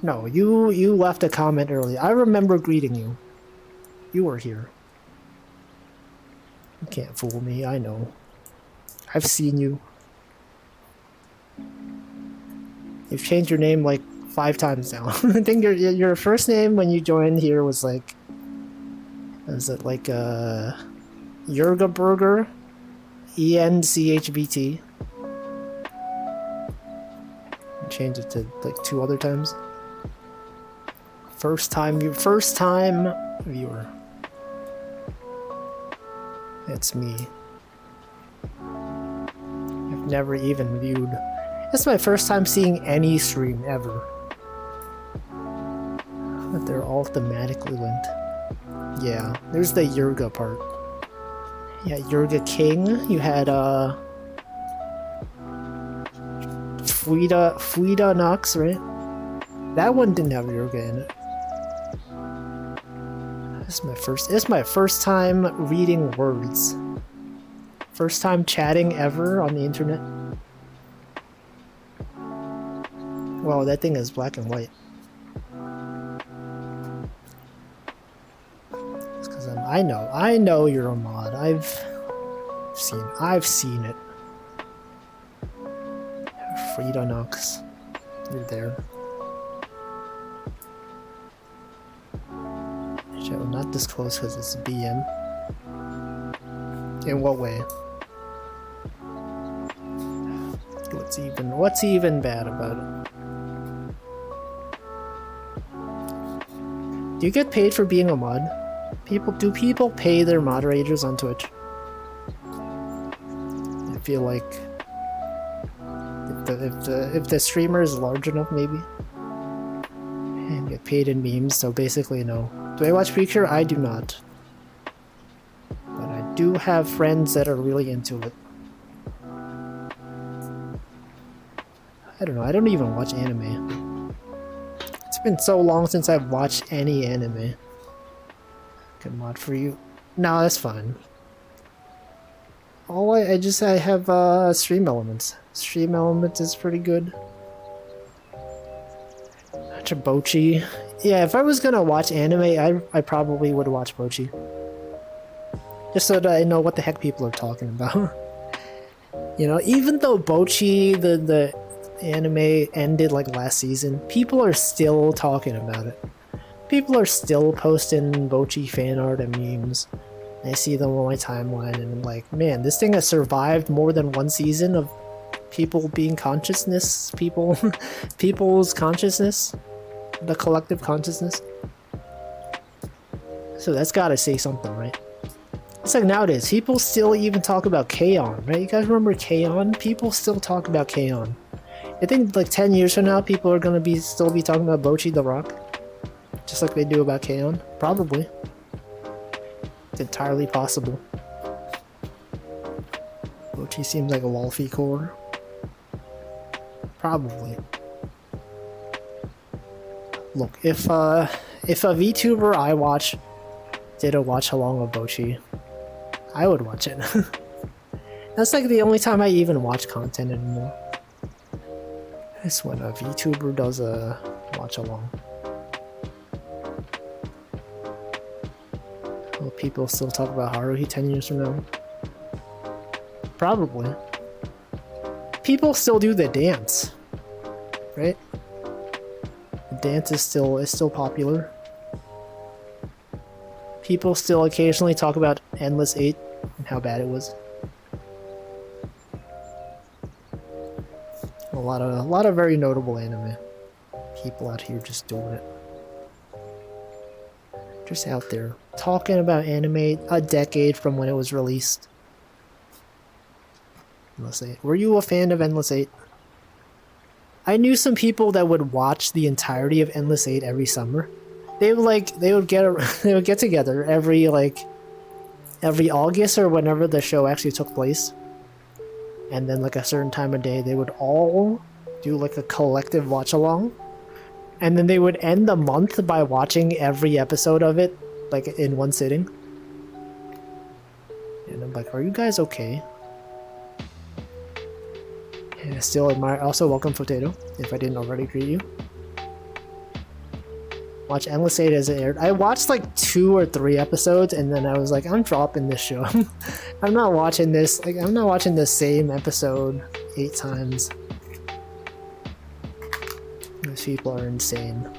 No, you left a comment earlier. I remember greeting you. You were here. You can't fool me, I know. I've seen you. You've changed your name like 5 times now. I think your first name when you joined here was like... Was it like Yurga Burger, ENCHBT. Change it to like 2 other times. First time viewer. It's me. I've never even viewed. It's my first time seeing any stream ever. But they're all thematically linked. Yeah, there's the Yurga part. Yeah, Yurga King. You had Fuida Nox, right? That one didn't have Yurga in it. It's my first time reading words. First time chatting ever on the internet. Wow, that thing is black and white. It's because I know you're a mod. I've seen it. Frida Nox, you're there. I will not disclose because it's BM. In what way? What's even bad about it? Do you get paid for being a mod? Do people pay their moderators on Twitch? I feel like if the streamer is large enough, maybe, and get paid in memes. So basically, no. Do I watch Picture? I do not. But I do have friends that are really into it. I don't know, I don't even watch anime. It's been so long since I've watched any anime. Good mod for you. No, that's fine. I have Stream Elements. Stream Elements is pretty good. Bochi. Yeah, if I was gonna watch anime, I probably would watch Bochi. Just so that I know what the heck people are talking about. You know, even though Bochi, the anime ended like last season, people are still talking about it. People are still posting Bochi fan art and memes. I see them on my timeline and I'm like, man, this thing has survived more than one season of people being people's consciousness. The collective consciousness. So that's gotta say something, right? It's like nowadays, people still even talk about K-On!, right? You guys remember K-On!? People still talk about K-On!. I think like 10 years from now, people are gonna still be talking about Bochi the Rock. Just like they do about K-On!. Probably. It's entirely possible. Bochi seems like a Walfie core. Probably. Look, if a VTuber I watch did a watch along of Bochi, I would watch it. That's like the only time I even watch content anymore. It's when a VTuber does a watch along. Will people still talk about Haruhi 10 years from now? Probably. People still do the dance, right? Dance is still popular. People still occasionally talk about Endless 8 and how bad it was. A lot of very notable anime. People out here just doing it. Just out there talking about anime a decade from when it was released. Endless 8. Were you a fan of Endless 8? I knew some people that would watch the entirety of Endless 8 every summer. They would get together every August or whenever the show actually took place. And then like a certain time of day, they would all do like a collective watch along. And then they would end the month by watching every episode of it like in one sitting. And I'm like, are you guys okay? And I still admire. Also, welcome Potato, if I didn't already greet you. Watch Endless 8 as it aired. I watched like 2 or 3 episodes and then I was like, I'm dropping this show. I'm not watching this. Like, I'm not watching the same episode 8 times. These people are insane.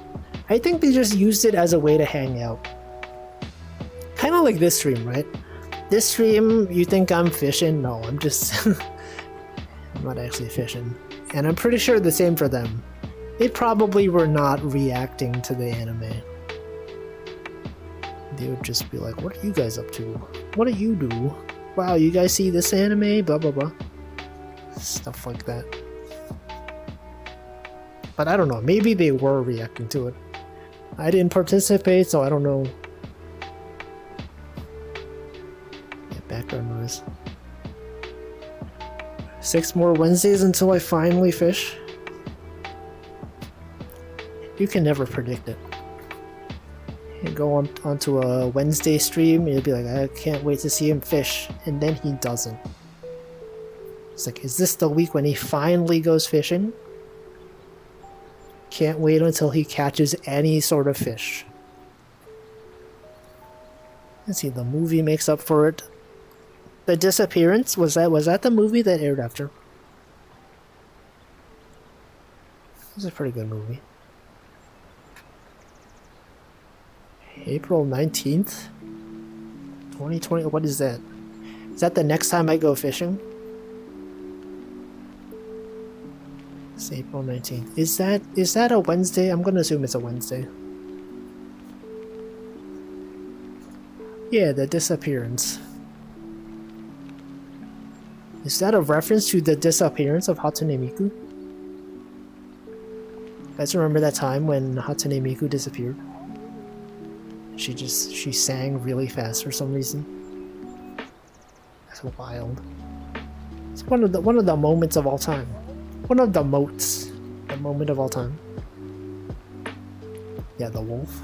I think they just used it as a way to hang out. Kind of like this stream, right? This stream, you think I'm fishing? No, I'm just... I'm not actually fishing. And I'm pretty sure the same for them. They probably were not reacting to the anime. They would just be like, what are you guys up to? What do you do? Wow, you guys see this anime? Blah, blah, blah. Stuff like that. But I don't know, maybe they were reacting to it. I didn't participate, so I don't know. Yeah, background noise. 6 more Wednesdays until I finally fish. You can never predict it. You go onto a Wednesday stream, you'll be like, I can't wait to see him fish, and then he doesn't. It's like, is this the week when he finally goes fishing? Can't wait until he catches any sort of fish. Let's see, the movie makes up for it. The Disappearance, was that the movie that aired after? It was a pretty good movie. April 19th? 2020, what is that? Is that the next time I go fishing? It's April 19th. Is that a Wednesday? I'm gonna assume it's a Wednesday. Yeah, the Disappearance. Is that a reference to the disappearance of Hatsune Miku? You guys remember that time when Hatsune Miku disappeared? She sang really fast for some reason. That's wild. It's one of the moments of all time. One of the motes. The moment of all time. Yeah, the wolf.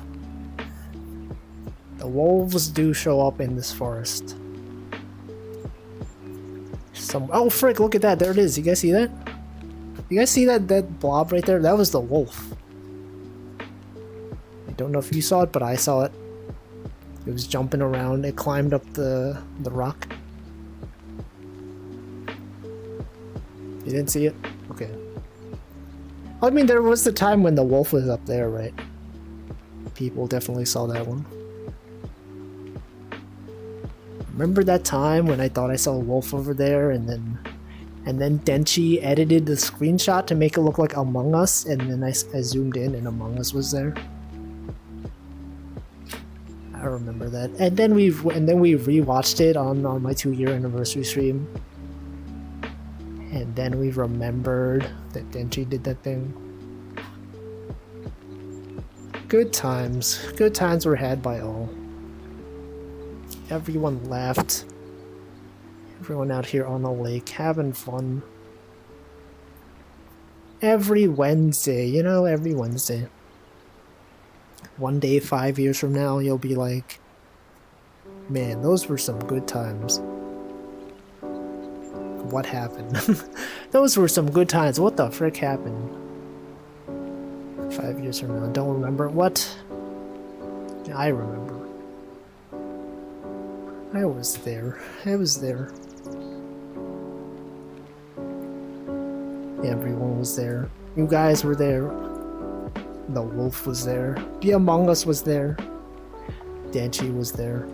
The wolves do show up in this forest. Oh frick, look at that, there it is. You guys see that? You guys see that blob right there? That was the wolf. I don't know if you saw it, but I saw it. It was jumping around, it climbed up the rock. You didn't see it? Okay. I mean, there was the time when the wolf was up there, right? People definitely saw that one. Remember that time when I thought I saw a wolf over there, and then Denchi edited the screenshot to make it look like Among Us, and then I zoomed in and Among Us was there. I remember that. And then we rewatched it on my 2-year anniversary stream. And then we remembered that Denchi did that thing. Good times. Good times were had by all. Everyone left. Everyone out here on the lake having fun. Every Wednesday, you know, every Wednesday. One day, 5 years from now, you'll be like, man, those were some good times. What happened? Those were some good times. What the frick happened? 5 years from now, don't remember. What? I remember. I was there. I was there. Everyone was there. You guys were there. The wolf was there. The Among Us was there. Denchi was there.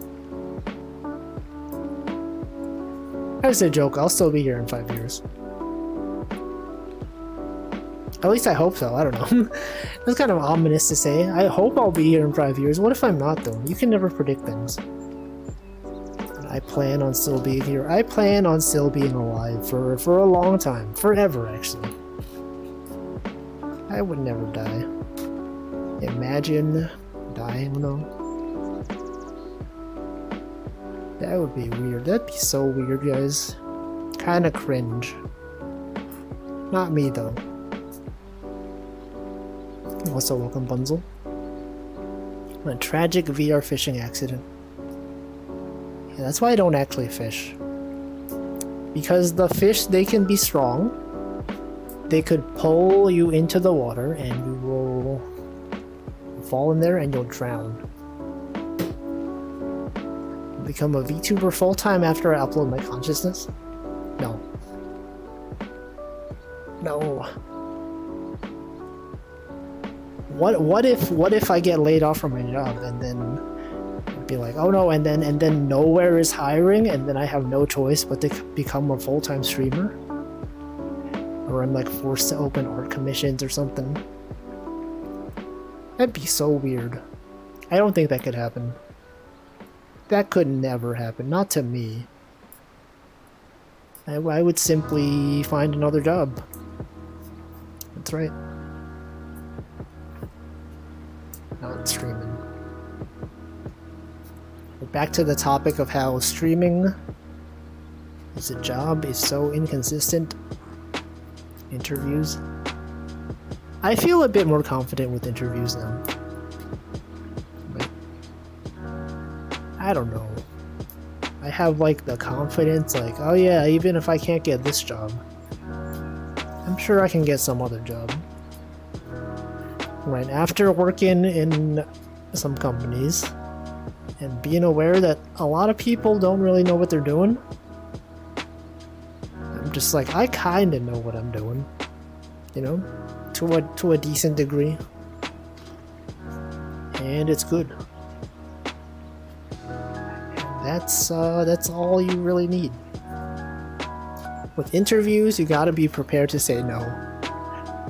That's a joke. I'll still be here in 5 years. At least I hope so. I don't know. That's kind of ominous to say. I hope I'll be here in 5 years. What if I'm not, though? You can never predict things. I plan on still being here. I plan on still being alive for a long time. Forever, actually. I would never die. Imagine dying, no. That would be weird. That'd be so weird, guys. Kinda cringe. Not me, though. Also, welcome, Bunzel. A tragic VR fishing accident. Yeah, that's why I don't actually fish. Because the fish, they can be strong. They could pull you into the water and you will fall in there and you'll drown. Become a VTuber full-time after I upload my consciousness? No. No. What if I get laid off from my job and then be like, oh no, and then nowhere is hiring, and then I have no choice but to become a full-time streamer, or I'm like forced to open art commissions or something. That'd be so weird. I don't think that could happen. That could never happen, not to me. I would simply find another job. That's right. Not streaming. But back to the topic of how streaming as a job is so inconsistent. Interviews. I feel a bit more confident with interviews now. But I don't know. I have like the confidence, like, oh yeah, even if I can't get this job, I'm sure I can get some other job. Right, after working in some companies and being aware that a lot of people don't really know what they're doing, I'm just like, I kind of know what I'm doing, you know, to a decent degree, and it's good. That's all you really need. With interviews, you gotta be prepared to say no.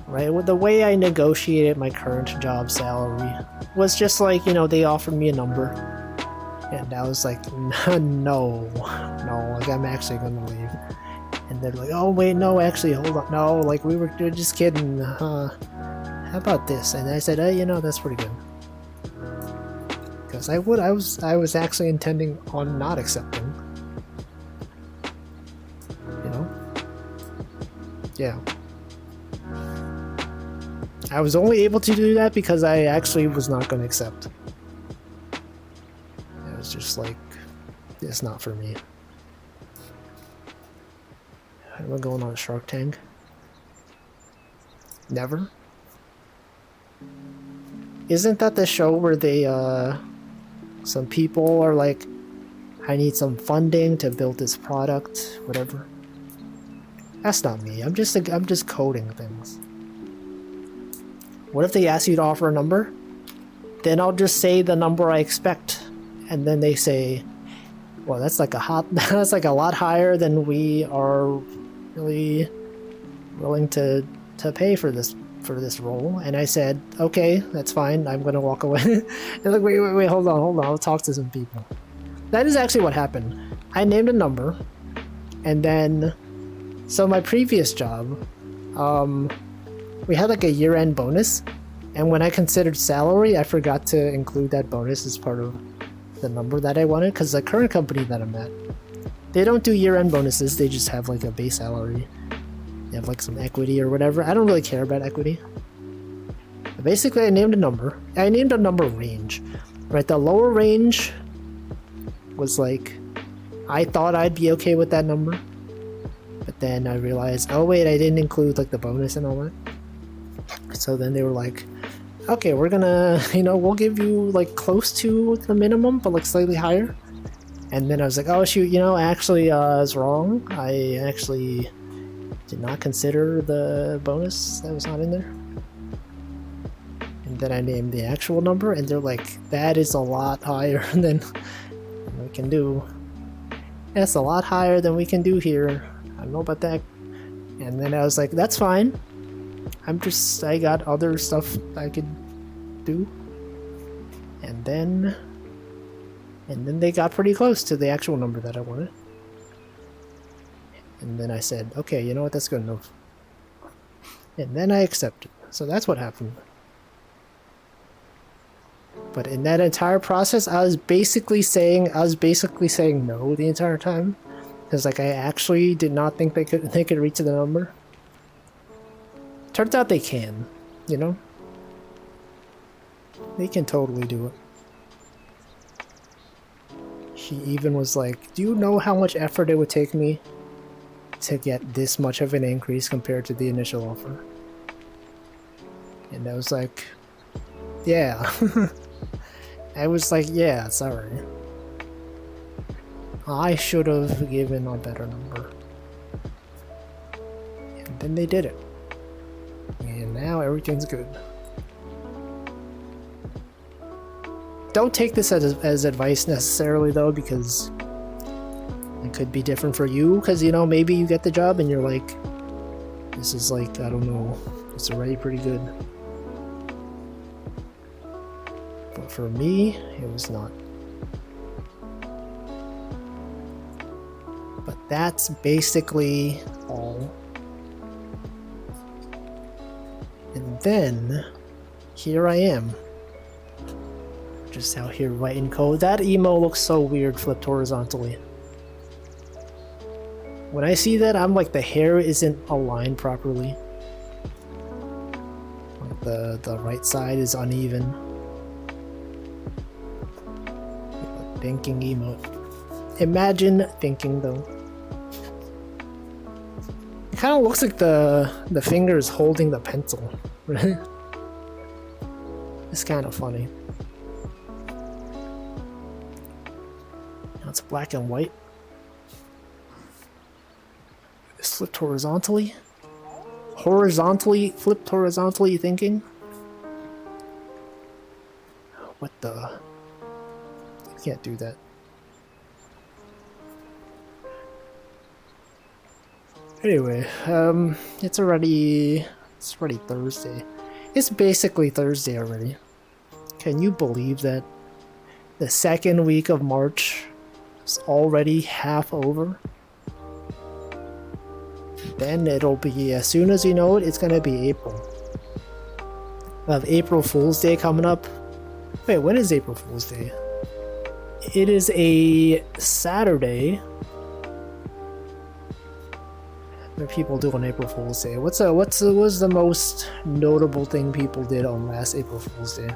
Right? With the way I negotiated my current job salary was just like, you know, they offered me a number, and I was like, no, like I'm actually gonna leave. And they're like, oh wait, no, actually, hold on, no, like we were just kidding. How about this? And I said, hey, you know, that's pretty good. Because I was actually intending on not accepting. You know? Yeah. I was only able to do that because I actually was not going to accept. I was just like, it's not for me. Am I going on a Shark Tank? Never? Isn't that the show where they, some people are like, I need some funding to build this product, whatever? That's not me. I'm just coding things. What if they ask you to offer a number? Then I'll just say the number I expect, and then they say, well, that's like that's like a lot higher than we are really willing to pay for this role. And I said, okay, that's fine, I'm gonna walk away. And like, wait, hold on, I'll talk to some people. That is actually what happened. I named a number, and then, so my previous job, we had like a year-end bonus, and when I considered salary, I forgot to include that bonus as part of the number that I wanted, because the current company that I'm at, they don't do year-end bonuses, they just have like a base salary. They have like some equity or whatever. I don't really care about equity. But basically, I named a number. I named a number range. Right, the lower range was like, I thought I'd be okay with that number. But then I realized, oh wait, I didn't include like the bonus and all that. So then they were like, okay, we're gonna, you know, we'll give you like close to the minimum, but like slightly higher. And then I was like, oh shoot, you know, actually, I was wrong. I actually did not consider the bonus that was not in there. And then I named the actual number, and they're like, that is a lot higher than we can do. That's a lot higher than we can do here. I don't know about that. And then I was like, that's fine. I got other stuff I could do. And then they got pretty close to the actual number that I wanted. And then I said, okay, you know what, that's good enough. And then I accepted. So that's what happened. But in that entire process, I was basically saying no the entire time. Because like I actually did not think they could reach the number. Turns out they can, you know? They can totally do it. She even was like, do you know how much effort it would take me to get this much of an increase compared to the initial offer? And I was like, yeah. I was like, yeah, sorry. I should have given a better number. And then they did it. And now everything's good. Don't take this as advice necessarily though, because it could be different for you, because you know, maybe you get the job and you're like, this is like, I don't know, it's already pretty good. But for me, it was not. But that's basically all. And then, here I am. Just out here writing code. That emo looks so weird flipped horizontally. When I see that, I'm like, the hair isn't aligned properly. Like the right side is uneven. Thinking emote. Imagine thinking though. It kind of looks like the finger is holding the pencil. It's kind of funny. Now it's black and white. It's flipped horizontally. Flipped horizontally thinking. What the? You can't do that. Anyway, it's already Thursday. It's basically Thursday already. Can you believe that? The second week of March is already half over. Then it'll be, as soon as you know it, it's gonna be April. We have April Fool's Day coming up. Wait, when is April Fool's Day? It is a Saturday. What do people do on April Fool's Day? What was the most notable thing people did on last April Fool's Day?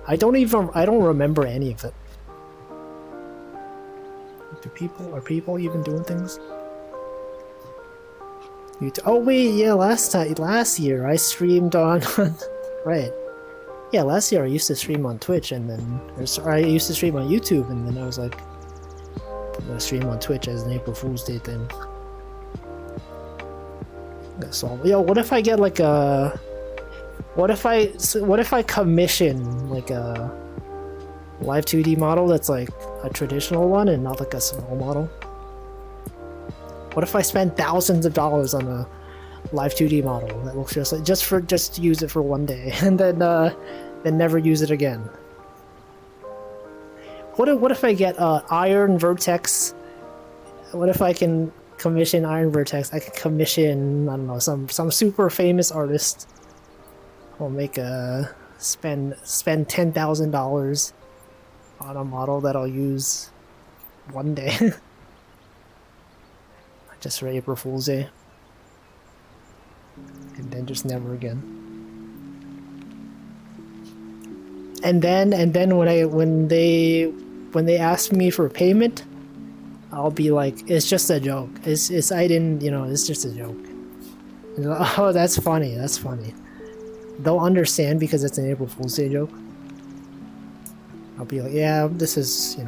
I don't remember any of it. Are people even doing things? Oh wait, yeah, last year I streamed on right. Yeah, last year I used to stream on Twitch, and then I used to stream on YouTube, and then I was like, I'm gonna stream on Twitch as an April Fool's Day thing. So, yo, what if I get like a, what if I commission like a live 2D model that's like a traditional one and not like a small model? What if I spend thousands of dollars on a live 2D model that looks just like, just to use it for one day and then never use it again? What if I get Iron Vertex? What if I can commission Iron Vertex? I could commission, I don't know, some super famous artist. I'll make a spend $10,000 on a model that I'll use one day. Just for April Fool's Day. And then just never again. And then when they ask me for payment, I'll be like, it's just a joke. It's just a joke. And like, oh, that's funny. They'll understand because it's an April Fool's Day joke. I'll be like, yeah, this is,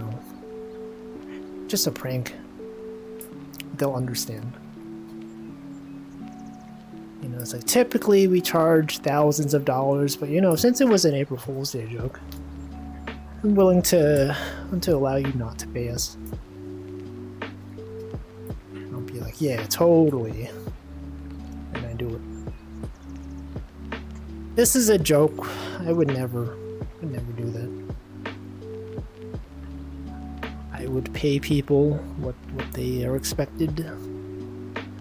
just a prank. They'll understand. It's like, typically we charge thousands of dollars, but since it was an April Fool's Day joke, I'm willing to allow you not to pay us. I'll be like, yeah, totally. And I do it. This is a joke. I would never do that. I would pay people what they are expected.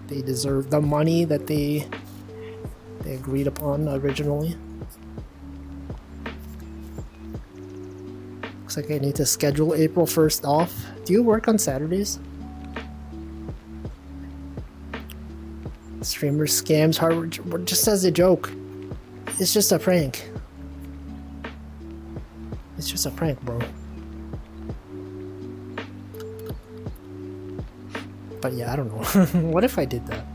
They deserve the money that they agreed upon originally. Looks like I need to schedule April 1st off. Do you work on Saturdays? Streamer scams hardware just as a joke. It's just a prank. It's just a prank, bro. But yeah, I don't know. What if I did that?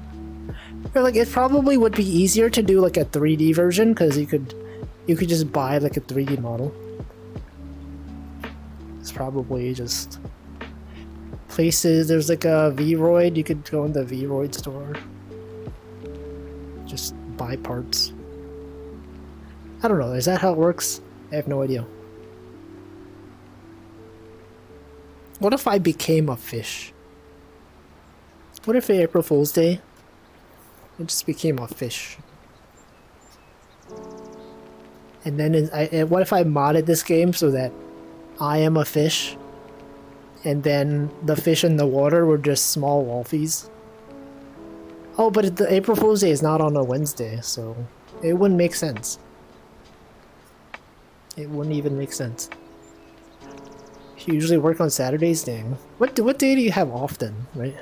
Or like, it probably would be easier to do like a 3D version, because you could just buy like a 3D model. It's probably just places. There's like a Vroid. You could go in the Vroid store. Just buy parts. I don't know. Is that how it works? I have no idea. What if I became a fish? What if April Fool's Day, I just became a fish? And then what if I modded this game so that I am a fish, and then the fish in the water were just small Walfies? Oh, but the April Fool's Day is not on a Wednesday, so it wouldn't make sense. It wouldn't even make sense. You usually work on Saturdays, dang. What day do you have off then, right?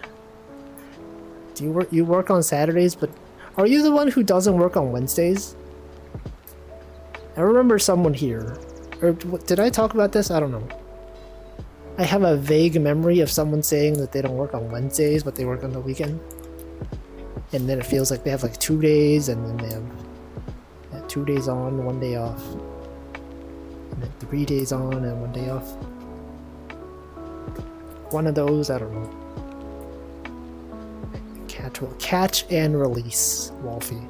Do you work on Saturdays, but are you the one who doesn't work on Wednesdays? I remember someone here. Or did I talk about this? I don't know. I have a vague memory of someone saying that they don't work on Wednesdays, but they work on the weekend. And then it feels like they have like 2 days, and then they have 2 days on, 1 day off. And then 3 days on and 1 day off. One of those, I don't know. Catch and release, Walfie.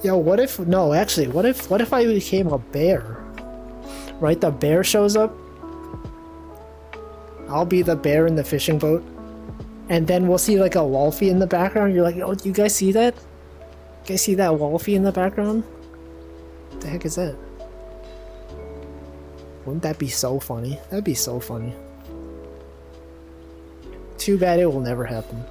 Yo, what if, no, actually, what if I became a bear? Right, the bear shows up. I'll be the bear in the fishing boat. And then we'll see like a Walfie in the background. You're like, oh, you guys see that? You guys see that Walfie in the background? What the heck is that? Wouldn't that be so funny? That'd be so funny. Too bad it will never happen.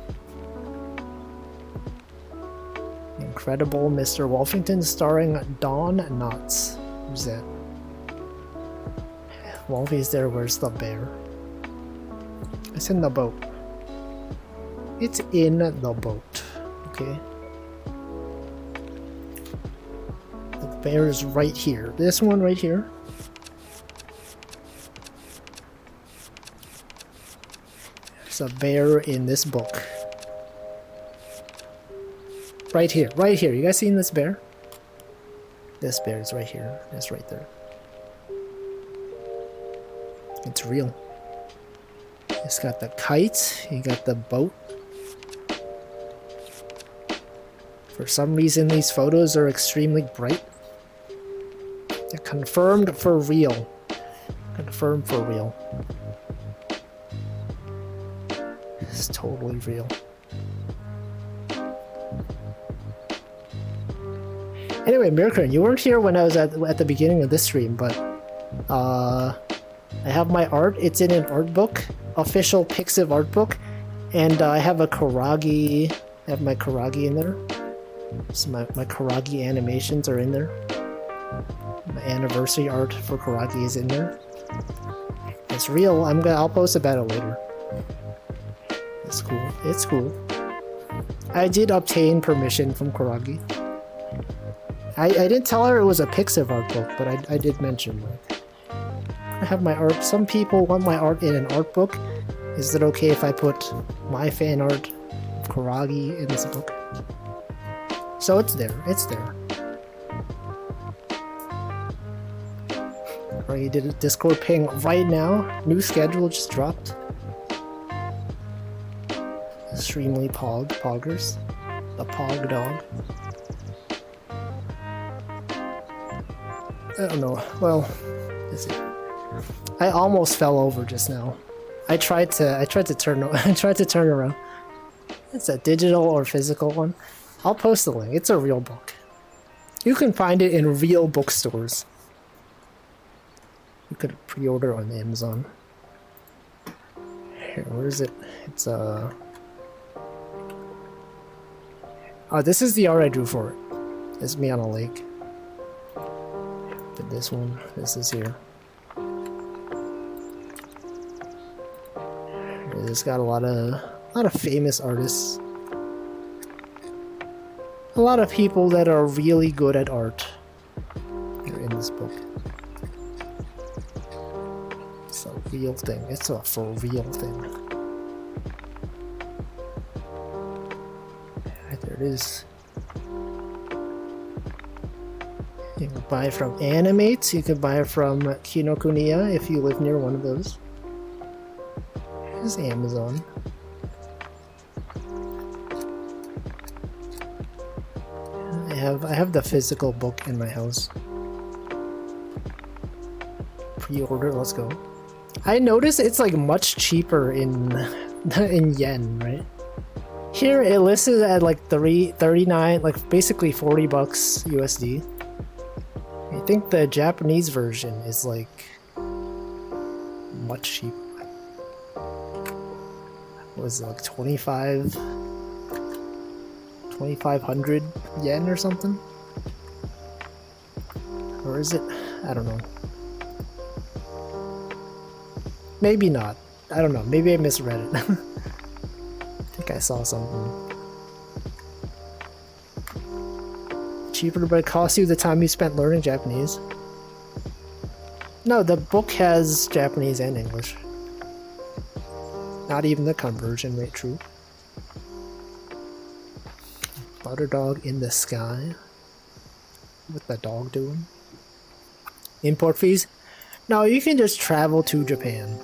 Incredible Mr. Wolfington starring Don Knotts. Who's that? Wolfie's there, where's the bear? It's in the boat. It's in the boat. Okay. The bear is right here. This one right here. There's a bear in this book. Right here, right here. You guys seen this bear? This bear is right here. It's right there. It's real. It's got the kite. You got the boat. For some reason, these photos are extremely bright. They're confirmed for real. Confirmed for real. It's totally real. Anyway, Mirkern, you weren't here when I was at the beginning of this stream, but I have my art. It's in an art book, official pixiv art book, and I have a Karagi. I have my Karagi in there. So my Karagi animations are in there. My anniversary art for Karagi is in there. It's real. I'll post about it later. It's cool. It's cool. I did obtain permission from Karagi. I didn't tell her it was a pixiv art book, but I did mention, like, I have my art. Some people want my art in an art book. Is it okay if I put my fan art of Karagi in this book? So it's there. It's there. Karagi did a Discord ping right now. New schedule just dropped. Extremely poggers. The pog dog. I don't know. Well, is it? I almost fell over just now. I tried to turn around. It's a digital or physical one. I'll post the link. It's a real book. You can find it in real bookstores. You could pre-order on Amazon. Here, where is it? It's Oh, this is the art I drew for it. It's me on a lake. But this one, this is here. It's got a lot of famous artists. A lot of people that are really good at art are in this book. It's a real thing. It's a for real thing. Right, there it is. You can buy it from Animates. You can buy it from Kinokuniya if you live near one of those. Here's Amazon. I have the physical book in my house. Pre-order, let's go. I noticed it's like much cheaper in in yen, right? Here it listed at like 39, like basically 40 bucks USD. I think the Japanese version is like much cheaper. What was it, like 2,500 yen or something? Or is it? I don't know. Maybe not. I don't know. Maybe I misread it. I think I saw something. Cheaper, but it costs you the time you spent learning Japanese. No, the book has Japanese and English. Not even the conversion rate, true. Butter dog in the sky. What's the dog doing? Import fees? No, you can just travel to Japan.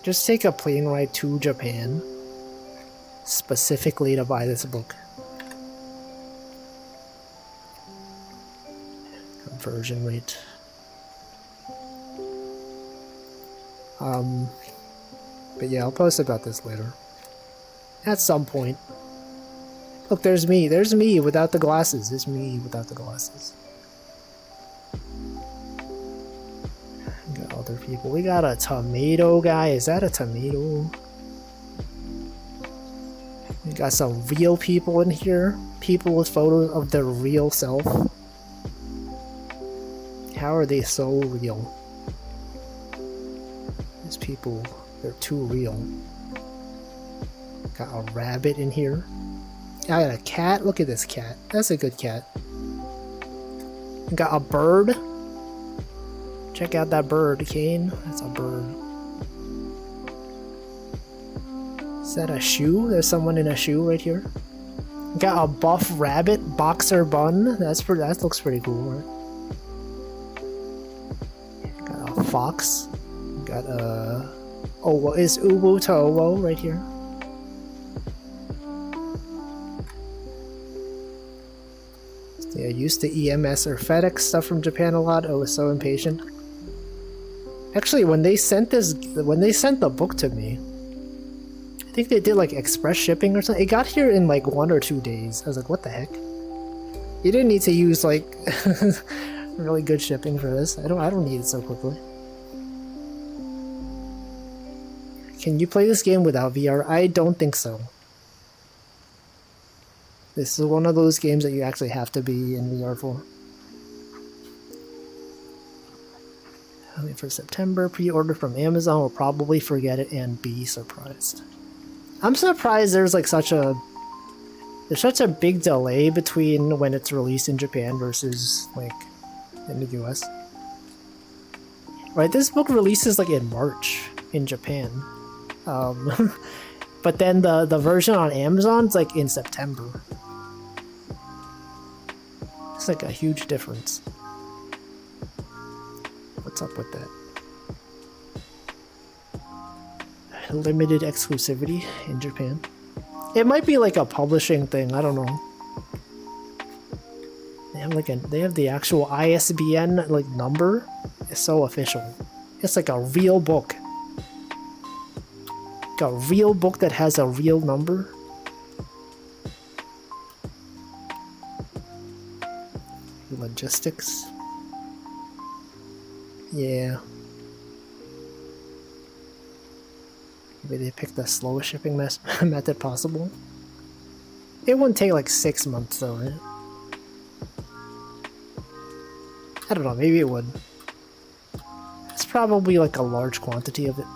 Just take a plane ride to Japan. Specifically to buy this book. Conversion rate. But yeah, I'll post about this later. At some point. Look, there's me. There's me without the glasses. There's me without the glasses. We got other people. We got a tomato guy. Is that a tomato? We got some real people in here. People with photos of their real self. How are they so real? These people, they're too real. Got a rabbit in here. I got a cat. Look at this cat. That's a good cat. Got a bird. Check out that bird, Kane. That's a bird. Is that a shoe? There's someone in a shoe right here. Got a buff rabbit, boxer bun. That looks pretty cool, right? Got a fox. Got a... Oh, what is Ubu to Owo right here? Yeah, used to EMS or FedEx stuff from Japan a lot. I was so impatient. Actually, when they sent the book to me, I think they did like express shipping or something. It got here in like 1 or 2 days. I was like, what the heck? You didn't need to use like really good shipping for this. I don't need it so quickly. Can you play this game without VR? I don't think so. This is one of those games that you actually have to be in VR for. Wait for September. Pre-order from Amazon. Will probably forget it and be surprised. I'm surprised there's like such a big delay between when it's released in Japan versus like in the US. Right, this book releases like in March in Japan. But then the version on Amazon's like in September. It's like a huge difference. What's up with that? Limited exclusivity in Japan. It might be like a publishing thing, I don't know. They have the actual ISBN like number. It's so official. It's like a real book. Like a real book that has a real number. Logistics. Yeah. Maybe they picked the slowest shipping method possible. It wouldn't take like 6 months though, right? I don't know, maybe it would. It's probably like a large quantity of it.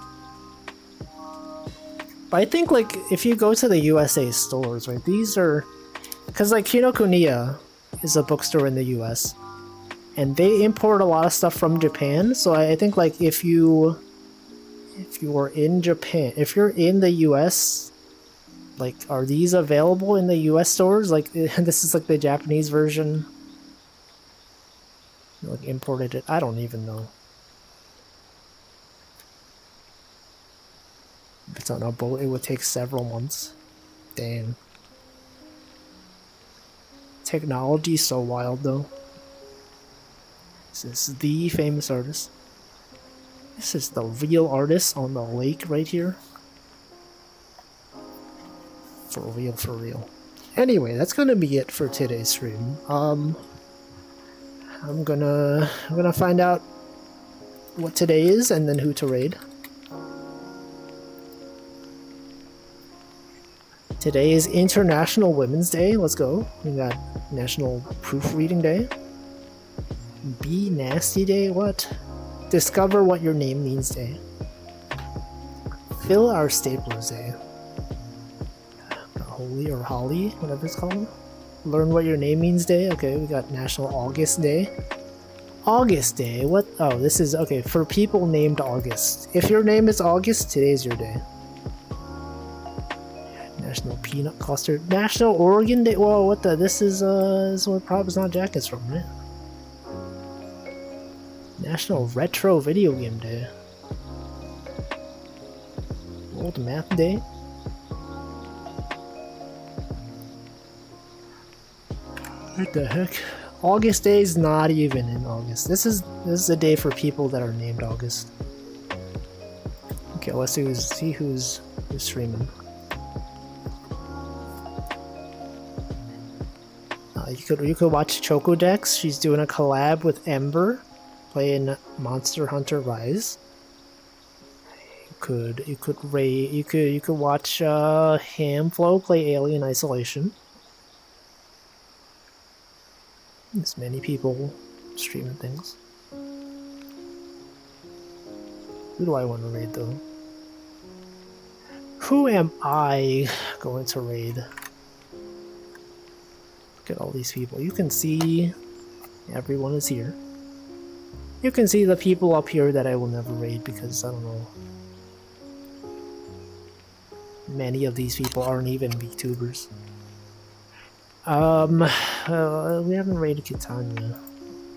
But I think like if you go to the USA stores, right, these are... Because like Kinokuniya is a bookstore in the US. And they import a lot of stuff from Japan, so I think like if you are in Japan, if you're in the US, like are these available in the US stores? Like this is like the Japanese version. Like imported it. I don't even know. If it's on a boat, it would take several months. Dang. Technology's so wild though. This is the famous artist. This is the real artist on the lake right here. For real, for real. Anyway, that's gonna be it for today's stream. I'm gonna find out what today is and then who to raid. Today is International Women's Day. Let's go. We got National Proofreading Day. Be Nasty Day. What? Discover what your name means day. Fill our staplers day. Holy or Holly, whatever it's called. Learn what your name means day. Okay, we got National August Day. August Day. What? Oh, this is okay for people named August. If your name is August, today's your day. National Peanut Cluster. National Oregon Day. Whoa, what the? This is where Prob's Not Jack is from, right? National Retro Video Game Day. World Math Day. What the heck? August Day is not even in August. This is a day for people that are named August. Okay, let's see who's streaming. You could watch Choco Dex. She's doing a collab with Ember, playing Monster Hunter Rise. You could watch Hamflow play Alien Isolation. There's many people streaming things. Who do I want to raid though? Who am I going to raid? Look at all these people. You can see everyone is here. You can see the people up here that I will never raid because I don't know. Many of these people aren't even VTubers. We haven't raided Kitanya.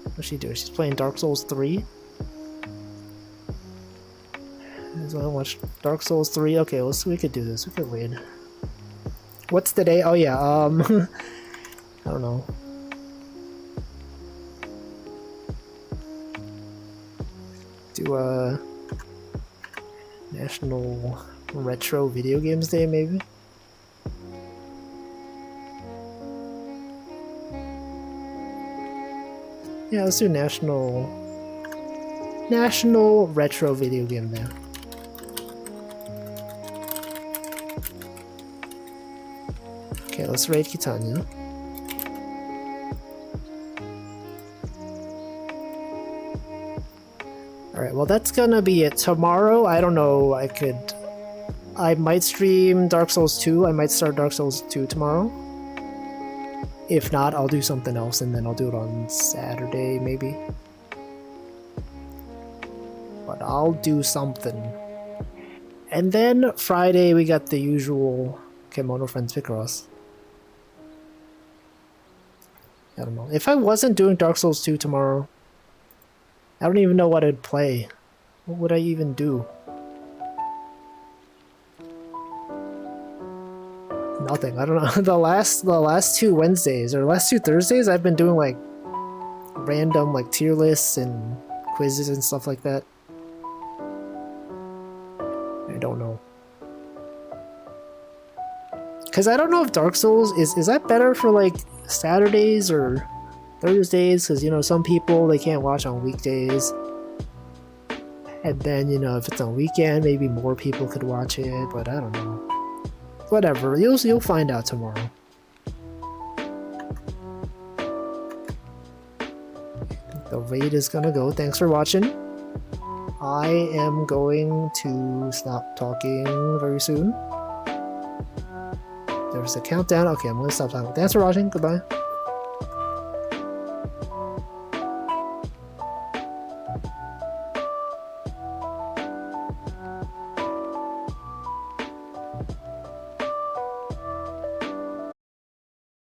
What's she doing? She's playing Dark Souls 3. So I watched Dark Souls 3. Okay, we could do this. We could raid. What's the day? Oh yeah, I don't know. Do a National Retro Video Games Day, maybe? Yeah, let's do National Retro Video Game Day. Okay, let's raid Kitanya. Alright, well that's gonna be it. Tomorrow, I don't know, I might stream Dark Souls 2. I might start Dark Souls 2 tomorrow. If not, I'll do something else and then I'll do it on Saturday, maybe. But I'll do something. And then Friday, we got the usual Kimono Friends Picross. I don't know. If I wasn't doing Dark Souls 2 tomorrow, I don't even know what I'd play. What would I even do? Nothing. I don't know. The last two Wednesdays or last two Thursdays, I've been doing like random like tier lists and quizzes and stuff like that. I don't know. Cause I don't know if Dark Souls is that better for like Saturdays or Thursdays? Cause you know some people they can't watch on weekdays. And then you know if it's on weekend, maybe more people could watch it. But I don't know. Whatever, you'll find out tomorrow. The raid is gonna go. Thanks for watching. I am going to stop talking very soon. There's a countdown. Okay, I'm gonna stop talking. Thanks for watching. Goodbye.